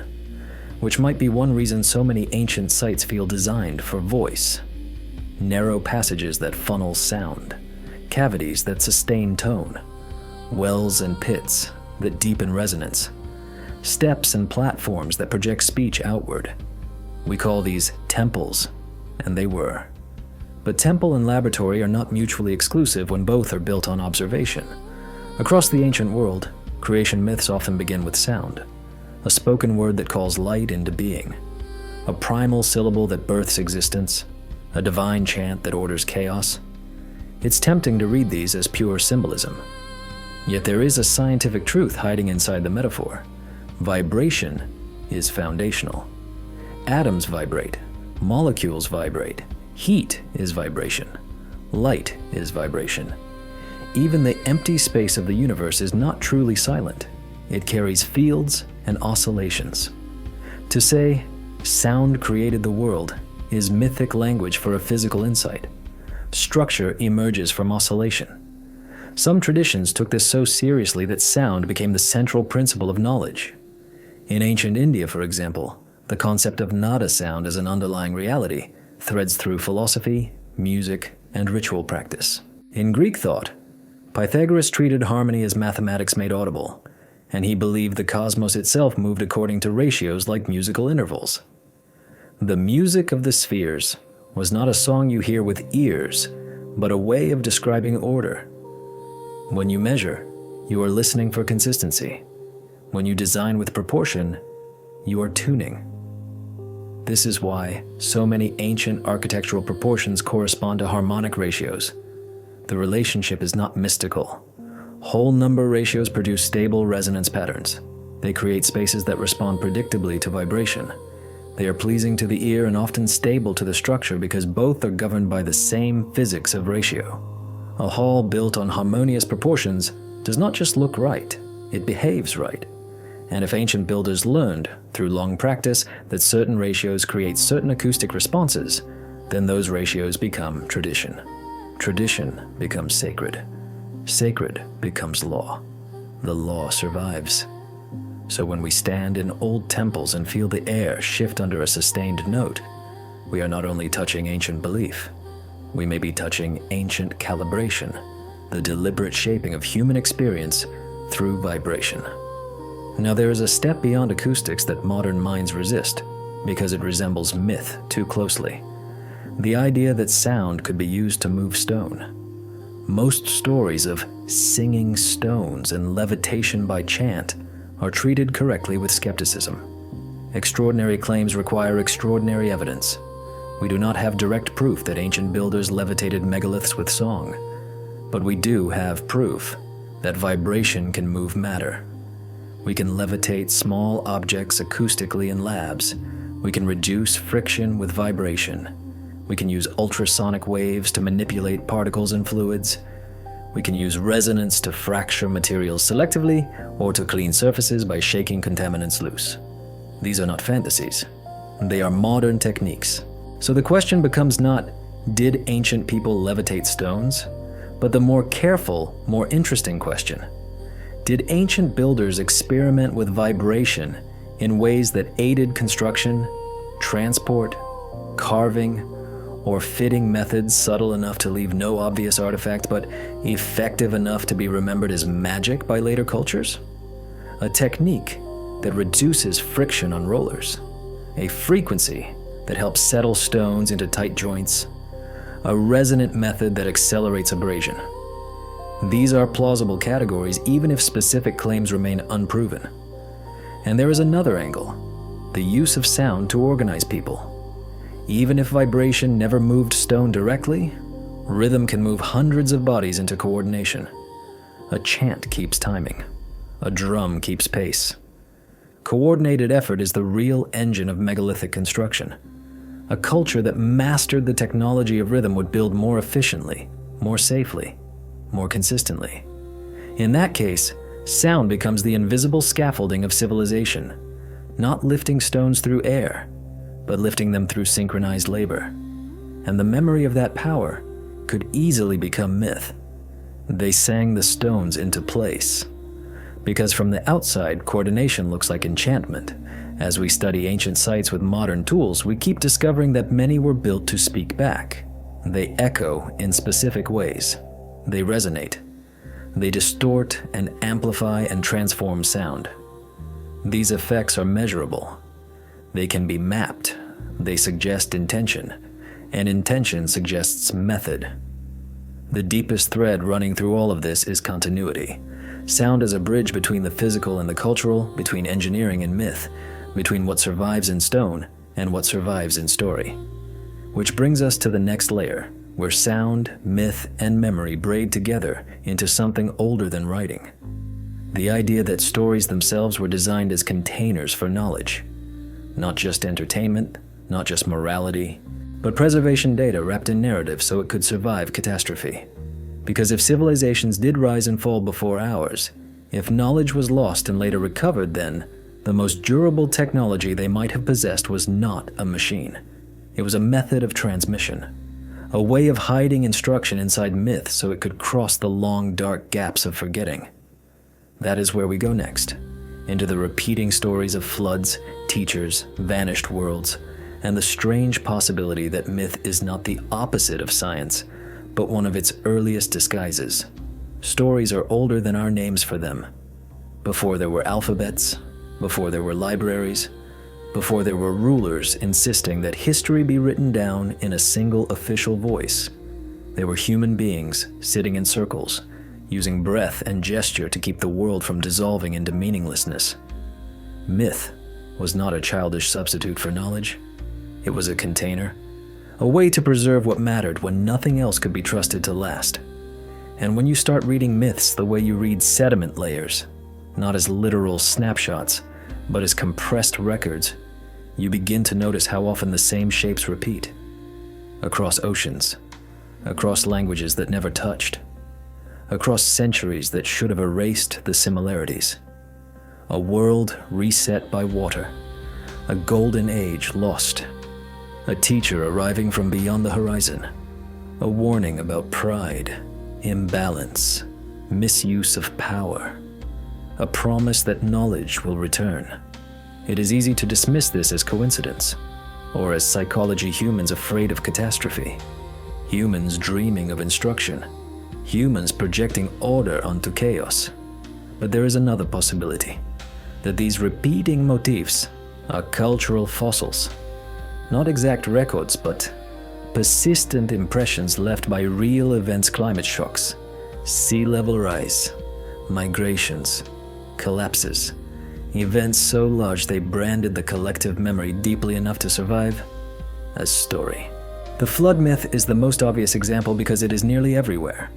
which might be one reason so many ancient sites feel designed for voice. Narrow passages that funnel sound, cavities that sustain tone, wells and pits that deepen resonance, steps and platforms that project speech outward. We call these temples, and they were. But temple and laboratory are not mutually exclusive when both are built on observation. Across the ancient world, creation myths often begin with sound, a spoken word that calls light into being, a primal syllable that births existence, a divine chant that orders chaos. It's tempting to read these as pure symbolism. Yet there is a scientific truth hiding inside the metaphor. Vibration is foundational. Atoms vibrate, molecules vibrate, heat is vibration, light is vibration. Even the empty space of the universe is not truly silent. It carries fields and oscillations. To say, sound created the world, is mythic language for a physical insight. Structure emerges from oscillation. Some traditions took this so seriously that sound became the central principle of knowledge. In ancient India, for example, the concept of nada sound as an underlying reality threads through philosophy, music, and ritual practice. In Greek thought, Pythagoras treated harmony as mathematics made audible, and he believed the cosmos itself moved according to ratios like musical intervals. The music of the spheres was not a song you hear with ears, but a way of describing order. When you measure, you are listening for consistency. When you design with proportion, you are tuning. This is why so many ancient architectural proportions correspond to harmonic ratios. The relationship is not mystical. Whole number ratios produce stable resonance patterns. They create spaces that respond predictably to vibration. They are pleasing to the ear and often stable to the structure because both are governed by the same physics of ratio. A hall built on harmonious proportions does not just look right, it behaves right. And if ancient builders learned, through long practice, that certain ratios create certain acoustic responses, then those ratios become tradition. Tradition becomes sacred. Sacred becomes law. The law survives. So when we stand in old temples and feel the air shift under a sustained note, we are not only touching ancient belief, we may be touching ancient calibration, the deliberate shaping of human experience through vibration. Now there is a step beyond acoustics that modern minds resist because it resembles myth too closely. The idea that sound could be used to move stone. Most stories of singing stones and levitation by chant are treated correctly with skepticism. Extraordinary claims require extraordinary evidence. We do not have direct proof that ancient builders levitated megaliths with song, but we do have proof that vibration can move matter. We can levitate small objects acoustically in labs. We can reduce friction with vibration. We can use ultrasonic waves to manipulate particles and fluids. We can use resonance to fracture materials selectively or to clean surfaces by shaking contaminants loose. These are not fantasies. They are modern techniques. So the question becomes not, did ancient people levitate stones? But the more careful, more interesting question. Did ancient builders experiment with vibration in ways that aided construction, transport, carving, or fitting methods subtle enough to leave no obvious artifact but effective enough to be remembered as magic by later cultures? A technique that reduces friction on rollers, a frequency that helps settle stones into tight joints, a resonant method that accelerates abrasion. These are plausible categories even if specific claims remain unproven. And there is another angle, the use of sound to organize people. Even if vibration never moved stone directly, rhythm can move hundreds of bodies into coordination. A chant keeps timing. A drum keeps pace. Coordinated effort is the real engine of megalithic construction. A culture that mastered the technology of rhythm would build more efficiently, more safely, more consistently. In that case, sound becomes the invisible scaffolding of civilization, not lifting stones through air, but lifting them through synchronized labor. And the memory of that power could easily become myth. They sang the stones into place. Because from the outside, coordination looks like enchantment. As we study ancient sites with modern tools, we keep discovering that many were built to speak back. They echo in specific ways. They resonate. They distort and amplify and transform sound. These effects are measurable. They can be mapped. They suggest intention. and intention suggests method. The deepest thread running through all of this is continuity. Sound as a bridge between the physical and the cultural, between engineering and myth, between what survives in stone and what survives in story. Which brings us to the next layer, where sound, myth, and memory braid together into something older than writing. The idea that stories themselves were designed as containers for knowledge. Not just entertainment, not just morality, but preservation data wrapped in narrative so it could survive catastrophe. Because if civilizations did rise and fall before ours, if knowledge was lost and later recovered, then the most durable technology they might have possessed was not a machine. It was a method of transmission, a way of hiding instruction inside myth so it could cross the long, dark gaps of forgetting. That is where we go next, into the repeating stories of floods, teachers, vanished worlds, and the strange possibility that myth is not the opposite of science, but one of its earliest disguises. Stories are older than our names for them. Before there were alphabets, before there were libraries, before there were rulers insisting that history be written down in a single official voice, there were human beings sitting in circles, using breath and gesture to keep the world from dissolving into meaninglessness. Myth was not a childish substitute for knowledge. It was a container, a way to preserve what mattered when nothing else could be trusted to last. And when you start reading myths the way you read sediment layers, not as literal snapshots, but as compressed records, you begin to notice how often the same shapes repeat. Across oceans, across languages that never touched, across centuries that should have erased the similarities. A world reset by water, a golden age lost, a teacher arriving from beyond the horizon, a warning about pride, imbalance, misuse of power, a promise that knowledge will return. It is easy to dismiss this as coincidence, or as psychology humans afraid of catastrophe, humans dreaming of instruction, humans projecting order onto chaos. But there is another possibility, that these repeating motifs are cultural fossils, not exact records, but persistent impressions left by real events: climate shocks, sea level rise, migrations, collapses, events so large they branded the collective memory deeply enough to survive a story. The flood myth is the most obvious example because it is nearly everywhere.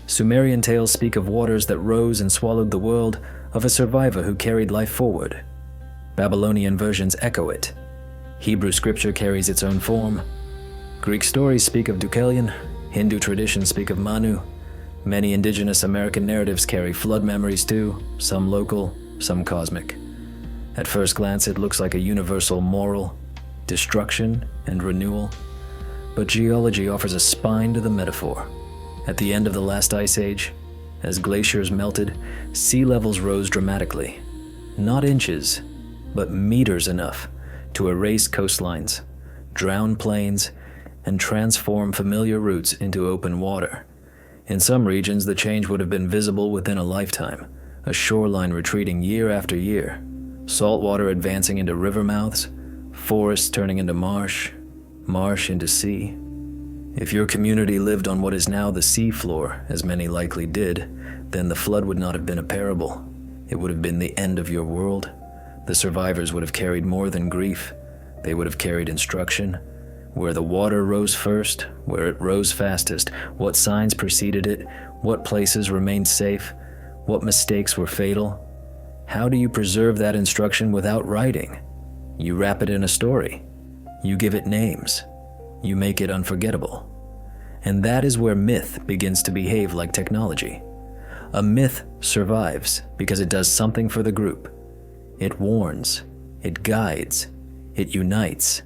Sumerian tales speak of waters that rose and swallowed the world, of a survivor who carried life forward. Babylonian versions echo it. Hebrew scripture carries its own form. Greek stories speak of Deucalion. Hindu traditions speak of Manu. Many indigenous American narratives carry flood memories too, some local, some cosmic. At first glance, it looks like a universal moral, destruction and renewal. But geology offers a spine to the metaphor. At the end of the last ice age, as glaciers melted, sea levels rose dramatically. Not inches, but meters enough to erase coastlines, drown plains, and transform familiar routes into open water. In some regions, the change would have been visible within a lifetime, a shoreline retreating year after year, salt water advancing into river mouths, forests turning into marsh, marsh into sea. If your community lived on what is now the sea floor, as many likely did, then the flood would not have been a parable. It would have been the end of your world. The survivors would have carried more than grief. They would have carried instruction. Where the water rose first, where it rose fastest, what signs preceded it, what places remained safe, what mistakes were fatal. How do you preserve that instruction without writing? You wrap it in a story. You give it names. You make it unforgettable. And that is where myth begins to behave like technology. A myth survives because it does something for the group. It warns, it guides, it unites,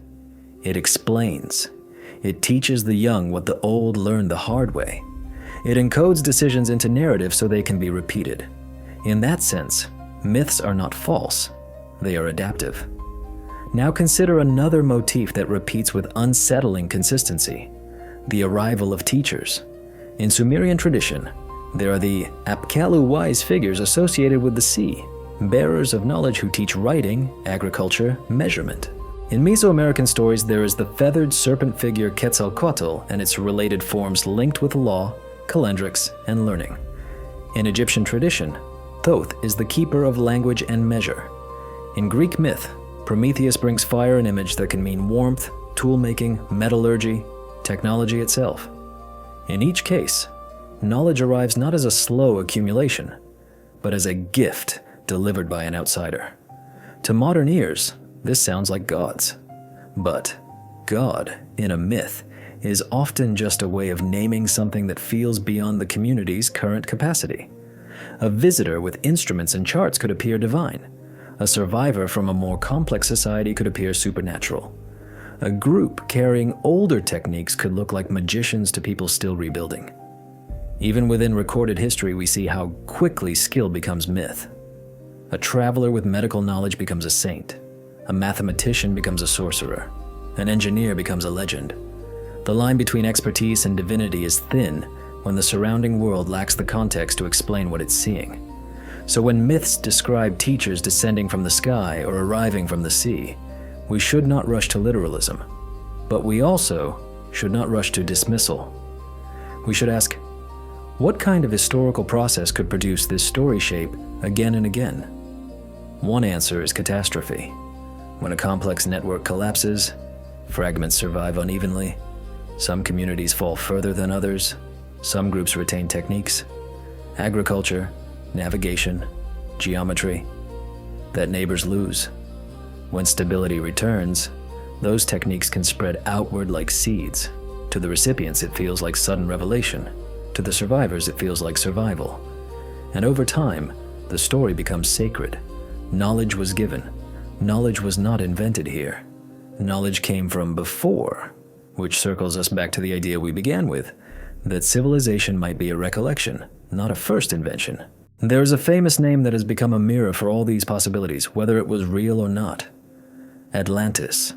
it explains. It teaches the young what the old learned the hard way. It encodes decisions into narrative so they can be repeated. In that sense, myths are not false, they are adaptive. Now consider another motif that repeats with unsettling consistency: the arrival of teachers. In Sumerian tradition, there are the Apkallu wise figures associated with the sea, bearers of knowledge who teach writing, agriculture, measurement. In Mesoamerican stories, there is the feathered serpent figure Quetzalcoatl and its related forms linked with law, calendrics, and learning. In Egyptian tradition, Thoth is the keeper of language and measure. In Greek myth, Prometheus brings fire an image that can mean warmth, tool-making, metallurgy, technology itself. In each case, knowledge arrives not as a slow accumulation, but as a gift delivered by an outsider. To modern ears, this sounds like gods. But God, in a myth, is often just a way of naming something that feels beyond the community's current capacity. A visitor with instruments and charts could appear divine. A survivor from a more complex society could appear supernatural. A group carrying older techniques could look like magicians to people still rebuilding. Even within recorded history, we see how quickly skill becomes myth. A traveler with medical knowledge becomes a saint. A mathematician becomes a sorcerer. An engineer becomes a legend. The line between expertise and divinity is thin when the surrounding world lacks the context to explain what it's seeing. So when myths describe teachers descending from the sky or arriving from the sea, we should not rush to literalism. But we also should not rush to dismissal. We should ask, what kind of historical process could produce this story shape again and again? One answer is catastrophe. When a complex network collapses, fragments survive unevenly. Some communities fall further than others. Some groups retain techniques, agriculture, navigation, geometry, that neighbors lose. When stability returns, those techniques can spread outward like seeds. To the recipients, it feels like sudden revelation. To the survivors, it feels like survival. And over time, the story becomes sacred. Knowledge was given. Knowledge was not invented here. Knowledge came from before, which circles us back to the idea we began with, that civilization might be a recollection, not a first invention. There is a famous name that has become a mirror for all these possibilities, whether it was real or not. Atlantis.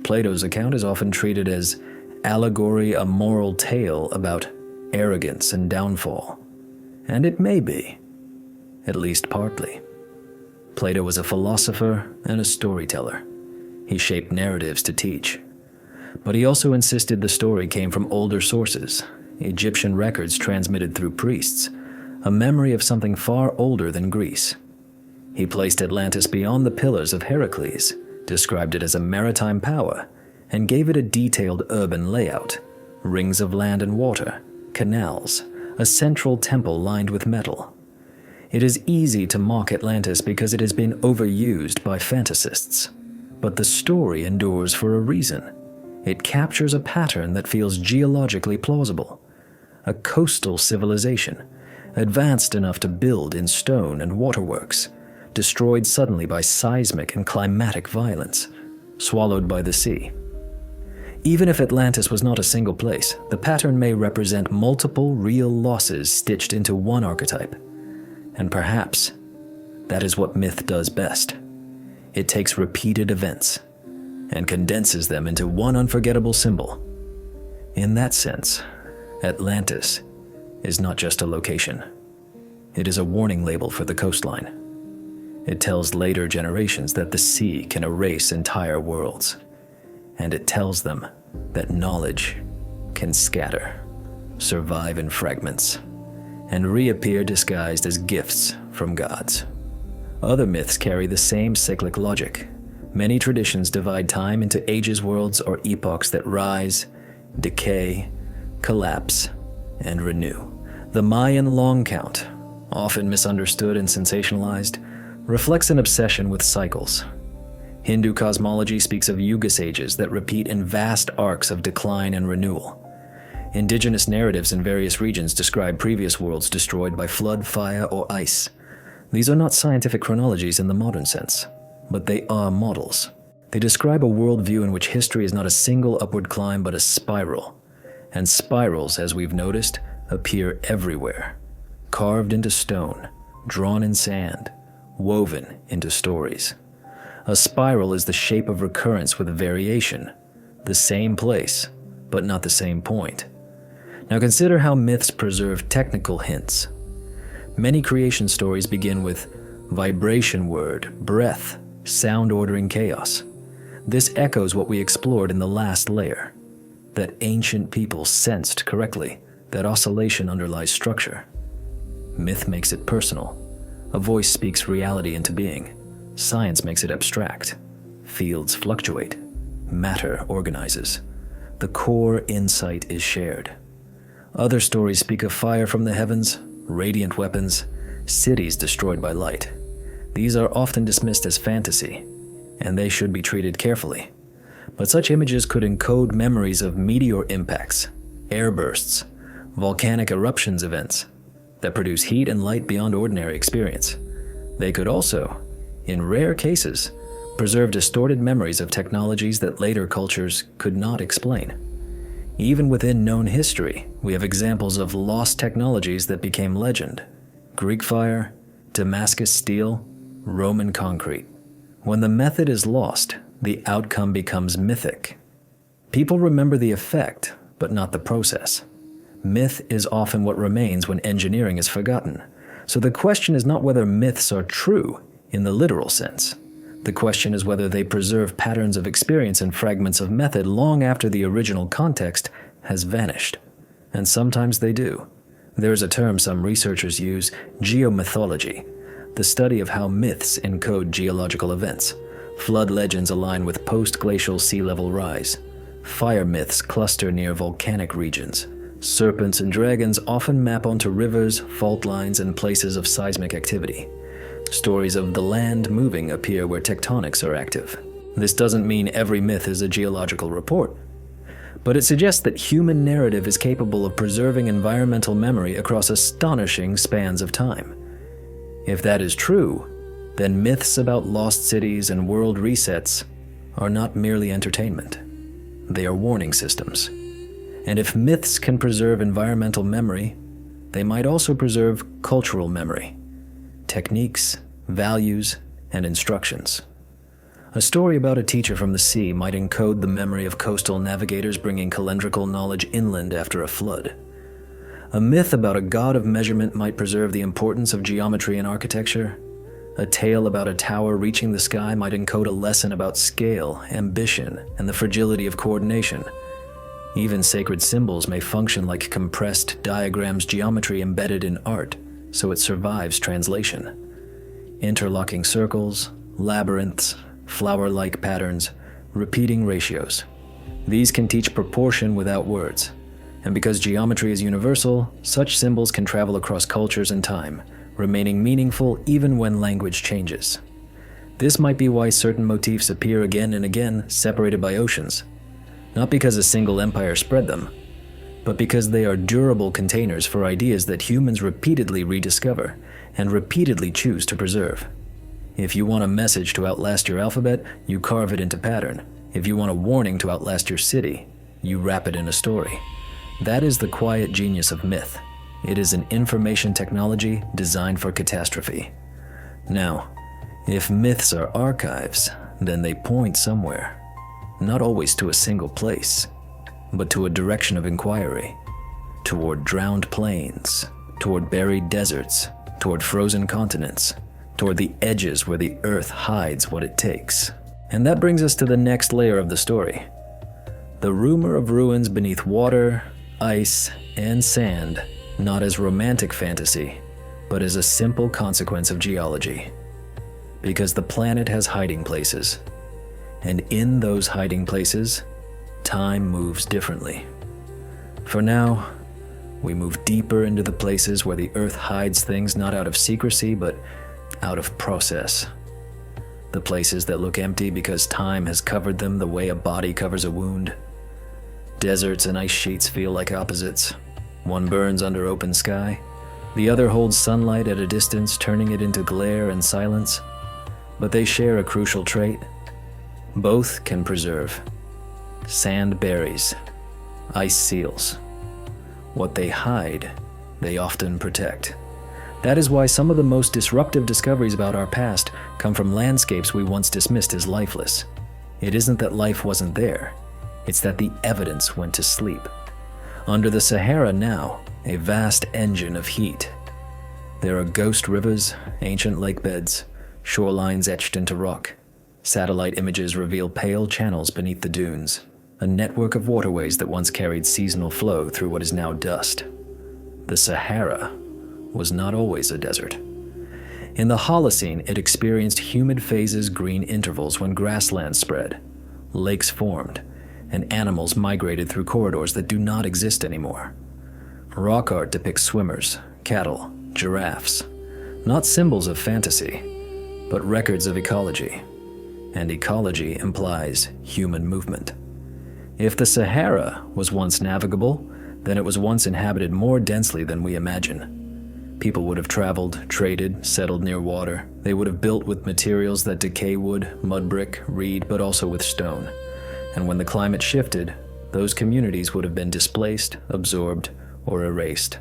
Plato's account is often treated as allegory, a moral tale about arrogance and downfall. And it may be, at least partly. Plato was a philosopher and a storyteller. He shaped narratives to teach. But he also insisted the story came from older sources, Egyptian records transmitted through priests, a memory of something far older than Greece. He placed Atlantis beyond the pillars of Heracles, described it as a maritime power, and gave it a detailed urban layout, rings of land and water, canals, a central temple lined with metal. It is easy to mock Atlantis because it has been overused by fantasists. But the story endures for a reason. It captures a pattern that feels geologically plausible. A coastal civilization, advanced enough to build in stone and waterworks, destroyed suddenly by seismic and climatic violence, swallowed by the sea. Even if Atlantis was not a single place, the pattern may represent multiple real losses stitched into one archetype. And perhaps that is what myth does best. It takes repeated events and condenses them into one unforgettable symbol. In that sense, Atlantis is not just a location. It is a warning label for the coastline. It tells later generations that the sea can erase entire worlds. And it tells them that knowledge can scatter, survive in fragments, and reappear disguised as gifts from gods. Other myths carry the same cyclic logic. Many traditions divide time into ages, worlds, or epochs that rise, decay, collapse, and renew. The Mayan long count, often misunderstood and sensationalized, reflects an obsession with cycles. Hindu cosmology speaks of yuga sages that repeat in vast arcs of decline and renewal. Indigenous narratives in various regions describe previous worlds destroyed by flood, fire, or ice. These are not scientific chronologies in the modern sense, but they are models. They describe a worldview in which history is not a single upward climb but a spiral. And spirals, as we've noticed, appear everywhere, carved into stone, drawn in sand, woven into stories. A spiral is the shape of recurrence with a variation, the same place, but not the same point. Now consider how myths preserve technical hints. Many creation stories begin with vibration word, breath, sound ordering chaos. This echoes what we explored in the last layer, that ancient people sensed correctly that oscillation underlies structure. Myth makes it personal. A voice speaks reality into being. Science makes it abstract. Fields fluctuate. Matter organizes. The core insight is shared. Other stories speak of fire from the heavens, radiant weapons, cities destroyed by light. These are often dismissed as fantasy, and they should be treated carefully. But such images could encode memories of meteor impacts, air bursts, volcanic eruptions events that produce heat and light beyond ordinary experience. They could also, in rare cases, preserve distorted memories of technologies that later cultures could not explain. Even within known history, we have examples of lost technologies that became legend. Greek fire, Damascus steel, Roman concrete. When the method is lost, the outcome becomes mythic. People remember the effect, but not the process. Myth is often what remains when engineering is forgotten. So the question is not whether myths are true in the literal sense. The question is whether they preserve patterns of experience and fragments of method long after the original context has vanished. And sometimes they do. There is a term some researchers use, geomythology, the study of how myths encode geological events. Flood legends align with post-glacial sea level rise. Fire myths cluster near volcanic regions. Serpents and dragons often map onto rivers, fault lines, and places of seismic activity. Stories of the land moving appear where tectonics are active. This doesn't mean every myth is a geological report, but it suggests that human narrative is capable of preserving environmental memory across astonishing spans of time. If that is true, then myths about lost cities and world resets are not merely entertainment. They are warning systems. And if myths can preserve environmental memory, they might also preserve cultural memory, techniques, values, and instructions. A story about a teacher from the sea might encode the memory of coastal navigators bringing calendrical knowledge inland after a flood. A myth about a god of measurement might preserve the importance of geometry in architecture. A tale about a tower reaching the sky might encode a lesson about scale, ambition, and the fragility of coordination. Even sacred symbols may function like compressed diagrams, geometry embedded in art, so it survives translation. Interlocking circles, labyrinths, flower-like patterns, repeating ratios. These can teach proportion without words. And because geometry is universal, such symbols can travel across cultures and time, remaining meaningful even when language changes. This might be why certain motifs appear again and again, separated by oceans. Not because a single empire spread them, but because they are durable containers for ideas that humans repeatedly rediscover and repeatedly choose to preserve. If you want a message to outlast your alphabet, you carve it into pattern. If you want a warning to outlast your city, you wrap it in a story. That is the quiet genius of myth. It is an information technology designed for catastrophe. Now, if myths are archives, then they point somewhere. Not always to a single place, but to a direction of inquiry. Toward drowned plains, toward buried deserts, toward frozen continents, toward the edges where the earth hides what it takes. And that brings us to the next layer of the story. The rumor of ruins beneath water, ice, and sand, not as romantic fantasy, but as a simple consequence of geology. Because the planet has hiding places. And in those hiding places, time moves differently. For now, we move deeper into the places where the earth hides things not out of secrecy, but out of process. The places that look empty because time has covered them the way a body covers a wound. Deserts and ice sheets feel like opposites. One burns under open sky. The other holds sunlight at a distance, turning it into glare and silence. But they share a crucial trait. Both can preserve. Sand buries. Ice seals. What they hide, they often protect. That is why some of the most disruptive discoveries about our past come from landscapes we once dismissed as lifeless. It isn't that life wasn't there. It's that the evidence went to sleep. Under the Sahara now, a vast engine of heat. There are ghost rivers, ancient lake beds, shorelines etched into rock. Satellite images reveal pale channels beneath the dunes, a network of waterways that once carried seasonal flow through what is now dust. The Sahara was not always a desert. In the Holocene, it experienced humid phases, green intervals when grasslands spread, lakes formed, and animals migrated through corridors that do not exist anymore. Rock art depicts swimmers, cattle, giraffes, not symbols of fantasy, but records of ecology. And ecology implies human movement. If the Sahara was once navigable, then it was once inhabited more densely than we imagine. People would have traveled, traded, settled near water. They would have built with materials that decay wood, mud brick, reed, but also with stone. And when the climate shifted, those communities would have been displaced, absorbed, or erased.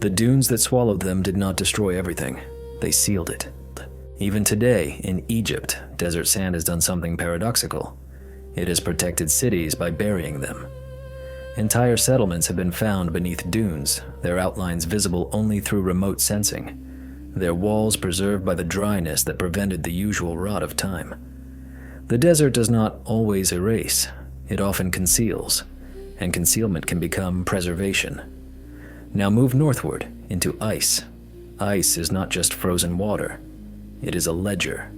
The dunes that swallowed them did not destroy everything. They sealed it. Even today, in Egypt, desert sand has done something paradoxical. It has protected cities by burying them. Entire settlements have been found beneath dunes, their outlines visible only through remote sensing, their walls preserved by the dryness that prevented the usual rot of time. The desert does not always erase, it often conceals, and concealment can become preservation. Now move northward into ice. Ice is not just frozen water. It is a ledger.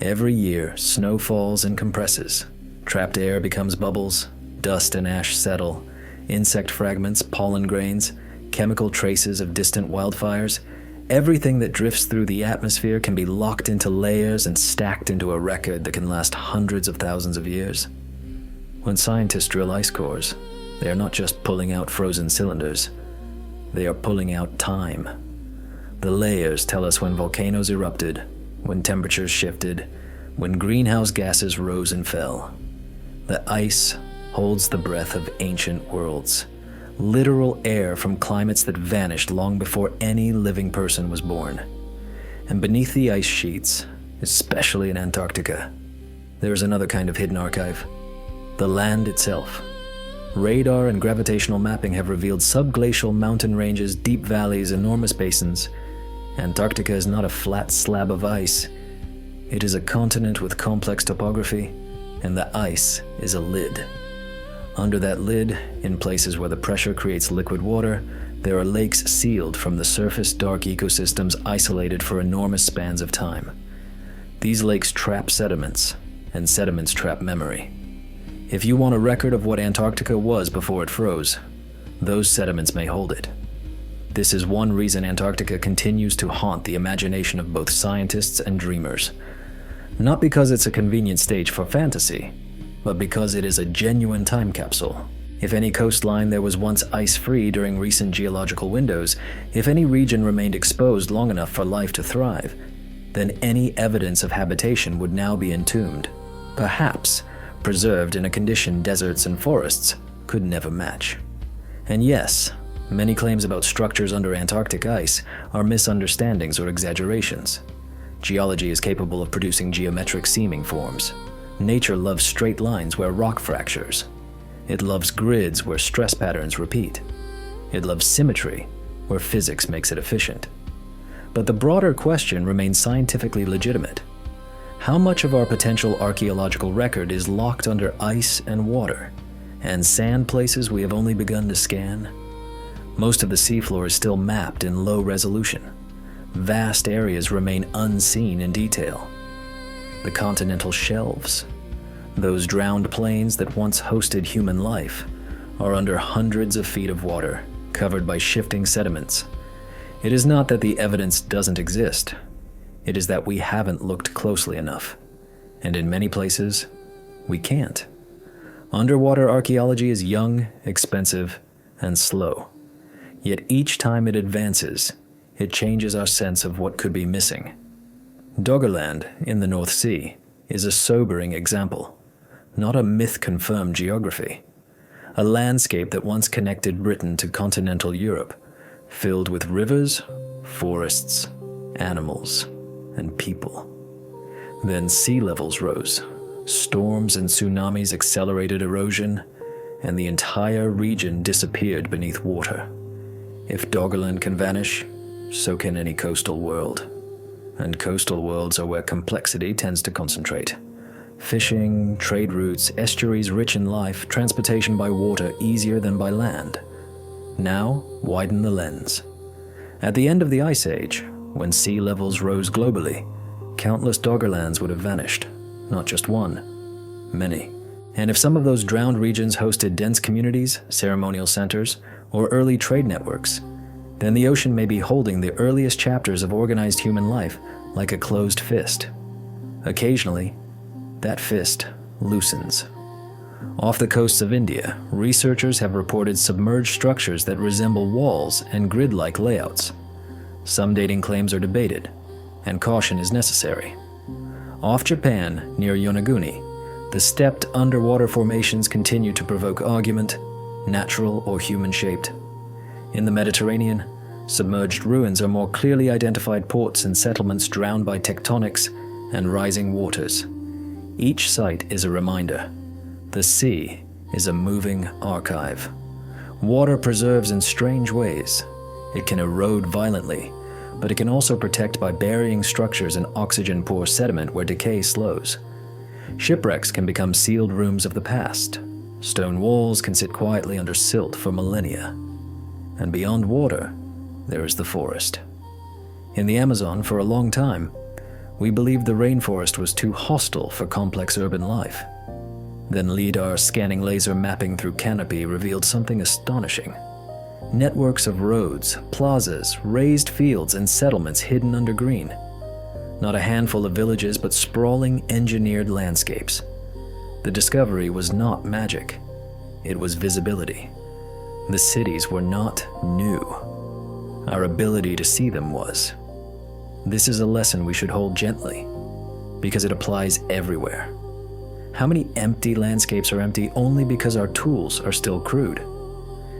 Every year, snow falls and compresses. Trapped air becomes bubbles, dust and ash settle, insect fragments, pollen grains, chemical traces of distant wildfires. Everything that drifts through the atmosphere can be locked into layers and stacked into a record that can last hundreds of thousands of years. When scientists drill ice cores, they are not just pulling out frozen cylinders. They are pulling out time. The layers tell us when volcanoes erupted, when temperatures shifted, when greenhouse gases rose and fell. The ice holds the breath of ancient worlds, literal air from climates that vanished long before any living person was born. And beneath the ice sheets, especially in Antarctica, there is another kind of hidden archive: the land itself. Radar and gravitational mapping have revealed subglacial mountain ranges, deep valleys, enormous basins. Antarctica is not a flat slab of ice. It is a continent with complex topography, and the ice is a lid. Under that lid, in places where the pressure creates liquid water, there are lakes sealed from the surface, dark ecosystems isolated for enormous spans of time. These lakes trap sediments, and sediments trap memory. If you want a record of what Antarctica was before it froze, those sediments may hold it. This is one reason Antarctica continues to haunt the imagination of both scientists and dreamers. Not because it's a convenient stage for fantasy, but because it is a genuine time capsule. If any coastline there was once ice-free during recent geological windows, if any region remained exposed long enough for life to thrive, then any evidence of habitation would now be entombed, perhaps preserved in a condition deserts and forests could never match. And yes, many claims about structures under Antarctic ice are misunderstandings or exaggerations. Geology is capable of producing geometric seeming forms. Nature loves straight lines where rock fractures. It loves grids where stress patterns repeat. It loves symmetry where physics makes it efficient. But the broader question remains scientifically legitimate. How much of our potential archaeological record is locked under ice and water, and sand places we have only begun to scan? Most of the seafloor is still mapped in low resolution. Vast areas remain unseen in detail. The continental shelves, those drowned plains that once hosted human life, are under hundreds of feet of water, covered by shifting sediments. It is not that the evidence doesn't exist. It is that we haven't looked closely enough. And in many places, we can't. Underwater archaeology is young, expensive, and slow. Yet each time it advances, it changes our sense of what could be missing. Doggerland in the North Sea is a sobering example, not a myth-confirmed geography. A landscape that once connected Britain to continental Europe, filled with rivers, forests, animals, and people. Then sea levels rose, storms and tsunamis accelerated erosion, and the entire region disappeared beneath water. If Doggerland can vanish, so can any coastal world. And coastal worlds are where complexity tends to concentrate. Fishing, trade routes, estuaries rich in life, transportation by water easier than by land. Now, widen the lens. At the end of the Ice Age, when sea levels rose globally, countless doggerlands would have vanished. Not just one, many. And if some of those drowned regions hosted dense communities, ceremonial centers, or early trade networks, then the ocean may be holding the earliest chapters of organized human life like a closed fist. Occasionally, that fist loosens. Off the coasts of India, researchers have reported submerged structures that resemble walls and grid-like layouts. Some dating claims are debated, and caution is necessary. Off Japan, near Yonaguni, the stepped underwater formations continue to provoke argument, natural or human-shaped. In the Mediterranean, submerged ruins are more clearly identified ports and settlements drowned by tectonics and rising waters. Each site is a reminder. The sea is a moving archive. Water preserves in strange ways. It can erode violently, but it can also protect by burying structures in oxygen-poor sediment where decay slows. Shipwrecks can become sealed rooms of the past. Stone walls can sit quietly under silt for millennia. And beyond water, there is the forest. In the Amazon, for a long time, we believed the rainforest was too hostile for complex urban life. Then LIDAR scanning laser mapping through canopy revealed something astonishing. Networks of roads, plazas, raised fields, and settlements hidden under green. Not a handful of villages, but sprawling, engineered landscapes. The discovery was not magic. It was visibility. The cities were not new. Our ability to see them was. This is a lesson we should hold gently, because it applies everywhere. How many empty landscapes are empty only because our tools are still crude?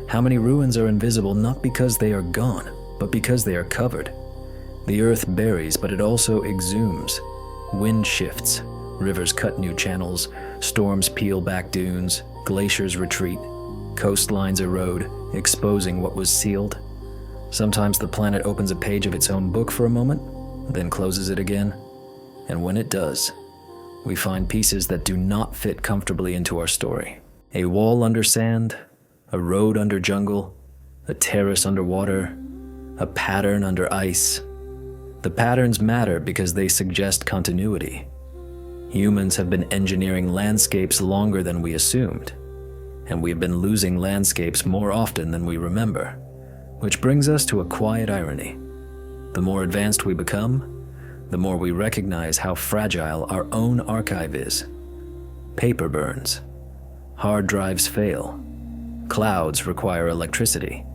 How many ruins are invisible not because they are gone, but because they are covered? The earth buries, but it also exhumes. Wind shifts, rivers cut new channels, storms peel back dunes, glaciers retreat, coastlines erode, exposing what was sealed. Sometimes the planet opens a page of its own book for a moment, then closes it again. And when it does, we find pieces that do not fit comfortably into our story. A wall under sand, a road under jungle, a terrace under water, a pattern under ice. The patterns matter because they suggest continuity. Humans have been engineering landscapes longer than we assumed, and we've been losing landscapes more often than we remember, which brings us to a quiet irony. The more advanced we become, the more we recognize how fragile our own archive is. Paper burns. Hard drives fail. Clouds require electricity.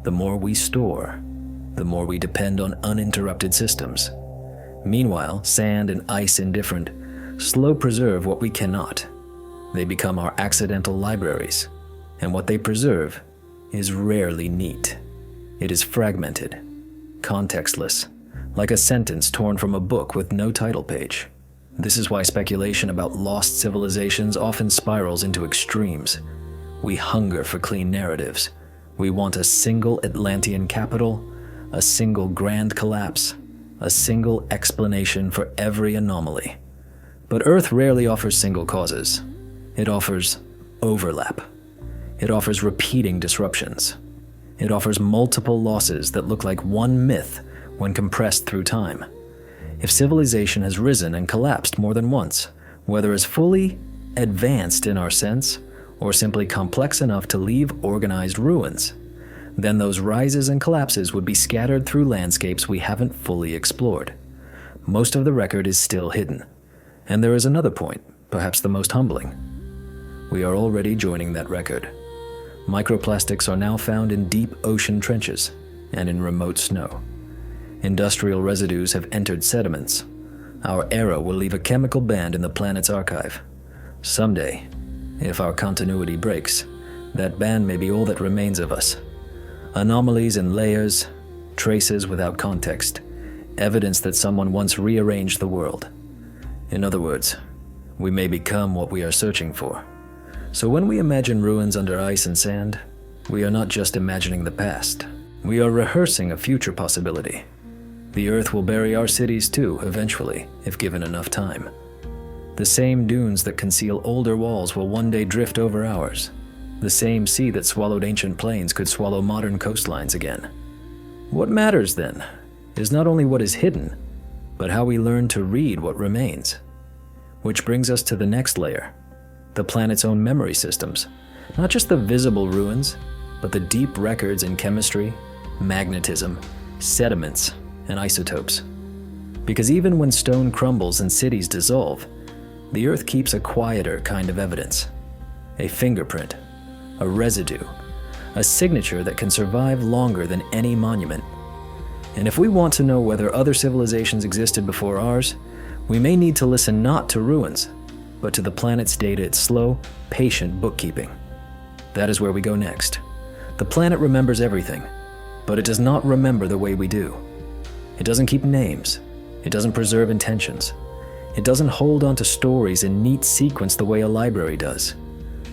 The more we store, the more we depend on uninterrupted systems. Meanwhile, sand and ice indifferent, slow preserve what we cannot. They become our accidental libraries, and what they preserve is rarely neat. It is fragmented, contextless, like a sentence torn from a book with no title page. This is why speculation about lost civilizations often spirals into extremes. We hunger for clean narratives. We want a single Atlantean capital, a single grand collapse, a single explanation for every anomaly. But Earth rarely offers single causes. It offers overlap. It offers repeating disruptions. It offers multiple losses that look like one myth when compressed through time. If civilization has risen and collapsed more than once, whether as fully advanced in our sense or simply complex enough to leave organized ruins, then those rises and collapses would be scattered through landscapes we haven't fully explored. Most of the record is still hidden. And there is another point, perhaps the most humbling. We are already joining that record. Microplastics are now found in deep ocean trenches and in remote snow. Industrial residues have entered sediments. Our era will leave a chemical band in the planet's archive. Someday, if our continuity breaks, that band may be all that remains of us. Anomalies in layers, traces without context, evidence that someone once rearranged the world. In other words, we may become what we are searching for. So when we imagine ruins under ice and sand, we are not just imagining the past. We are rehearsing a future possibility. The Earth will bury our cities too, eventually, if given enough time. The same dunes that conceal older walls will one day drift over ours. The same sea that swallowed ancient plains could swallow modern coastlines again. What matters, then, is not only what is hidden, but how we learn to read what remains. Which brings us to the next layer, the planet's own memory systems. Not just the visible ruins, but the deep records in chemistry, magnetism, sediments, and isotopes. Because even when stone crumbles and cities dissolve, the Earth keeps a quieter kind of evidence. A fingerprint, a residue, a signature that can survive longer than any monument. And if we want to know whether other civilizations existed before ours, we may need to listen not to ruins, but to the planet's data, its slow, patient bookkeeping. That is where we go next. The planet remembers everything, but it does not remember the way we do. It doesn't keep names. It doesn't preserve intentions. It doesn't hold on to stories in neat sequence the way a library does.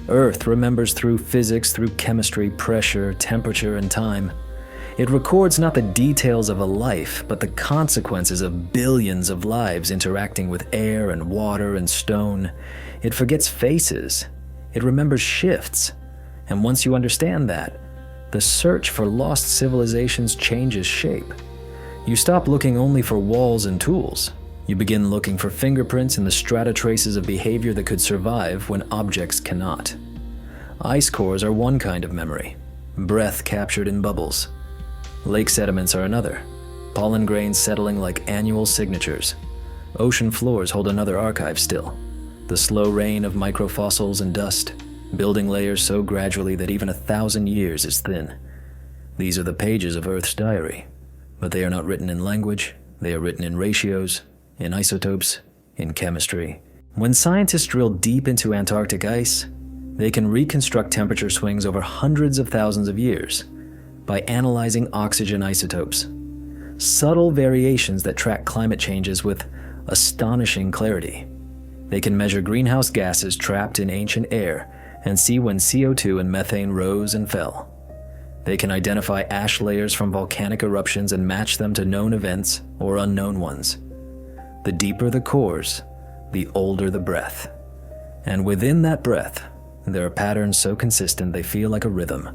Earth remembers through physics, through chemistry, pressure, temperature, and time. It records not the details of a life, but the consequences of billions of lives interacting with air and water and stone. It forgets faces. It remembers shifts. And once you understand that, the search for lost civilizations changes shape. You stop looking only for walls and tools. You begin looking for fingerprints in the strata traces of behavior that could survive when objects cannot. Ice cores are one kind of memory, breath captured in bubbles. Lake sediments are another, pollen grains settling like annual signatures. Ocean floors hold another archive still, the slow rain of microfossils and dust, building layers so gradually that even 1,000 years is thin. These are the pages of Earth's diary, but they are not written in language, they are written in ratios, in isotopes, in chemistry. When scientists drill deep into Antarctic ice, they can reconstruct temperature swings over hundreds of thousands of years by analyzing oxygen isotopes. Subtle variations that track climate changes with astonishing clarity. They can measure greenhouse gases trapped in ancient air and see when CO2 and methane rose and fell. They can identify ash layers from volcanic eruptions and match them to known events or unknown ones. The deeper the cores, the older the breath. And within that breath, there are patterns so consistent they feel like a rhythm.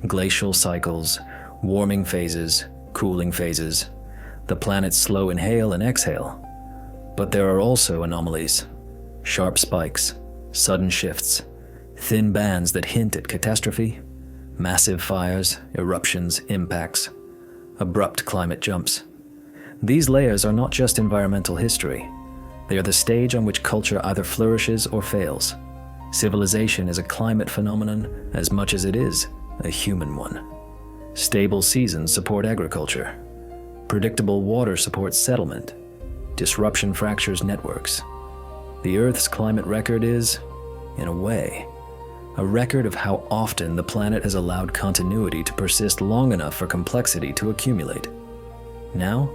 Glacial cycles, warming phases, cooling phases, the planet's slow inhale and exhale. But there are also anomalies. Sharp spikes, sudden shifts, thin bands that hint at catastrophe, massive fires, eruptions, impacts, abrupt climate jumps. These layers are not just environmental history. They are the stage on which culture either flourishes or fails. Civilization is a climate phenomenon as much as it is a human one. Stable seasons support agriculture. Predictable water supports settlement. Disruption fractures networks. The Earth's climate record is, in a way, a record of how often the planet has allowed continuity to persist long enough for complexity to accumulate. Now,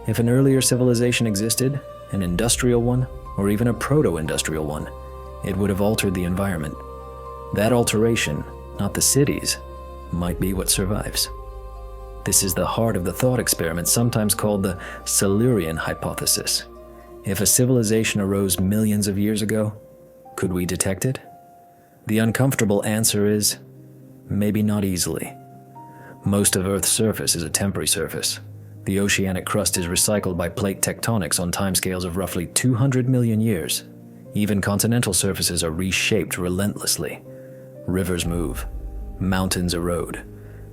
if an earlier civilization existed, an industrial one, or even a proto-industrial one, it would have altered the environment. That alteration, not the cities, might be what survives. This is the heart of the thought experiment, sometimes called the Silurian hypothesis. If a civilization arose millions of years ago, could we detect it? The uncomfortable answer is, maybe not easily. Most of Earth's surface is a temporary surface. The oceanic crust is recycled by plate tectonics on timescales of roughly 200 million years. Even continental surfaces are reshaped relentlessly. Rivers move, mountains erode,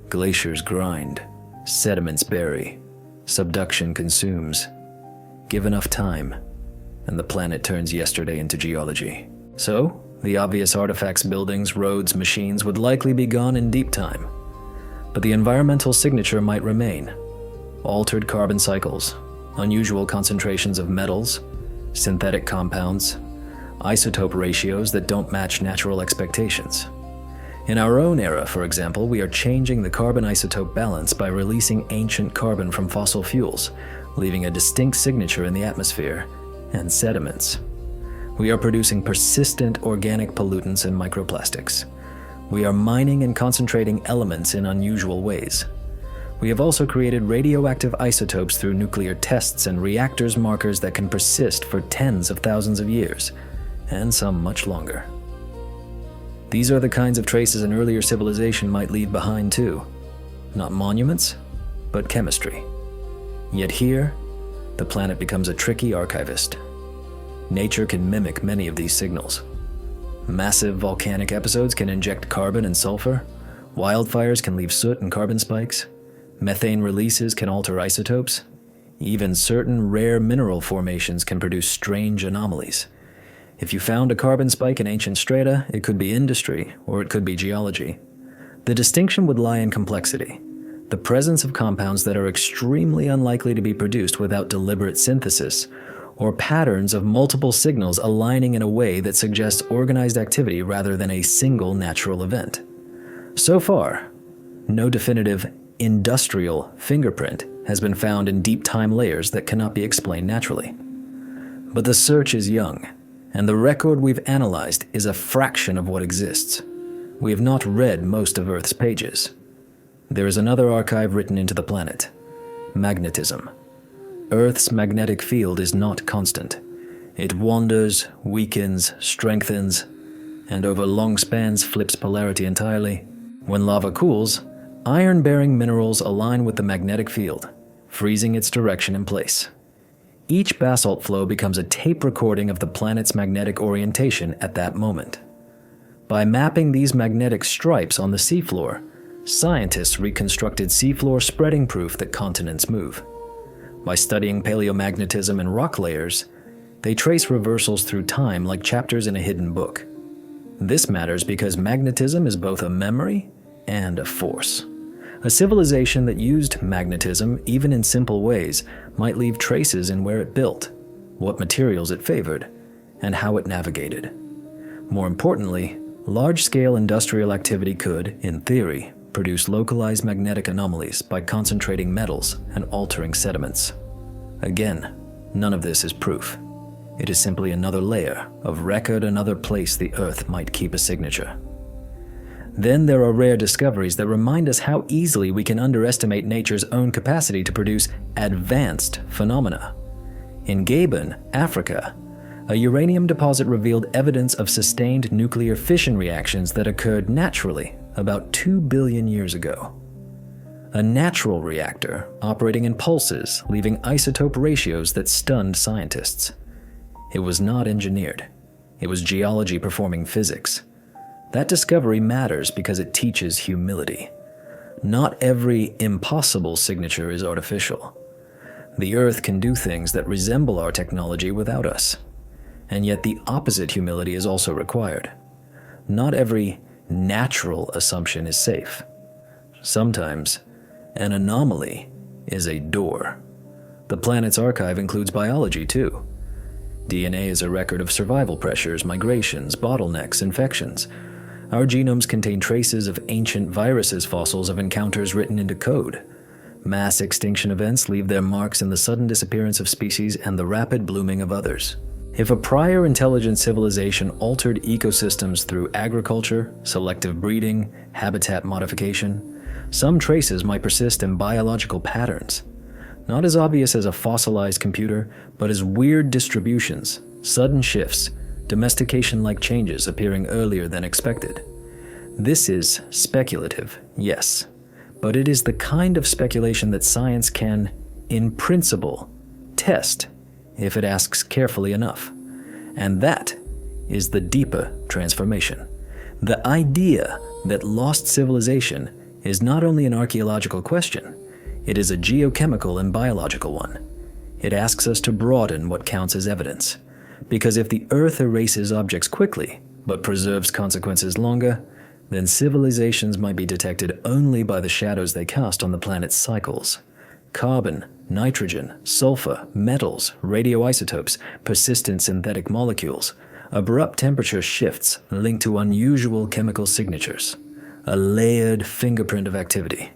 glaciers grind, sediments bury, subduction consumes. Give enough time, and the planet turns yesterday into geology. So, the obvious artifacts, buildings, roads, machines would likely be gone in deep time. But the environmental signature might remain. Altered carbon cycles, unusual concentrations of metals, synthetic compounds, isotope ratios that don't match natural expectations. In our own era, for example, we are changing the carbon isotope balance by releasing ancient carbon from fossil fuels, leaving a distinct signature in the atmosphere and sediments. We are producing persistent organic pollutants and microplastics. We are mining and concentrating elements in unusual ways. We have also created radioactive isotopes through nuclear tests and reactors markers that can persist for tens of thousands of years. and some much longer. These are the kinds of traces an earlier civilization might leave behind too. Not monuments, but chemistry. Yet here, the planet becomes a tricky archivist. Nature can mimic many of these signals. Massive volcanic episodes can inject carbon and sulfur. Wildfires can leave soot and carbon spikes. Methane releases can alter isotopes. Even certain rare mineral formations can produce strange anomalies. If you found a carbon spike in ancient strata, it could be industry, or it could be geology. The distinction would lie in complexity. The presence of compounds that are extremely unlikely to be produced without deliberate synthesis, or patterns of multiple signals aligning in a way that suggests organized activity rather than a single natural event. So far, no definitive industrial fingerprint has been found in deep time layers that cannot be explained naturally. But the search is young, and the record we've analyzed is a fraction of what exists. We have not read most of Earth's pages. There is another archive written into the planet: magnetism. Earth's magnetic field is not constant. It wanders, weakens, strengthens, and over long spans flips polarity entirely. When lava cools, iron-bearing minerals align with the magnetic field, freezing its direction in place. Each basalt flow becomes a tape recording of the planet's magnetic orientation at that moment. By mapping these magnetic stripes on the seafloor, scientists reconstructed seafloor spreading proof that continents move. By studying paleomagnetism in rock layers, they trace reversals through time like chapters in a hidden book. This matters because magnetism is both a memory and a force. A civilization that used magnetism, even in simple ways, might leave traces in where it built, what materials it favored, and how it navigated. More importantly, large-scale industrial activity could, in theory, produce localized magnetic anomalies by concentrating metals and altering sediments. Again, none of this is proof. It is simply another layer of record, another place the Earth might keep a signature. Then there are rare discoveries that remind us how easily we can underestimate nature's own capacity to produce advanced phenomena. In Gabon, Africa, a uranium deposit revealed evidence of sustained nuclear fission reactions that occurred naturally about 2 billion years ago. A natural reactor operating in pulses, leaving isotope ratios that stunned scientists. It was not engineered. It was geology performing physics. That discovery matters because it teaches humility. Not every impossible signature is artificial. The Earth can do things that resemble our technology without us. And yet the opposite humility is also required. Not every natural assumption is safe. Sometimes, an anomaly is a door. The planet's archive includes biology too. DNA is a record of survival pressures, migrations, bottlenecks, infections. Our genomes contain traces of ancient viruses fossils of encounters written into code. Mass extinction events leave their marks in the sudden disappearance of species and the rapid blooming of others. If a prior intelligent civilization altered ecosystems through agriculture, selective breeding, habitat modification, some traces might persist in biological patterns. Not as obvious as a fossilized computer, but as weird distributions, sudden shifts, domestication-like changes appearing earlier than expected. This is speculative, yes, but it is the kind of speculation that science can, in principle, test if it asks carefully enough. And that is the deeper transformation. The idea that lost civilization is not only an archaeological question, it is a geochemical and biological one. It asks us to broaden what counts as evidence. Because if the Earth erases objects quickly, but preserves consequences longer, then civilizations might be detected only by the shadows they cast on the planet's cycles. Carbon, nitrogen, sulfur, metals, radioisotopes, persistent synthetic molecules, abrupt temperature shifts linked to unusual chemical signatures. A layered fingerprint of activity.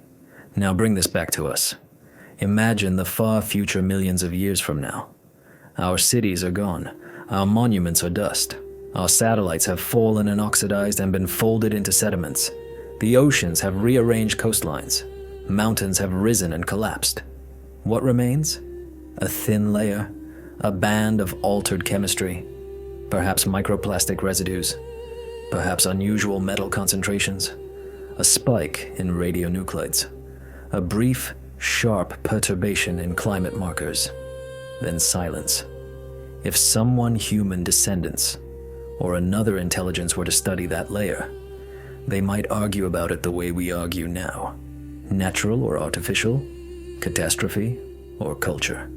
Now bring this back to us. Imagine the far future millions of years from now. Our cities are gone. Our monuments are dust. Our satellites have fallen and oxidized and been folded into sediments. The oceans have rearranged coastlines. Mountains have risen and collapsed. What remains? A thin layer, a band of altered chemistry. Perhaps microplastic residues, perhaps unusual metal concentrations, a spike in radionuclides, a brief, sharp perturbation in climate markers, then silence. If someone human descendants or another intelligence were to study that layer, they might argue about it the way we argue now: natural or artificial, catastrophe or culture,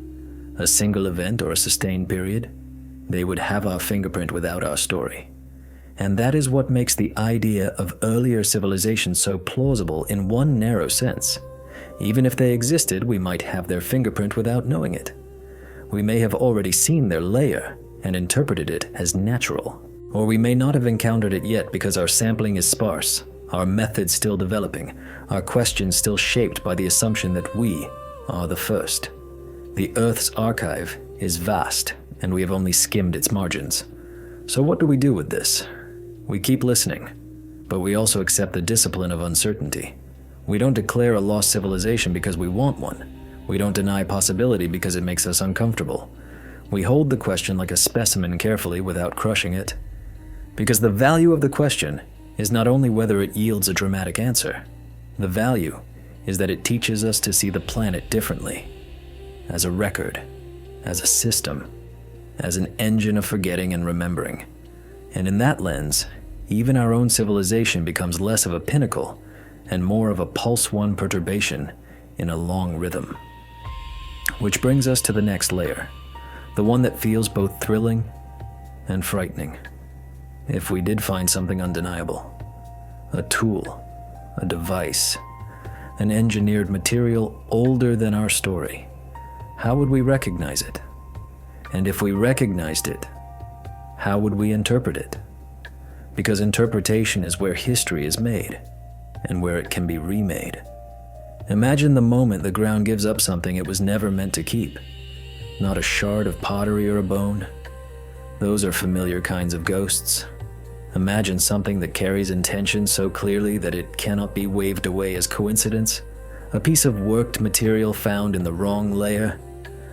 a single event or a sustained period. They would have our fingerprint without our story. And that is what makes the idea of earlier civilization so plausible in one narrow sense. Even if they existed, we might have their fingerprint without knowing it. We may have already seen their layer and interpreted it as natural. Or we may not have encountered it yet because our sampling is sparse, our methods still developing, our questions still shaped by the assumption that we are the first. The Earth's archive is vast, and we have only skimmed its margins. So what do we do with this? We keep listening, but we also accept the discipline of uncertainty. We don't declare a lost civilization because we want one. We don't deny possibility because it makes us uncomfortable. We hold the question like a specimen carefully without crushing it. Because the value of the question is not only whether it yields a dramatic answer. The value is that it teaches us to see the planet differently. As a record, as a system, as an engine of forgetting and remembering. And in that lens, even our own civilization becomes less of a pinnacle and more of a pulse-one perturbation in a long rhythm. Which brings us to the next layer, the one that feels both thrilling and frightening. If we did find something undeniable, a tool, a device, an engineered material older than our story, how would we recognize it? And if we recognized it, how would we interpret it? Because interpretation is where history is made, and where it can be remade. Imagine the moment the ground gives up something it was never meant to keep. Not a shard of pottery or a bone. Those are familiar kinds of ghosts. Imagine something that carries intention so clearly that it cannot be waved away as coincidence. A piece of worked material found in the wrong layer.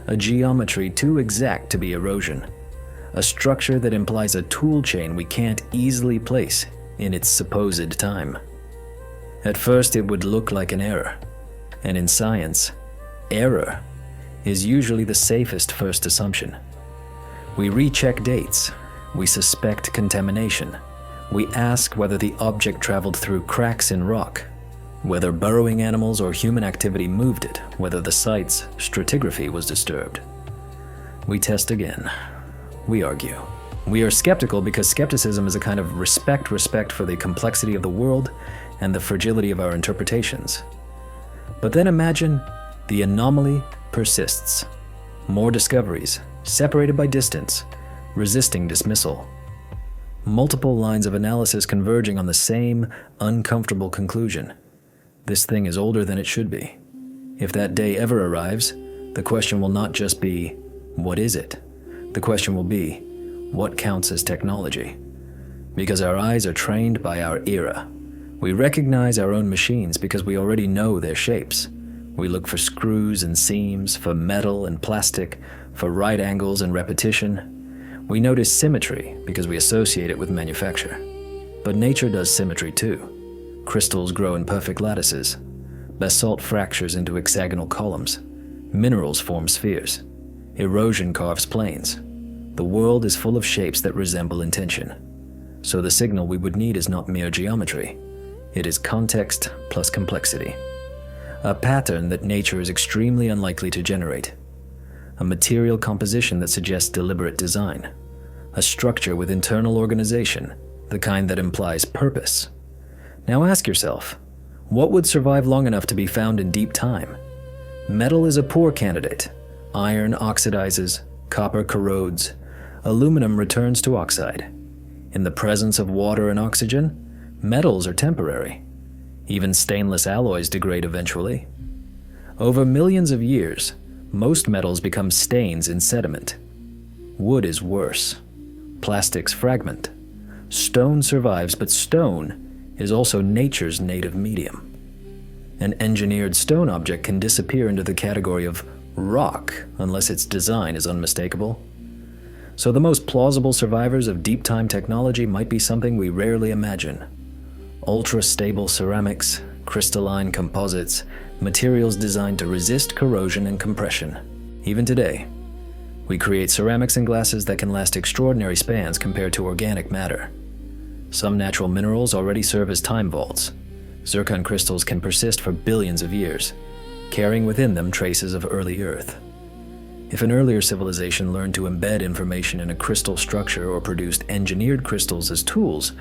A geometry too exact to be erosion. A structure that implies a tool chain we can't easily place in its supposed time. At first it would look like an error. And in science, error is usually the safest first assumption. We recheck dates. We suspect contamination. We ask whether the object traveled through cracks in rock, whether burrowing animals or human activity moved it, whether the site's stratigraphy was disturbed. We test again. We argue. We are skeptical because skepticism is a kind of respect for the complexity of the world and the fragility of our interpretations. But then imagine the anomaly persists. More discoveries, separated by distance, resisting dismissal. Multiple lines of analysis converging on the same uncomfortable conclusion. This thing is older than it should be. If that day ever arrives, the question will not just be, what is it? The question will be, what counts as technology? Because our eyes are trained by our era. We recognize our own machines because we already know their shapes. We look for screws and seams, for metal and plastic, for right angles and repetition. We notice symmetry because we associate it with manufacture. But nature does symmetry too. Crystals grow in perfect lattices. Basalt fractures into hexagonal columns. Minerals form spheres. Erosion carves planes. The world is full of shapes that resemble intention. So the signal we would need is not mere geometry. It is context plus complexity. A pattern that nature is extremely unlikely to generate. A material composition that suggests deliberate design. A structure with internal organization, the kind that implies purpose. Now ask yourself, what would survive long enough to be found in deep time? Metal is a poor candidate. Iron oxidizes, copper corrodes, aluminum returns to oxide. In the presence of water and oxygen, metals are temporary. Even stainless alloys degrade eventually. Over millions of years, most metals become stains in sediment. Wood is worse. Plastics fragment. Stone survives, but stone is also nature's native medium. An engineered stone object can disappear into the category of rock unless its design is unmistakable. So the most plausible survivors of deep-time technology might be something we rarely imagine. Ultra-stable ceramics, crystalline composites, materials designed to resist corrosion and compression. Even today, we create ceramics and glasses that can last extraordinary spans compared to organic matter. Some natural minerals already serve as time vaults. Zircon crystals can persist for billions of years, carrying within them traces of early Earth. If an earlier civilization learned to embed information in a crystal structure or produced engineered crystals as tools,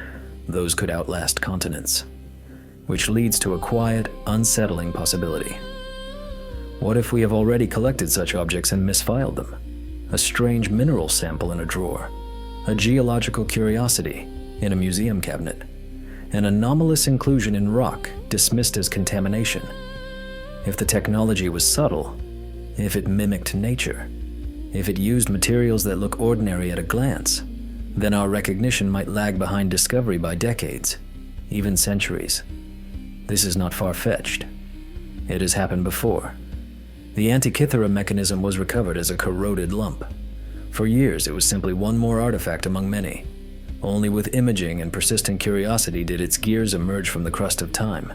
those could outlast continents. Which leads to a quiet, unsettling possibility. What if we have already collected such objects and misfiled them? A strange mineral sample in a drawer, a geological curiosity in a museum cabinet, an anomalous inclusion in rock dismissed as contamination. If the technology was subtle, if it mimicked nature, if it used materials that look ordinary at a glance, then our recognition might lag behind discovery by decades, even centuries. This is not far-fetched. It has happened before. The Antikythera mechanism was recovered as a corroded lump. For years, it was simply one more artifact among many. Only with imaging and persistent curiosity did its gears emerge from the crust of time.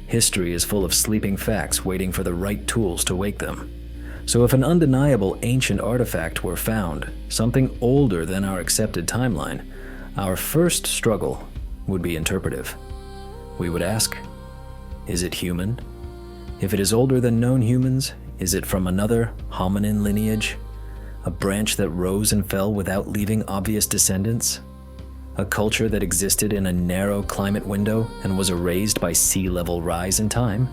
History is full of sleeping facts waiting for the right tools to wake them. So if an undeniable ancient artifact were found, something older than our accepted timeline, our first struggle would be interpretive. We would ask, is it human? If it is older than known humans, is it from another hominin lineage? A branch that rose and fell without leaving obvious descendants? A culture that existed in a narrow climate window and was erased by sea level rise in time?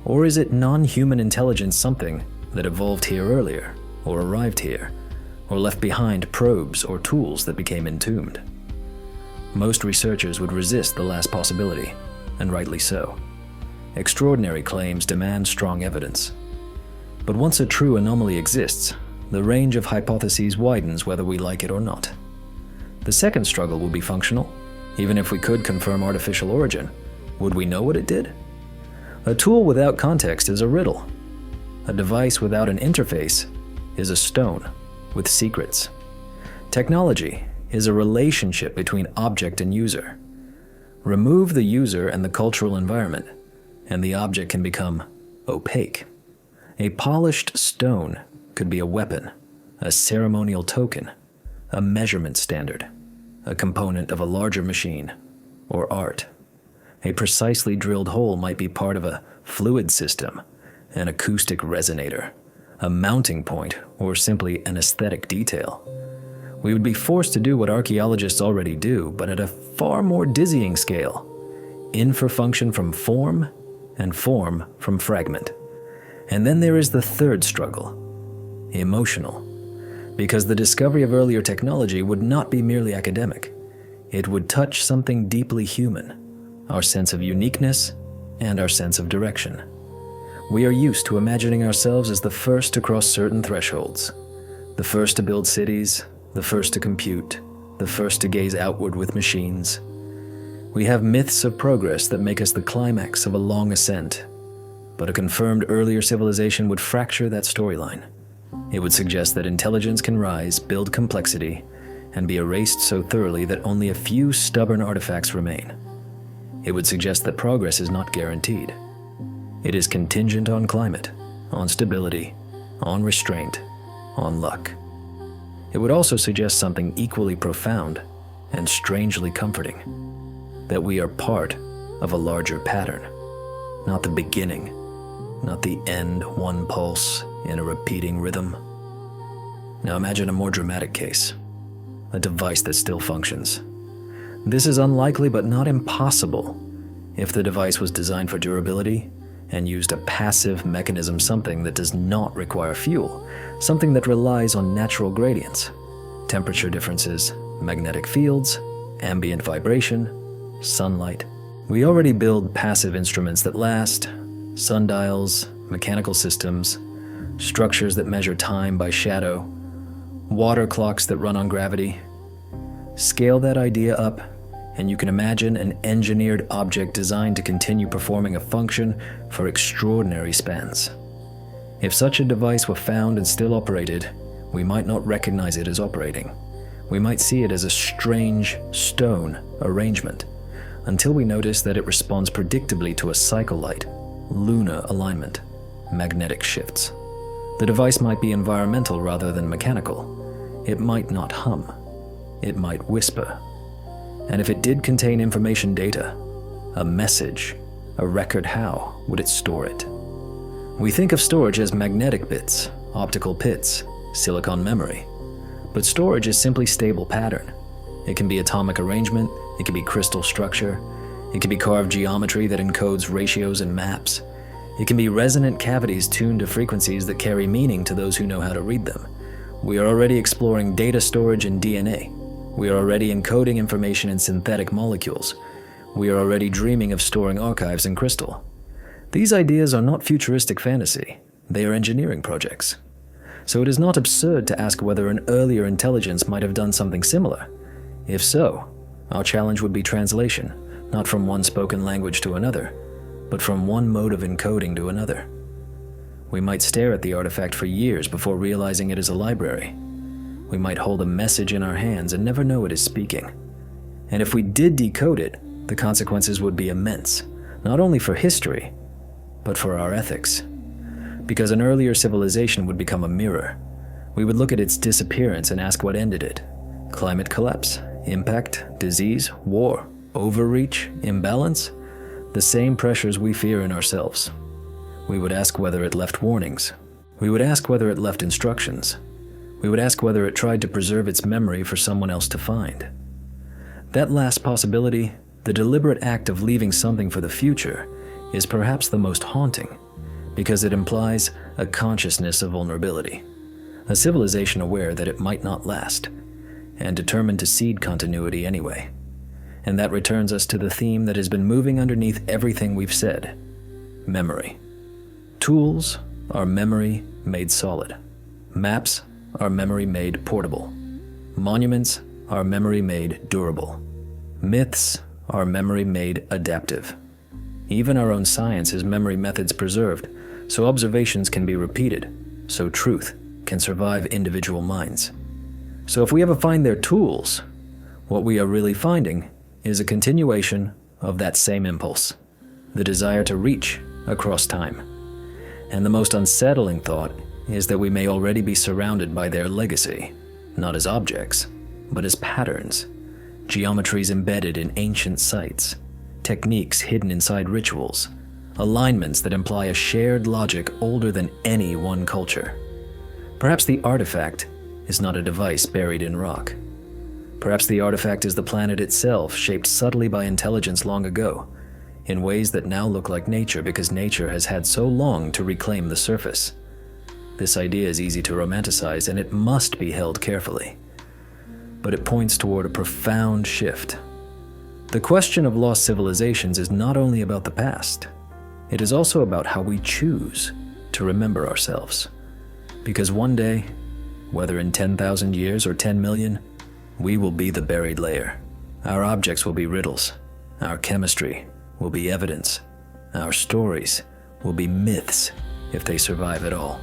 Or is it non-human intelligence something that evolved here earlier, or arrived here, or left behind probes or tools that became entombed? Most researchers would resist the last possibility, and rightly so. Extraordinary claims demand strong evidence. But once a true anomaly exists, the range of hypotheses widens whether we like it or not. The second struggle will be functional. Even if we could confirm artificial origin, would we know what it did? A tool without context is a riddle. A device without an interface is a stone with secrets. Technology is a relationship between object and user. Remove the user and the cultural environment, and the object can become opaque. A polished stone could be a weapon, a ceremonial token, a measurement standard, a component of a larger machine, or art. A precisely drilled hole might be part of a fluid system, an acoustic resonator, a mounting point, or simply an aesthetic detail. We would be forced to do what archaeologists already do, but at a far more dizzying scale. Infer function from form, and form from fragment. And then there is the third struggle, emotional. Because the discovery of earlier technology would not be merely academic. It would touch something deeply human, our sense of uniqueness and our sense of direction. We are used to imagining ourselves as the first to cross certain thresholds, the first to build cities, the first to compute, the first to gaze outward with machines. We have myths of progress that make us the climax of a long ascent, but a confirmed earlier civilization would fracture that storyline. It would suggest that intelligence can rise, build complexity, and be erased so thoroughly that only a few stubborn artifacts remain. It would suggest that progress is not guaranteed. It is contingent on climate, on stability, on restraint, on luck. It would also suggest something equally profound and strangely comforting, that we are part of a larger pattern, not the beginning, not the end, one pulse in a repeating rhythm. Now imagine a more dramatic case, a device that still functions. This is unlikely but not impossible if the device was designed for durability and used a passive mechanism, something that does not require fuel, something that relies on natural gradients, temperature differences, magnetic fields, ambient vibration, sunlight. We already build passive instruments that last, sundials, mechanical systems, structures that measure time by shadow, water clocks that run on gravity. Scale that idea up, and you can imagine an engineered object designed to continue performing a function for extraordinary spans. If such a device were found and still operated, We might not recognize it as operating. We might see it as a strange stone arrangement until we notice that it responds predictably to a cycle light, lunar alignment, magnetic shifts. The device might be environmental rather than mechanical. It might not hum. It might whisper. And if it did contain information data, a message, a record, how would it store it? We think of storage as magnetic bits, optical pits, silicon memory. But storage is simply stable pattern. It can be atomic arrangement, it can be crystal structure, it can be carved geometry that encodes ratios and maps. It can be resonant cavities tuned to frequencies that carry meaning to those who know how to read them. We are already exploring data storage in DNA. We are already encoding information in synthetic molecules. We are already dreaming of storing archives in crystal. These ideas are not futuristic fantasy. They are engineering projects. So it is not absurd to ask whether an earlier intelligence might have done something similar. If so, our challenge would be translation, not from one spoken language to another, but from one mode of encoding to another. We might stare at the artifact for years before realizing it is a library. We might hold a message in our hands and never know it is speaking. And if we did decode it, the consequences would be immense, not only for history, but for our ethics. Because an earlier civilization would become a mirror. We would look at its disappearance and ask what ended it. Climate collapse, impact, disease, war, overreach, imbalance, the same pressures we fear in ourselves. We would ask whether it left warnings. We would ask whether it left instructions. We would ask whether it tried to preserve its memory for someone else to find. That last possibility, the deliberate act of leaving something for the future, is perhaps the most haunting, because it implies a consciousness of vulnerability, a civilization aware that it might not last, and determined to seed continuity anyway. And that returns us to the theme that has been moving underneath everything we've said: memory. Tools are memory made solid. Maps are memory made portable. Monuments are memory made durable. Myths are memory made adaptive. Even our own science has memory methods preserved, so observations can be repeated, so truth can survive individual minds. So if we ever find their tools, what we are really finding is a continuation of that same impulse, the desire to reach across time. And the most unsettling thought is that we may already be surrounded by their legacy, not as objects, but as patterns, geometries embedded in ancient sites, techniques hidden inside rituals, alignments that imply a shared logic older than any one culture. Perhaps the artifact is not a device buried in rock. Perhaps the artifact is the planet itself, shaped subtly by intelligence long ago, in ways that now look like nature because nature has had so long to reclaim the surface. This idea is easy to romanticize, and it must be held carefully. But it points toward a profound shift. The question of lost civilizations is not only about the past, it is also about how we choose to remember ourselves. Because one day, whether in 10,000 years or 10 million, we will be the buried layer. Our objects will be riddles. Our chemistry will be evidence. Our stories will be myths if they survive at all.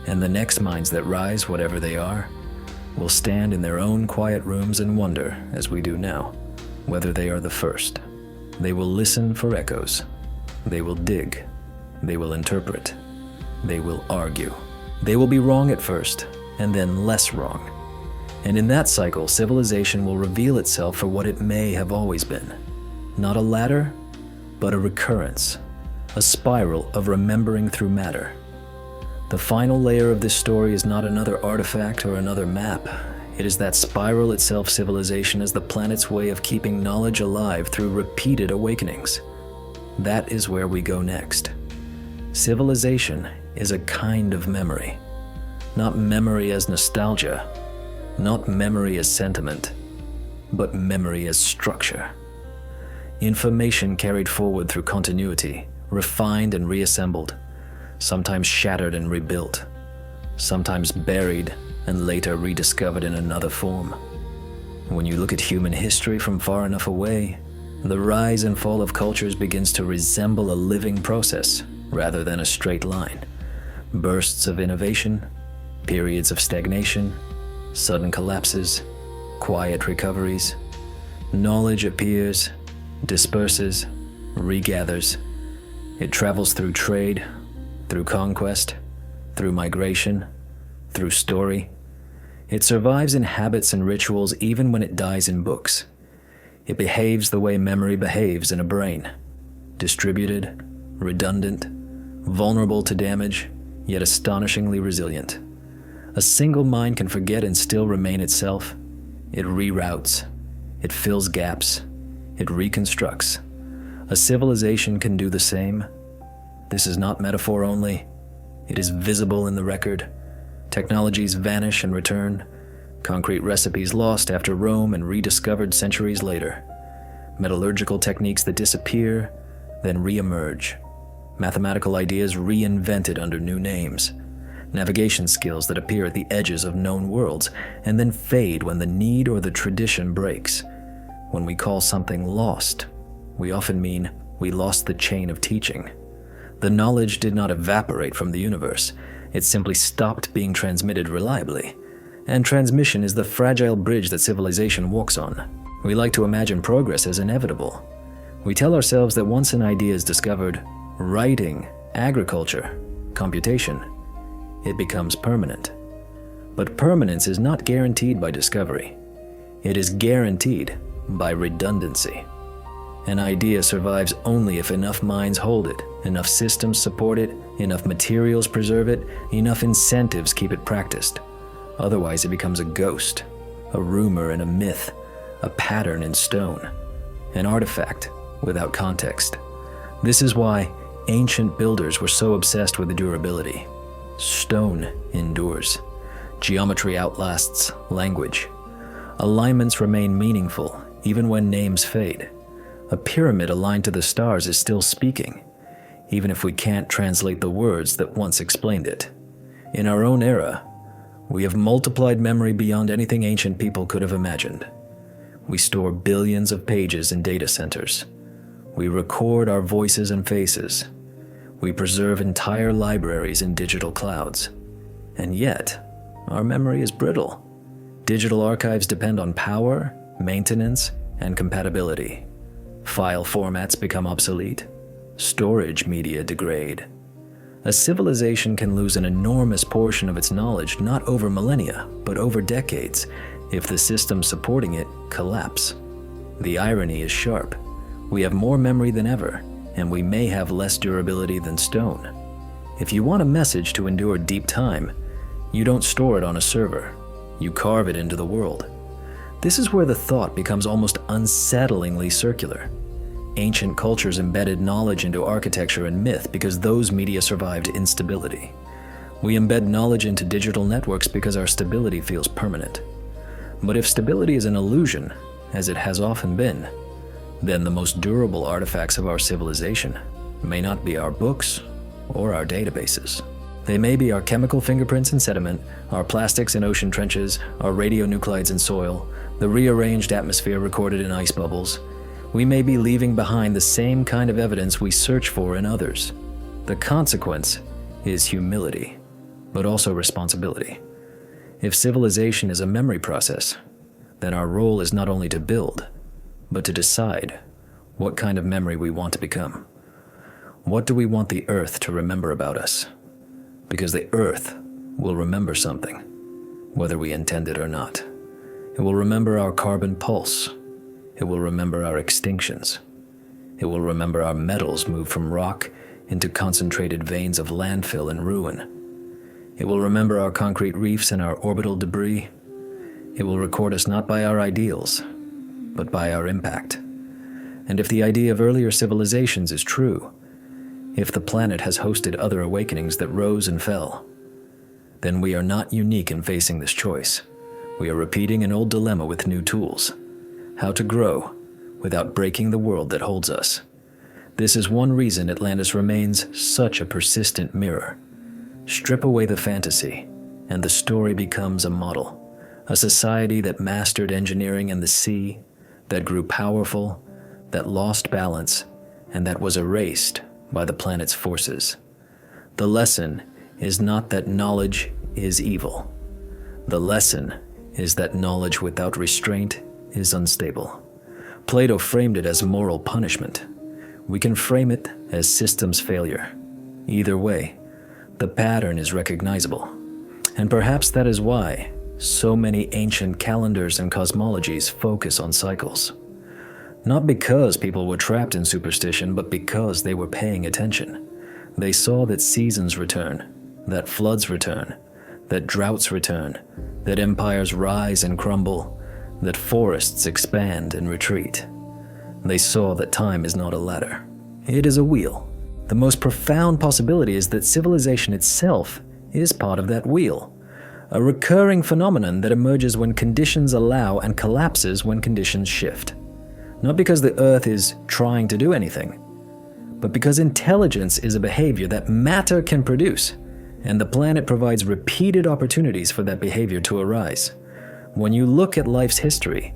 And the next minds that rise, whatever they are, will stand in their own quiet rooms and wonder, as we do now, whether they are the first. They will listen for echoes. They will dig. They will interpret. They will argue. They will be wrong at first, and then less wrong. And in that cycle, civilization will reveal itself for what it may have always been. Not a ladder, but a recurrence, a spiral of remembering through matter. The final layer of this story is not another artifact or another map. It is that spiral itself. Civilization as the planet's way of keeping knowledge alive through repeated awakenings. That is where we go next. Civilization is a kind of memory. Not memory as nostalgia, not memory as sentiment, but memory as structure. Information carried forward through continuity, refined and reassembled, sometimes shattered and rebuilt, sometimes buried and later rediscovered in another form. When you look at human history from far enough away, the rise and fall of cultures begins to resemble a living process rather than a straight line. Bursts of innovation, periods of stagnation, sudden collapses, quiet recoveries. Knowledge appears, disperses, regathers. It travels through trade, through conquest, through migration, through story. It survives in habits and rituals even when it dies in books. It behaves the way memory behaves in a brain. Distributed, redundant, vulnerable to damage, yet astonishingly resilient. A single mind can forget and still remain itself. It reroutes. It fills gaps. It reconstructs. A civilization can do the same. This is not metaphor only. It is visible in the record. Technologies vanish and return. Concrete recipes lost after Rome and rediscovered centuries later. Metallurgical techniques that disappear, then re-emerge. Mathematical ideas reinvented under new names. Navigation skills that appear at the edges of known worlds and then fade when the need or the tradition breaks. When we call something lost, we often mean we lost the chain of teaching. The knowledge did not evaporate from the universe. It simply stopped being transmitted reliably. And transmission is the fragile bridge that civilization walks on. We like to imagine progress as inevitable. We tell ourselves that once an idea is discovered, writing, agriculture, computation, it becomes permanent. But permanence is not guaranteed by discovery. It is guaranteed by redundancy. An idea survives only if enough minds hold it, enough systems support it, enough materials preserve it, enough incentives keep it practiced. Otherwise, it becomes a ghost, a rumor and a myth, a pattern in stone, an artifact without context. This is why ancient builders were so obsessed with durability. Stone endures. Geometry outlasts language. Alignments remain meaningful, even when names fade. A pyramid aligned to the stars is still speaking, even if we can't translate the words that once explained it. In our own era, we have multiplied memory beyond anything ancient people could have imagined. We store billions of pages in data centers. We record our voices and faces. We preserve entire libraries in digital clouds. And yet, our memory is brittle. Digital archives depend on power, maintenance, and compatibility. File formats become obsolete. Storage media degrade. A civilization can lose an enormous portion of its knowledge not over millennia, but over decades, if the systems supporting it collapse. The irony is sharp. We have more memory than ever, and we may have less durability than stone. If you want a message to endure deep time, you don't store it on a server. You carve it into the world. This is where the thought becomes almost unsettlingly circular. Ancient cultures embedded knowledge into architecture and myth because those media survived instability. We embed knowledge into digital networks because our stability feels permanent. But if stability is an illusion, as it has often been, then the most durable artifacts of our civilization may not be our books or our databases. They may be our chemical fingerprints in sediment, our plastics in ocean trenches, our radionuclides in soil, the rearranged atmosphere recorded in ice bubbles. We may be leaving behind the same kind of evidence we search for in others. The consequence is humility, but also responsibility. If civilization is a memory process, then our role is not only to build, but to decide what kind of memory we want to become. What do we want the Earth to remember about us? Because the Earth will remember something, whether we intend it or not. It will remember our carbon pulse. It will remember our extinctions. It will remember our metals moved from rock into concentrated veins of landfill and ruin. It will remember our concrete reefs and our orbital debris. It will record us not by our ideals, but by our impact. And if the idea of earlier civilizations is true, if the planet has hosted other awakenings that rose and fell, then we are not unique in facing this choice. We are repeating an old dilemma with new tools. How to grow without breaking the world that holds us. This is one reason Atlantis remains such a persistent mirror. Strip away the fantasy, and the story becomes a model. A society that mastered engineering and the sea, that grew powerful, that lost balance, and that was erased by the planet's forces. The lesson is not that knowledge is evil. The lesson is that knowledge without restraint is unstable. Plato framed it as moral punishment. We can frame it as systems failure. Either way, the pattern is recognizable. And perhaps that is why so many ancient calendars and cosmologies focus on cycles. Not because people were trapped in superstition, but because they were paying attention. They saw that seasons return, that floods return, that droughts return, that empires rise and crumble, that forests expand and retreat. They saw that time is not a ladder. It is a wheel. The most profound possibility is that civilization itself is part of that wheel, a recurring phenomenon that emerges when conditions allow and collapses when conditions shift. Not because the Earth is trying to do anything, but because intelligence is a behavior that matter can produce, and the planet provides repeated opportunities for that behavior to arise. When you look at life's history,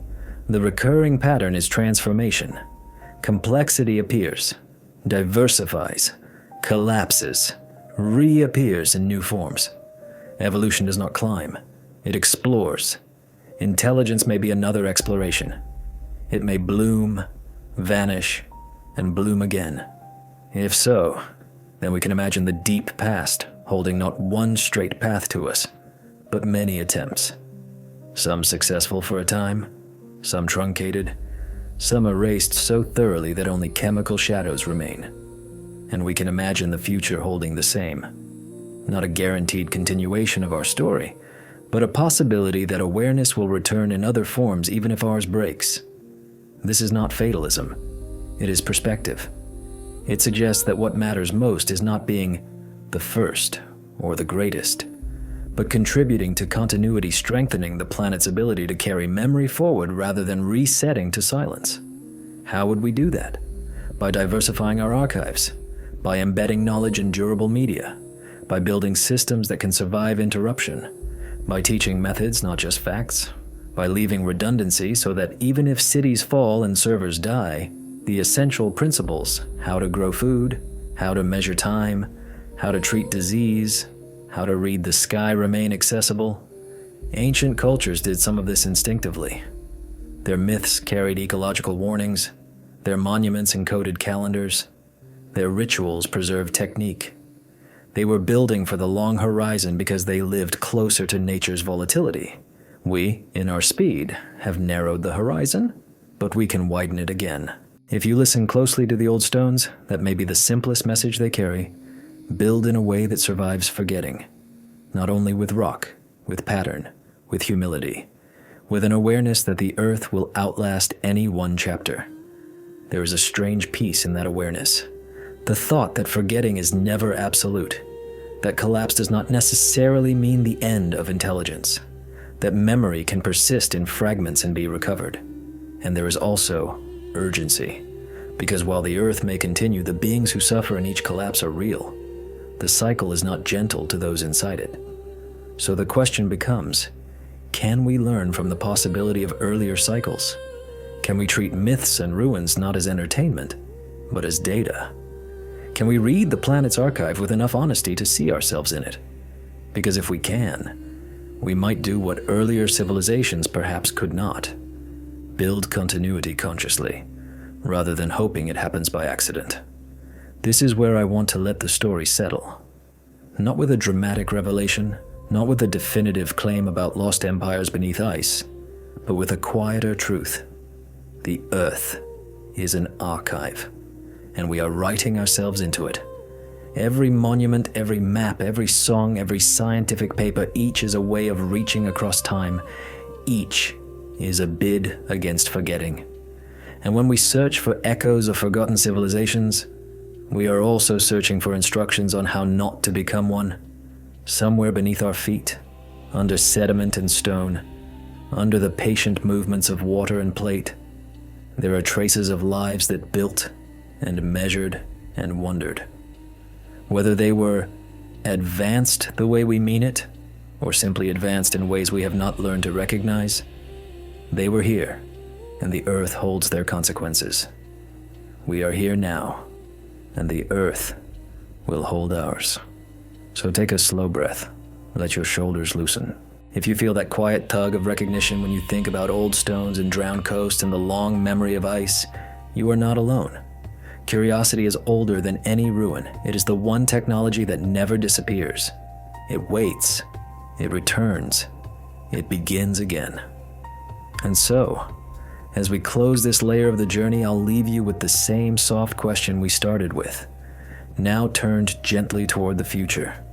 the recurring pattern is transformation. Complexity appears, diversifies, collapses, reappears in new forms. Evolution does not climb, it explores. Intelligence may be another exploration. It may bloom, vanish, and bloom again. If so, then we can imagine the deep past holding not one straight path to us, but many attempts. Some successful for a time, some truncated, some erased so thoroughly that only chemical shadows remain. And we can imagine the future holding the same. Not a guaranteed continuation of our story, but a possibility that awareness will return in other forms even if ours breaks. This is not fatalism. It is perspective. It suggests that what matters most is not being the first or the greatest, but contributing to continuity, strengthening the planet's ability to carry memory forward rather than resetting to silence. How would we do that? By diversifying our archives, by embedding knowledge in durable media, by building systems that can survive interruption, by teaching methods, not just facts, by leaving redundancy so that even if cities fall and servers die, the essential principles, how to grow food, how to measure time, how to treat disease, how to read the sky remain accessible. Ancient cultures did some of this instinctively. Their myths carried ecological warnings, their monuments encoded calendars, their rituals preserved technique. They were building for the long horizon because they lived closer to nature's volatility. We, in our speed, have narrowed the horizon, but we can widen it again. If you listen closely to the old stones, that may be the simplest message they carry. Build in a way that survives forgetting. Not only with rock, with pattern, with humility, with an awareness that the earth will outlast any one chapter. There is a strange peace in that awareness. The thought that forgetting is never absolute, that collapse does not necessarily mean the end of intelligence, that memory can persist in fragments and be recovered. And there is also urgency, because while the earth may continue, the beings who suffer in each collapse are real. The cycle is not gentle to those inside it. So the question becomes, can we learn from the possibility of earlier cycles? Can we treat myths and ruins not as entertainment, but as data? Can we read the planet's archive with enough honesty to see ourselves in it? Because if we can, we might do what earlier civilizations perhaps could not. Build continuity consciously, rather than hoping it happens by accident. This is where I want to let the story settle. Not with a dramatic revelation, not with a definitive claim about lost empires beneath ice, but with a quieter truth. The Earth is an archive, and we are writing ourselves into it. Every monument, every map, every song, every scientific paper, each is a way of reaching across time. Each is a bid against forgetting. And when we search for echoes of forgotten civilizations, we are also searching for instructions on how not to become one. Somewhere beneath our feet, under sediment and stone, under the patient movements of water and plate, there are traces of lives that built and measured and wondered. Whether they were advanced the way we mean it, or simply advanced in ways we have not learned to recognize, they were here, and the earth holds their consequences. We are here now, and the earth will hold ours. So take a slow breath, let your shoulders loosen. If you feel that quiet tug of recognition when you think about old stones and drowned coasts and the long memory of ice, you are not alone. Curiosity is older than any ruin. It is the one technology that never disappears. It waits. It returns. It begins again. And so, as we close this layer of the journey, I'll leave you with the same soft question we started with, now turned gently toward the future.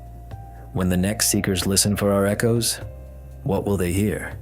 When the next seekers listen for our echoes, what will they hear?